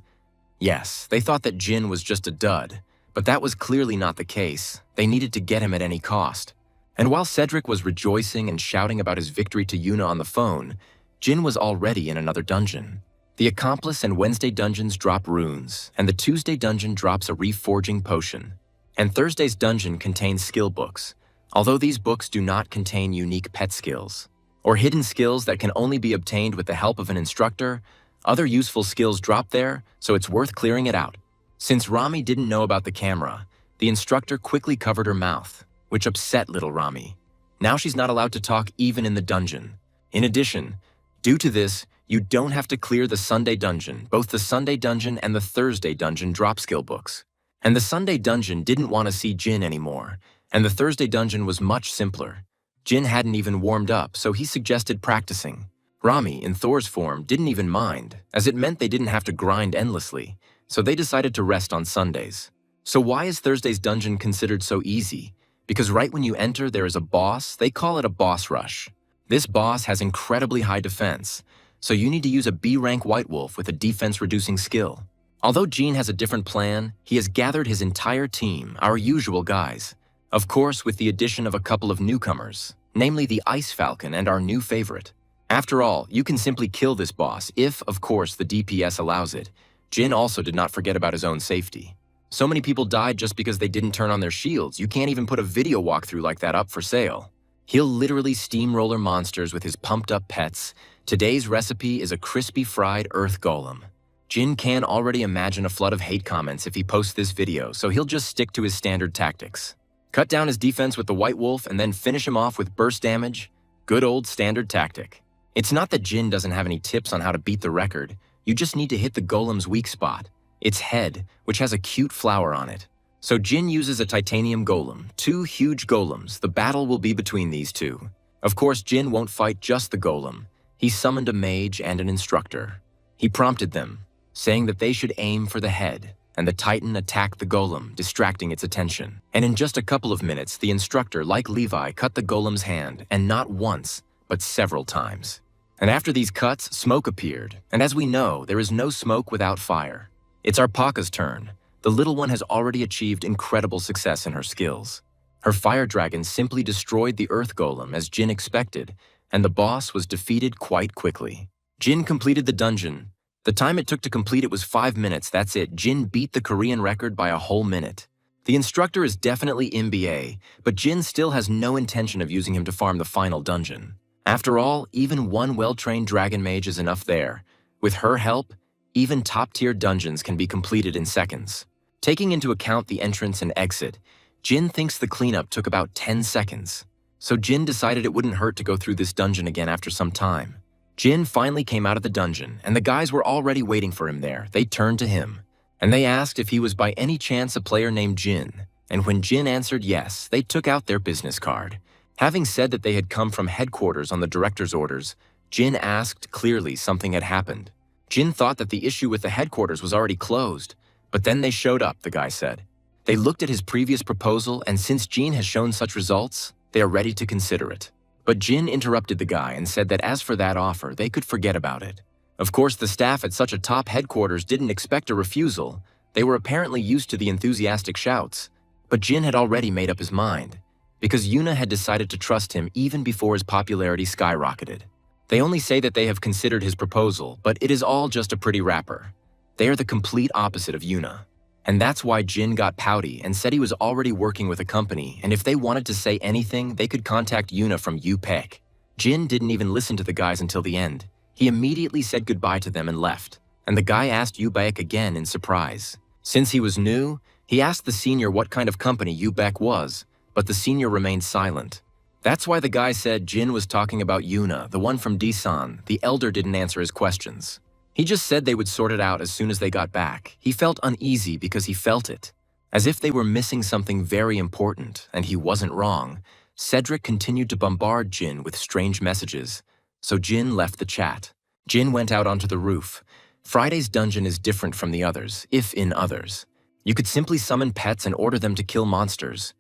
yes, they thought that Jin was just a dud, but that was clearly not the case. They needed to get him at any cost. And while Cedric was rejoicing and shouting about his victory to Yuna on the phone, Jin was already in another dungeon. The Accomplice and Wednesday dungeons drop runes, and the Tuesday dungeon drops a reforging potion. And Thursday's dungeon contains skill books, although these books do not contain unique pet skills, or hidden skills that can only be obtained with the help of an instructor. Other useful skills drop there, so it's worth clearing it out. Since Rami didn't know about the camera, the instructor quickly covered her mouth, which upset little Rami. Now she's not allowed to talk even in the dungeon. In addition, due to this, you don't have to clear the Sunday dungeon. Both the Sunday dungeon and the Thursday dungeon drop skill books. And the Sunday dungeon didn't want to see Jin anymore, and the Thursday dungeon was much simpler. Jin hadn't even warmed up, so he suggested practicing. Rami, in Thor's form, didn't even mind, as it meant they didn't have to grind endlessly, so they decided to rest on Sundays. So why is Thursday's dungeon considered so easy? Because right when you enter there is a boss. They call it a boss rush. This boss has incredibly high defense, so you need to use a B-rank White Wolf with a defense-reducing skill. Although Jin has a different plan, he has gathered his entire team, our usual guys. Of course, with the addition of a couple of newcomers, namely the Ice Falcon and our new favorite. After all, you can simply kill this boss if, of course, the DPS allows it. Jin also did not forget about his own safety. So many people died just because they didn't turn on their shields. You can't even put a video walkthrough like that up for sale. He'll literally steamroller monsters with his pumped-up pets. Today's recipe is a crispy fried earth golem. Jin can already imagine a flood of hate comments if he posts this video, so he'll just stick to his standard tactics. Cut down his defense with the White Wolf and then finish him off with burst damage. Good old standard tactic. It's not that Jin doesn't have any tips on how to beat the record. You just need to hit the golem's weak spot, its head, which has a cute flower on it. So Jin uses a titanium golem, 2 huge golems. The battle will be between these two. Of course, Jin won't fight just the golem. He summoned a mage and an instructor. He prompted them, saying that they should aim for the head, and the titan attacked the golem, distracting its attention. And in just a couple of minutes, the instructor, like Levi, cut the golem's hand, and not once, but several times. And after these cuts, smoke appeared, and as we know, there is no smoke without fire. It's Arpaka's turn. The little one has already achieved incredible success in her skills. Her fire dragon simply destroyed the earth golem as Jin expected, and the boss was defeated quite quickly. Jin completed the dungeon. The time it took to complete it was 5 minutes, that's it. Jin beat the Korean record by a whole minute. The instructor is definitely MBA, but Jin still has no intention of using him to farm the final dungeon. After all, even one well-trained dragon mage is enough there. With her help, even top-tier dungeons can be completed in seconds. Taking into account the entrance and exit, Jin thinks the cleanup took about 10 seconds. So Jin decided it wouldn't hurt to go through this dungeon again after some time. Jin finally came out of the dungeon, and the guys were already waiting for him there. They turned to him, and they asked if he was by any chance a player named Jin. And when Jin answered yes, they took out their business card. Having said that they had come from headquarters on the director's orders, Jin asked clearly something had happened. Jin thought that the issue with the headquarters was already closed, but then they showed up, the guy said. They looked at his previous proposal, and since Jin has shown such results, they are ready to consider it. But Jin interrupted the guy and said that as for that offer, they could forget about it. Of course, the staff at such a top headquarters didn't expect a refusal. They were apparently used to the enthusiastic shouts. But Jin had already made up his mind, because Yuna had decided to trust him even before his popularity skyrocketed. They only say that they have considered his proposal, but it is all just a pretty wrapper. They are the complete opposite of Yuna. And that's why Jin got pouty and said he was already working with a company, and if they wanted to say anything, they could contact Yuna from UPEC. Jin didn't even listen to the guys until the end. He immediately said goodbye to them and left, and the guy asked UPEC again in surprise. Since he was new, he asked the senior what kind of company UPEC was, but the senior remained silent. That's why the guy said Jin was talking about Yuna, the one from Disan. The elder didn't answer his questions. He just said they would sort it out as soon as they got back. He felt uneasy because he felt it, as if they were missing something very important, and he wasn't wrong. Cedric continued to bombard Jin with strange messages, so Jin left the chat. Jin went out onto the roof. Friday's dungeon is different from the others, if in others. You could simply summon pets and order them to kill monsters.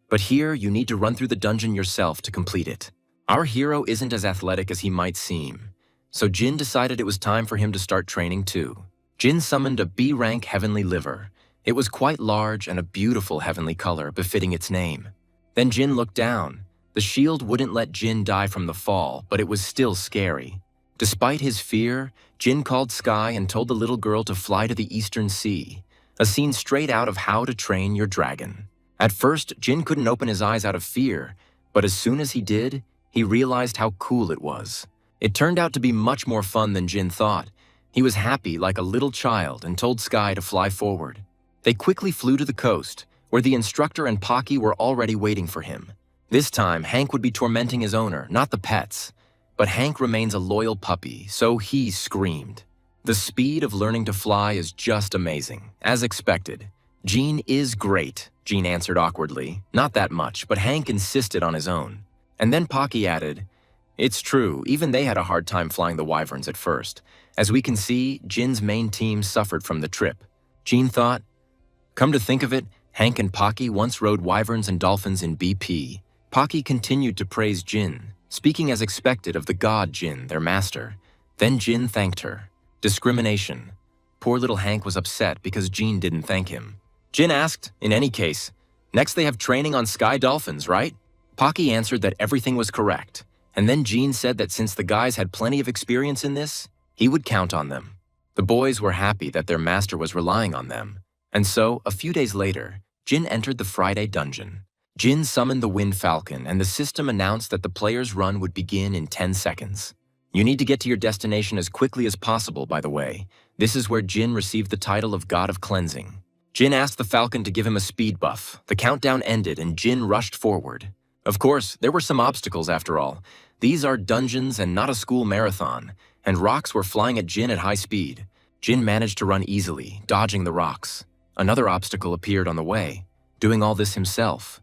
But here, you need to run through the dungeon yourself to complete it. Our hero isn't as athletic as he might seem, so Jin decided it was time for him to start training too. Jin summoned a B-rank heavenly liver. It was quite large and a beautiful heavenly color befitting its name. Then Jin looked down. The shield wouldn't let Jin die from the fall, but it was still scary. Despite his fear, Jin called Sky and told the little girl to fly to the Eastern Sea, a scene straight out of How to Train Your Dragon. At first, Jin couldn't open his eyes out of fear, but as soon as he did, he realized how cool it was. It turned out to be much more fun than Jin thought. He was happy like a little child and told Sky to fly forward. They quickly flew to the coast, where the instructor and Pocky were already waiting for him. This time, Hank would be tormenting his owner, not the pets. But Hank remains a loyal puppy, so he screamed. The speed of learning to fly is just amazing, as expected. Jean is great, Jean answered awkwardly. Not that much, but Hank insisted on his own. And then Pocky added, "It's true, even they had a hard time flying the wyverns at first. As we can see, Jin's main team suffered from the trip." Jean thought, come to think of it, Hank and Pocky once rode wyverns and dolphins in BP. Pocky continued to praise Jin, speaking as expected of the god Jin, their master. Then Jin thanked her. Discrimination. Poor little Hank was upset because Jean didn't thank him. Jin asked, in any case, next they have training on sky dolphins, right? Pocky answered that everything was correct, and then Jean said that since the guys had plenty of experience in this, he would count on them. The boys were happy that their master was relying on them, and so, a few days later, Jin entered the Friday dungeon. Jin summoned the Wind Falcon, and the system announced that the player's run would begin in 10 seconds. You need to get to your destination as quickly as possible, by the way. This is where Jin received the title of God of Cleansing. Jin asked the Falcon to give him a speed buff. The countdown ended, and Jin rushed forward. Of course, there were some obstacles after all. These are dungeons and not a school marathon, and rocks were flying at Jin at high speed. Jin managed to run easily, dodging the rocks. Another obstacle appeared on the way. Doing all this himself,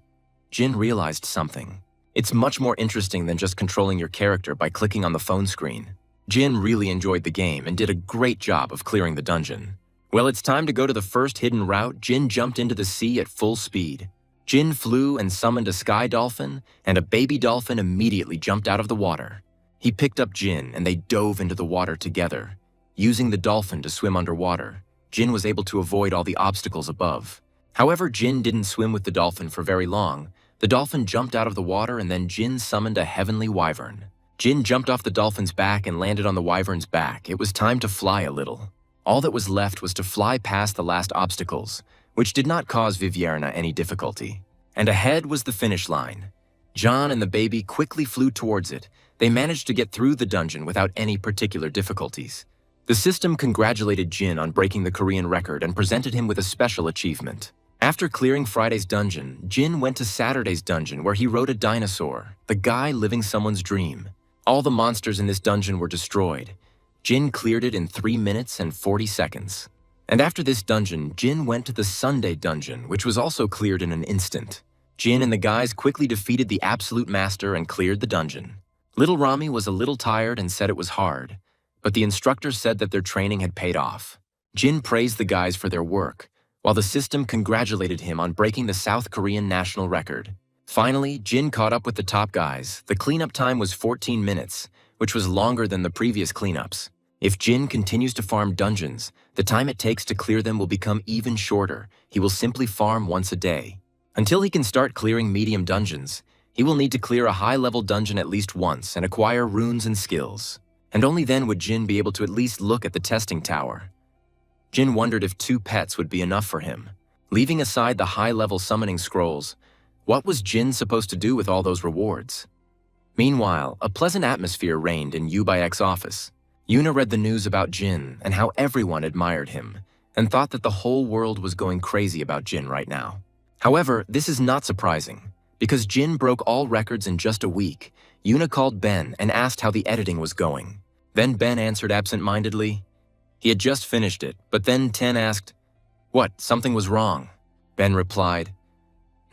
Jin realized something. It's much more interesting than just controlling your character by clicking on the phone screen. Jin really enjoyed the game and did a great job of clearing the dungeon. Well, it's time to go to the first hidden route. Jin jumped into the sea at full speed. Jin flew and summoned a sky dolphin, and a baby dolphin immediately jumped out of the water. He picked up Jin, and they dove into the water together. Using the dolphin to swim underwater, Jin was able to avoid all the obstacles above. However, Jin didn't swim with the dolphin for very long. The dolphin jumped out of the water, and then Jin summoned a heavenly wyvern. Jin jumped off the dolphin's back and landed on the wyvern's back. It was time to fly a little. All that was left was to fly past the last obstacles, which did not cause Vivierna any difficulty. And ahead was the finish line. John and the baby quickly flew towards it. They managed to get through the dungeon without any particular difficulties. The system congratulated Jin on breaking the Korean record and presented him with a special achievement. After clearing Friday's dungeon, Jin went to Saturday's dungeon where he rode a dinosaur, the guy living someone's dream. All the monsters in this dungeon were destroyed. Jin cleared it in 3 minutes and 40 seconds. And after this dungeon, Jin went to the Sunday dungeon, which was also cleared in an instant. Jin and the guys quickly defeated the Absolute Master and cleared the dungeon. Little Rami was a little tired and said it was hard, but the instructor said that their training had paid off. Jin praised the guys for their work, while the system congratulated him on breaking the South Korean national record. Finally, Jin caught up with the top guys. The cleanup time was 14 minutes, which was longer than the previous cleanups. If Jin continues to farm dungeons, the time it takes to clear them will become even shorter. He will simply farm once a day. Until he can start clearing medium dungeons, he will need to clear a high-level dungeon at least once and acquire runes and skills. And only then would Jin be able to at least look at the testing tower. Jin wondered if 2 pets would be enough for him. Leaving aside the high-level summoning scrolls, what was Jin supposed to do with all those rewards? Meanwhile, a pleasant atmosphere reigned in Yubayek's office. Yuna read the news about Jin and how everyone admired him, and thought that the whole world was going crazy about Jin right now. However, this is not surprising. Because Jin broke all records in just a week, Yuna called Ben and asked how the editing was going. Then Ben answered absent-mindedly. He had just finished it, but then Ten asked, "What, something was wrong?" Ben replied,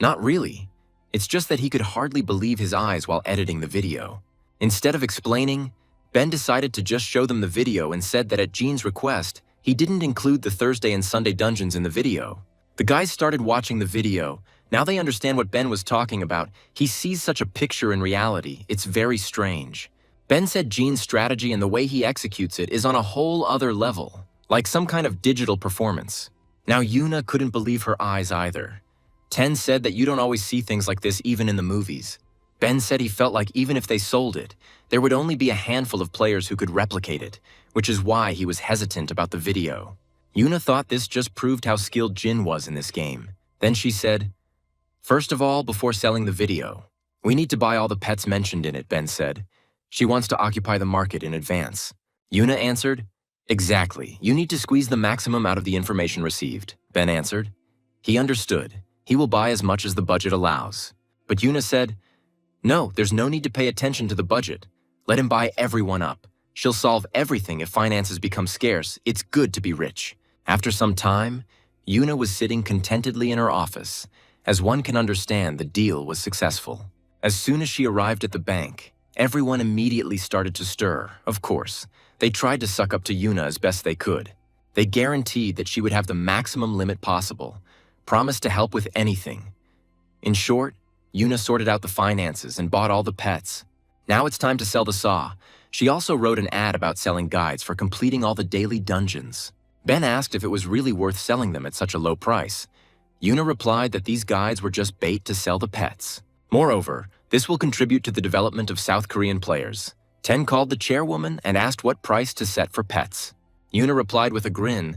"Not really. It's just that he could hardly believe his eyes while editing the video." Instead of explaining, Ben decided to just show them the video and said that at Jin's request, he didn't include the Thursday and Sunday dungeons in the video. The guys started watching the video. Now they understand what Ben was talking about. He sees such a picture in reality. It's very strange. Ben said Jin's strategy and the way he executes it is on a whole other level, like some kind of digital performance. Now Yuna couldn't believe her eyes either. Ten said that you don't always see things like this even in the movies. Ben said he felt like even if they sold it, there would only be a handful of players who could replicate it, which is why he was hesitant about the video. Yuna thought this just proved how skilled Jin was in this game. Then she said, "First of all, before selling the video, we need to buy all the pets mentioned in it," Ben said. "She wants to occupy the market in advance." Yuna answered, "Exactly. You need to squeeze the maximum out of the information received," Ben answered. He understood. He will buy as much as the budget allows. But Yuna said, "No, there's no need to pay attention to the budget. Let him buy everyone up. She'll solve everything if finances become scarce. It's good to be rich." After some time, Yuna was sitting contentedly in her office. As one can understand, the deal was successful. As soon as she arrived at the bank, everyone immediately started to stir. Of course, they tried to suck up to Yuna as best they could. They guaranteed that she would have the maximum limit possible, promised to help with anything. In short, Yuna sorted out the finances and bought all the pets. Now it's time to sell the saw. She also wrote an ad about selling guides for completing all the daily dungeons. Ben asked if it was really worth selling them at such a low price. Yuna replied that these guides were just bait to sell the pets. Moreover, this will contribute to the development of South Korean players. Ten called the chairwoman and asked what price to set for pets. Yuna replied with a grin,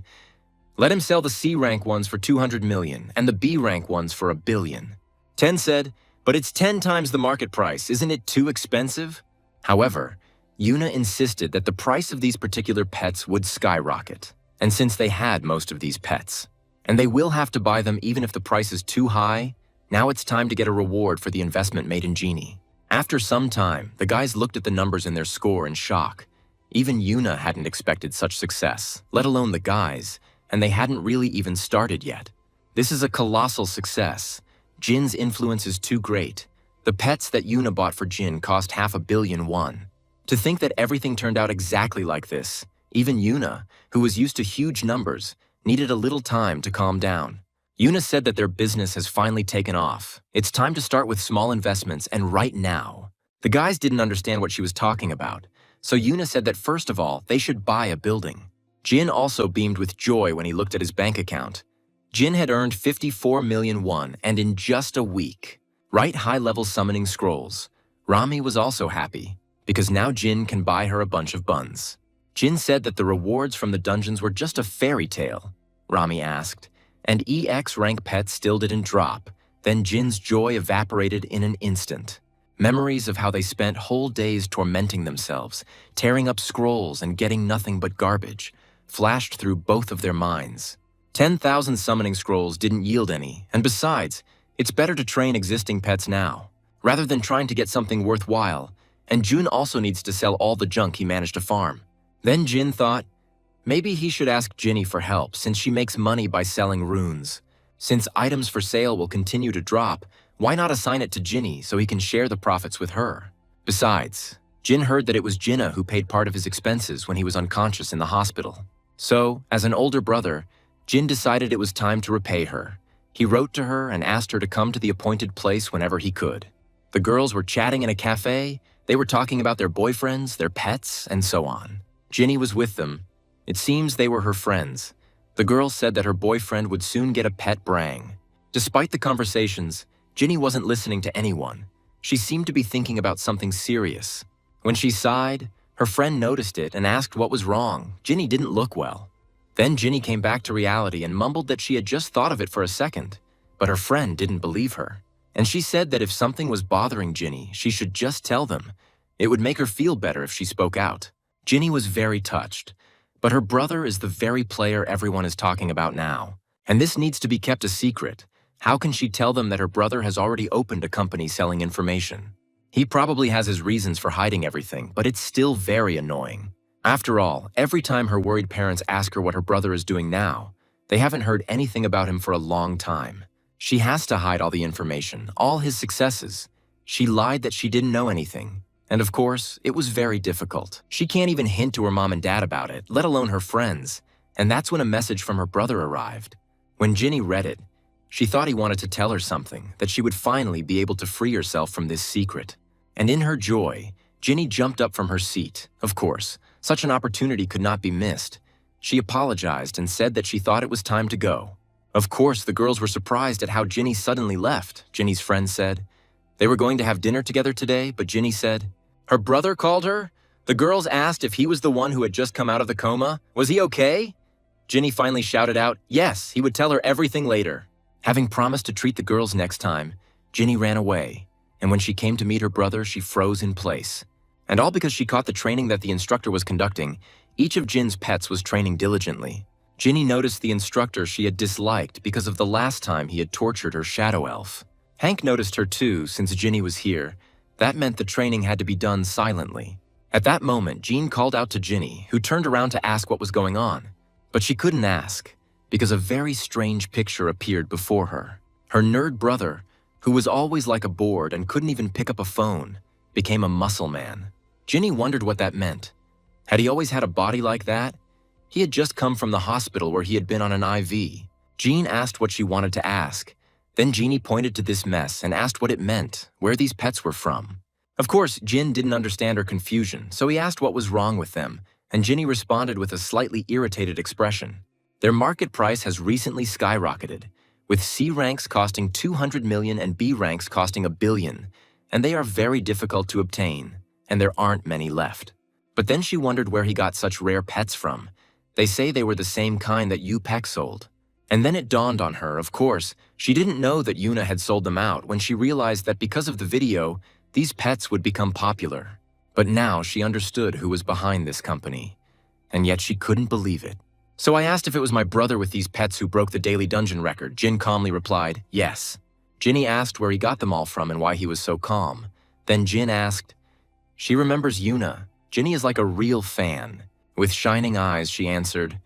"Let him sell the C-rank ones for 200 million and the B-rank ones for 1 billion. Ten said, "But it's 10 times the market price, isn't it too expensive?" However, Yuna insisted that the price of these particular pets would skyrocket. And since they had most of these pets, and they will have to buy them even if the price is too high, now it's time to get a reward for the investment made in Genie. After some time, the guys looked at the numbers in their score in shock. Even Yuna hadn't expected such success, let alone the guys, and they hadn't really even started yet. This is a colossal success. Jin's influence is too great. The pets that Yuna bought for Jin cost 500 million won. To think that everything turned out exactly like this, even Yuna, who was used to huge numbers, needed a little time to calm down. Yuna said that their business has finally taken off. It's time to start with small investments, and right now. The guys didn't understand what she was talking about, so Yuna said that first of all, they should buy a building. Jin also beamed with joy when he looked at his bank account. Jin had earned 54 million won, and in just a week. Write high-level summoning scrolls. Rami was also happy, because now Jin can buy her a bunch of buns. Jin said that the rewards from the dungeons were just a fairy tale. Rami asked, and EX rank pets still didn't drop. Then Jin's joy evaporated in an instant. Memories of how they spent whole days tormenting themselves, tearing up scrolls and getting nothing but garbage, flashed through both of their minds. 10,000 summoning scrolls didn't yield any, and besides, it's better to train existing pets now, rather than trying to get something worthwhile, and Jun also needs to sell all the junk he managed to farm. Then Jin thought, maybe he should ask Ginny for help since she makes money by selling runes. Since items for sale will continue to drop, why not assign it to Ginny so he can share the profits with her? Besides, Jin heard that it was Jinna who paid part of his expenses when he was unconscious in the hospital. So, as an older brother, Jin decided it was time to repay her. He wrote to her and asked her to come to the appointed place whenever he could. The girls were chatting in a cafe, they were talking about their boyfriends, their pets, and so on. Ginny was with them. It seems they were her friends. The girl said that her boyfriend would soon get a pet brang. Despite the conversations, Ginny wasn't listening to anyone. She seemed to be thinking about something serious. When she sighed, her friend noticed it and asked what was wrong. Ginny didn't look well. Then Ginny came back to reality and mumbled that she had just thought of it for a second, but her friend didn't believe her. And she said that if something was bothering Ginny, she should just tell them. It would make her feel better if she spoke out. Ginny was very touched, but her brother is the very player everyone is talking about now. And this needs to be kept a secret. How can she tell them that her brother has already opened a company selling information? He probably has his reasons for hiding everything, but it's still very annoying. After all, every time her worried parents ask her what her brother is doing now, they haven't heard anything about him for a long time. She has to hide all the information, all his successes. She lied that she didn't know anything. And of course, it was very difficult. She can't even hint to her mom and dad about it, let alone her friends. And that's when a message from her brother arrived. When Ginny read it, she thought he wanted to tell her something, that she would finally be able to free herself from this secret. And in her joy, Ginny jumped up from her seat. Of course, such an opportunity could not be missed. She apologized and said that she thought it was time to go. Of course, the girls were surprised at how Ginny suddenly left. Ginny's friend said. They were going to have dinner together today, but Ginny said, her brother called her? The girls asked if he was the one who had just come out of the coma. Was he okay? Ginny finally shouted out, yes, he would tell her everything later. Having promised to treat the girls next time, Ginny ran away, and when she came to meet her brother, she froze in place. And all because she caught the training that the instructor was conducting. Each of Jin's pets was training diligently. Ginny noticed the instructor she had disliked because of the last time he had tortured her shadow elf. Hank noticed her too, since Ginny was here. That meant the training had to be done silently. At that moment, Jean called out to Ginny, who turned around to ask what was going on. But she couldn't ask, because a very strange picture appeared before her. Her nerd brother, who was always like a board and couldn't even pick up a phone, became a muscle man. Ginny wondered what that meant. Had he always had a body like that? He had just come from the hospital where he had been on an IV. Jean asked what she wanted to ask. Then Jeannie pointed to this mess and asked what it meant, where these pets were from. Of course, Jin didn't understand her confusion, so he asked what was wrong with them, and Ginny responded with a slightly irritated expression. Their market price has recently skyrocketed, with C ranks costing 200 million and B ranks costing 1 billion, and they are very difficult to obtain, and there aren't many left. But then she wondered where he got such rare pets from. They say they were the same kind that Yu Pek sold. And then it dawned on her, of course, she didn't know that Yuna had sold them out when she realized that because of the video, these pets would become popular. But now she understood who was behind this company, and yet she couldn't believe it. So I asked if it was my brother with these pets who broke the daily dungeon record. Jin calmly replied, yes. Ginny asked where he got them all from and why he was so calm. Then Jin asked, she remembers Yuna. Ginny is like a real fan. With shining eyes, she answered,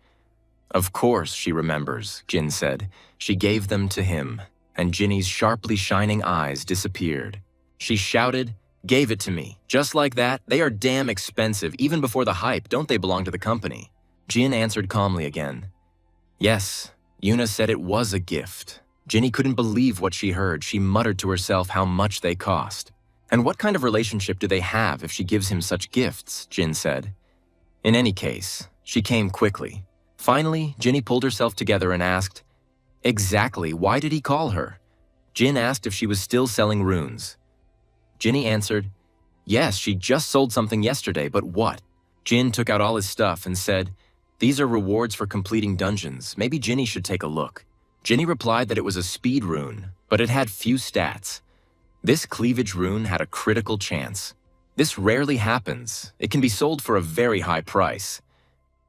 of course she remembers, Jin said. She gave them to him, and Ginny's sharply shining eyes disappeared. She shouted, gave it to me. Just like that, they are damn expensive, even before the hype. Don't they belong to the company? Jin answered calmly again. Yes, Yuna said it was a gift. Ginny couldn't believe what she heard. She muttered to herself how much they cost. And what kind of relationship do they have if she gives him such gifts, Jin said. In any case, she came quickly. Finally, Ginny pulled herself together and asked, exactly, why did he call her? Jin asked if she was still selling runes. Ginny answered, yes, she just sold something yesterday, but what? Jin took out all his stuff and said, these are rewards for completing dungeons. Maybe Ginny should take a look. Ginny replied that it was a speed rune, but it had few stats. This cleavage rune had a critical chance. This rarely happens. It can be sold for a very high price.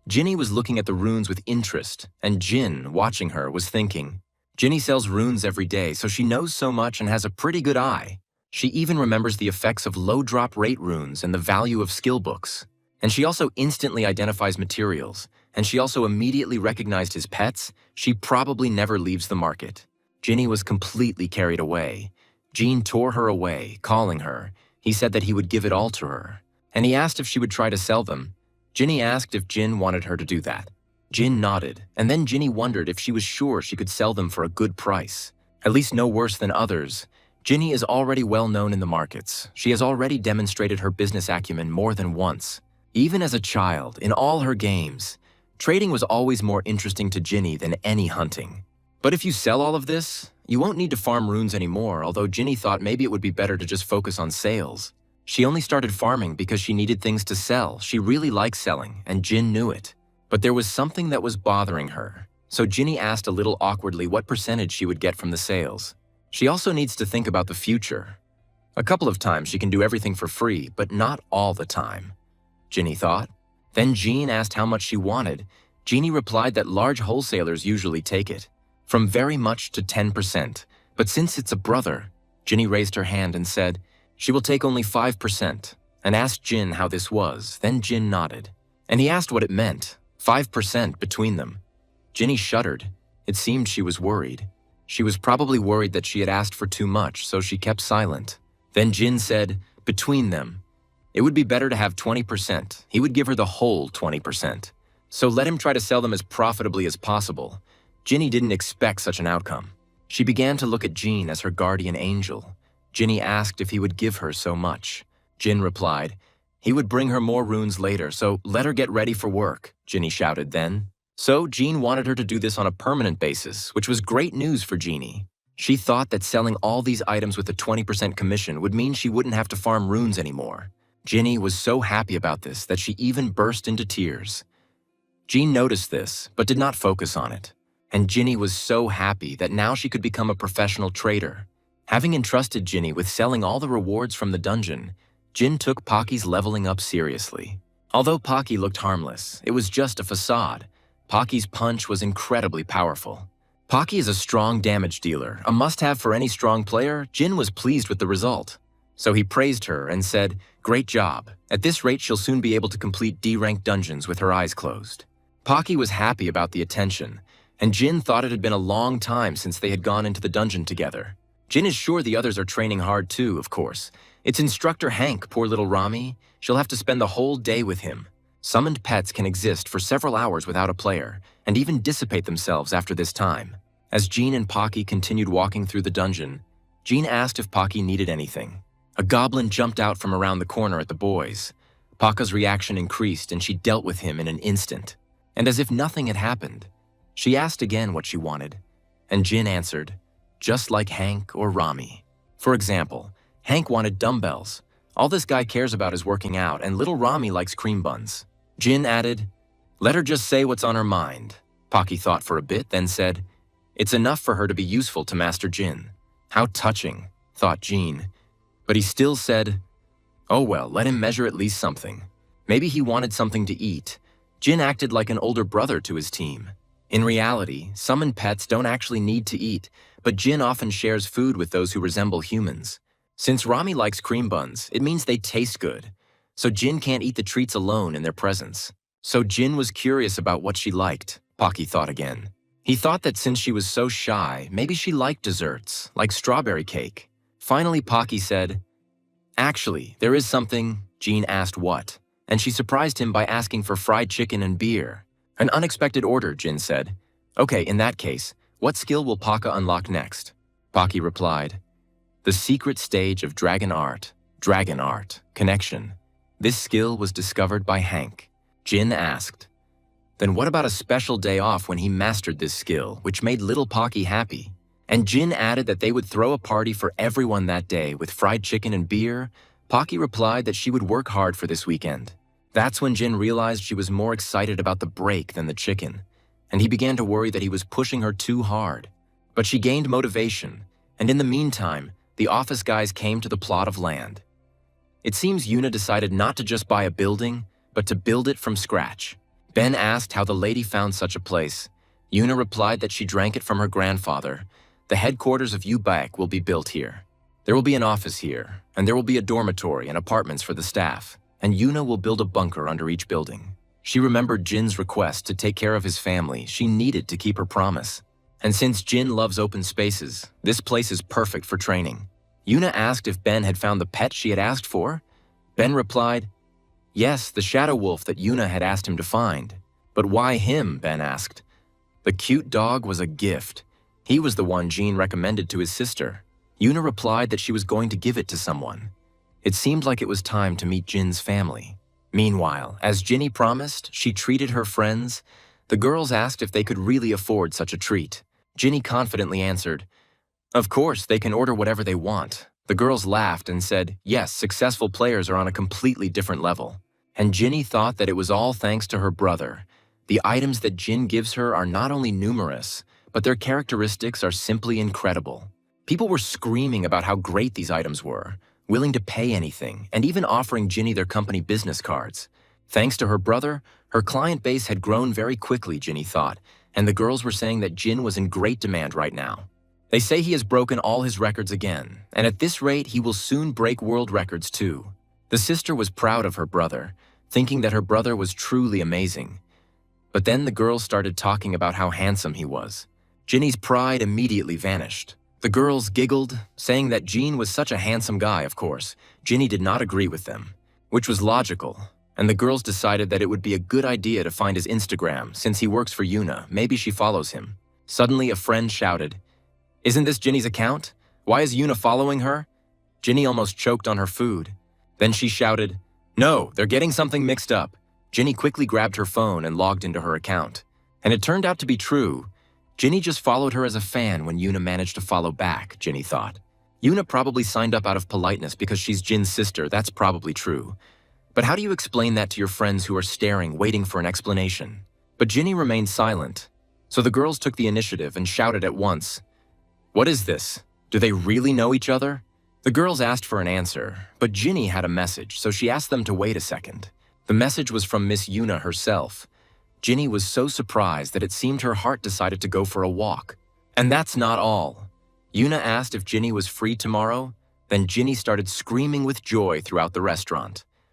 Ginny was looking at the runes with interest, and Jin, watching her, was thinking, Ginny sells runes every day, so she knows so much and has a pretty good eye. She even remembers the effects of low drop rate runes and the value of skill books. And she also instantly identifies materials, and she also immediately recognized his pets. She probably never leaves the market. Ginny was completely carried away. Jin tore her away, calling her. He said that he would give it all to her, and he asked if she would try to sell them. Ginny asked if Jin wanted her to do that. Jin nodded, and then Ginny wondered if she was sure she could sell them for a good price. At least no worse than others. Ginny is already well known in the markets. She has already demonstrated her business acumen more than once. Even as a child, in all her games, trading was always more interesting to Ginny than any hunting. But if you sell all of this, you won't need to farm runes anymore, although Ginny thought maybe it would be better to just focus on sales. She only started farming because she needed things to sell. She really liked selling, and Jin knew it. But there was something that was bothering her. So Ginny asked a little awkwardly what percentage she would get from the sales. She also needs to think about the future. A couple of times she can do everything for free, but not all the time, Ginny thought. Then Jin asked how much she wanted. Ginny replied that large wholesalers usually take it, from very much to 10%. But since it's a brother, Ginny raised her hand and said, she will take only 5%, and asked Jin how this was. Then Jin nodded, and he asked what it meant, 5% between them. Ginny shuddered. It seemed she was worried. She was probably worried that she had asked for too much, so she kept silent. Then Jin said, between them, it would be better to have 20%. He would give her the whole 20%. So let him try to sell them as profitably as possible. Ginny didn't expect such an outcome. She began to look at Jin as her guardian angel. Ginny asked if he would give her so much. Jin replied, he would bring her more runes later, so let her get ready for work, Ginny shouted then. So Jin wanted her to do this on a permanent basis, which was great news for Ginny. She thought that selling all these items with a 20% commission would mean she wouldn't have to farm runes anymore. Ginny was so happy about this that she even burst into tears. Jin noticed this, but did not focus on it. And Ginny was so happy that now she could become a professional trader. Having entrusted Ginny with selling all the rewards from the dungeon, Jin took Pocky's leveling up seriously. Although Pocky looked harmless, it was just a facade. Pocky's punch was incredibly powerful. Pocky is a strong damage dealer, a must-have for any strong player. Jin was pleased with the result. So he praised her and said, great job. At this rate, she'll soon be able to complete D-rank dungeons with her eyes closed. Pocky was happy about the attention, and Jin thought it had been a long time since they had gone into the dungeon together. Jin is sure the others are training hard too, of course. It's Instructor Hank, poor little Rami. She'll have to spend the whole day with him. Summoned pets can exist for several hours without a player, and even dissipate themselves after this time. As Jin and Pocky continued walking through the dungeon, Jin asked if Pocky needed anything. A goblin jumped out from around the corner at the boys. Paka's reaction increased and she dealt with him in an instant. And as if nothing had happened, she asked again what she wanted. And Jin answered, just like Hank or Rami. For example, Hank wanted dumbbells. All this guy cares about is working out, and little Rami likes cream buns. Jin added, let her just say what's on her mind. Paki thought for a bit, then said, it's enough for her to be useful to Master Jin. How touching, thought Jin. But he still said, oh well, let him measure at least something. Maybe he wanted something to eat. Jin acted like an older brother to his team. In reality, summoned pets don't actually need to eat, but Jin often shares food with those who resemble humans. Since Rami likes cream buns, it means they taste good. So Jin can't eat the treats alone in their presence. So Jin was curious about what she liked, Paki thought again. He thought that since she was so shy, maybe she liked desserts, like strawberry cake. Finally, Paki said, actually, there is something. Jin asked what, and she surprised him by asking for fried chicken and beer. An unexpected order, Jin said. Okay, in that case, what skill will Paka unlock next? Paki replied, the secret stage of dragon art, connection. This skill was discovered by Hank. Jin asked, then what about a special day off when he mastered this skill, which made little Paki happy? And Jin added that they would throw a party for everyone that day with fried chicken and beer. Paki replied that she would work hard for this weekend. That's when Jin realized she was more excited about the break than the chicken, and he began to worry that he was pushing her too hard. But she gained motivation, and in the meantime, the office guys came to the plot of land. It seems Yuna decided not to just buy a building, but to build it from scratch. Ben asked how the lady found such a place. Yuna replied that she drank it from her grandfather. The headquarters of Ubaek will be built here. There will be an office here, and there will be a dormitory and apartments for the staff, and Yuna will build a bunker under each building. She remembered Jin's request to take care of his family. She needed to keep her promise. And since Jin loves open spaces, this place is perfect for training. Yuna asked if Ben had found the pet she had asked for. Ben replied, yes, the shadow wolf that Yuna had asked him to find. But why him, Ben asked. The cute dog was a gift. He was the one Jin recommended to his sister. Yuna replied that she was going to give it to someone. It seemed like it was time to meet Jin's family. Meanwhile, as Jinny promised, she treated her friends. The girls asked if they could really afford such a treat. Jinny confidently answered, of course, they can order whatever they want. The girls laughed and said, yes, successful players are on a completely different level. And Jinny thought that it was all thanks to her brother. The items that Jin gives her are not only numerous, but their characteristics are simply incredible. People were screaming about how great these items were, willing to pay anything, and even offering Jinny their company business cards. Thanks to her brother, her client base had grown very quickly, Jinny thought, and the girls were saying that Jin was in great demand right now. They say he has broken all his records again, and at this rate, he will soon break world records too. The sister was proud of her brother, thinking that her brother was truly amazing. But then the girls started talking about how handsome he was. Jinny's pride immediately vanished. The girls giggled, saying that Jin was such a handsome guy, of course. Jinny did not agree with them, which was logical, and the girls decided that it would be a good idea to find his Instagram. Since he works for Yuna, maybe she follows him. Suddenly, a friend shouted, isn't this Jinny's account? Why is Yuna following her? Jinny almost choked on her food. Then she shouted, no, they're getting something mixed up. Jinny quickly grabbed her phone and logged into her account. And it turned out to be true. Jinny just followed her as a fan when Yuna managed to follow back, Jinny thought. Yuna probably signed up out of politeness because she's Jin's sister, that's probably true. But how do you explain that to your friends who are staring, waiting for an explanation? But Jinny remained silent. So the girls took the initiative and shouted at once, what is this? Do they really know each other? The girls asked for an answer, but Jinny had a message, so she asked them to wait a second. The message was from Miss Yuna herself. Jinny was so surprised that it seemed her heart decided to go for a walk. And that's not all. Yuna asked if Jinny was free tomorrow, then Jinny started screaming with joy throughout the restaurant.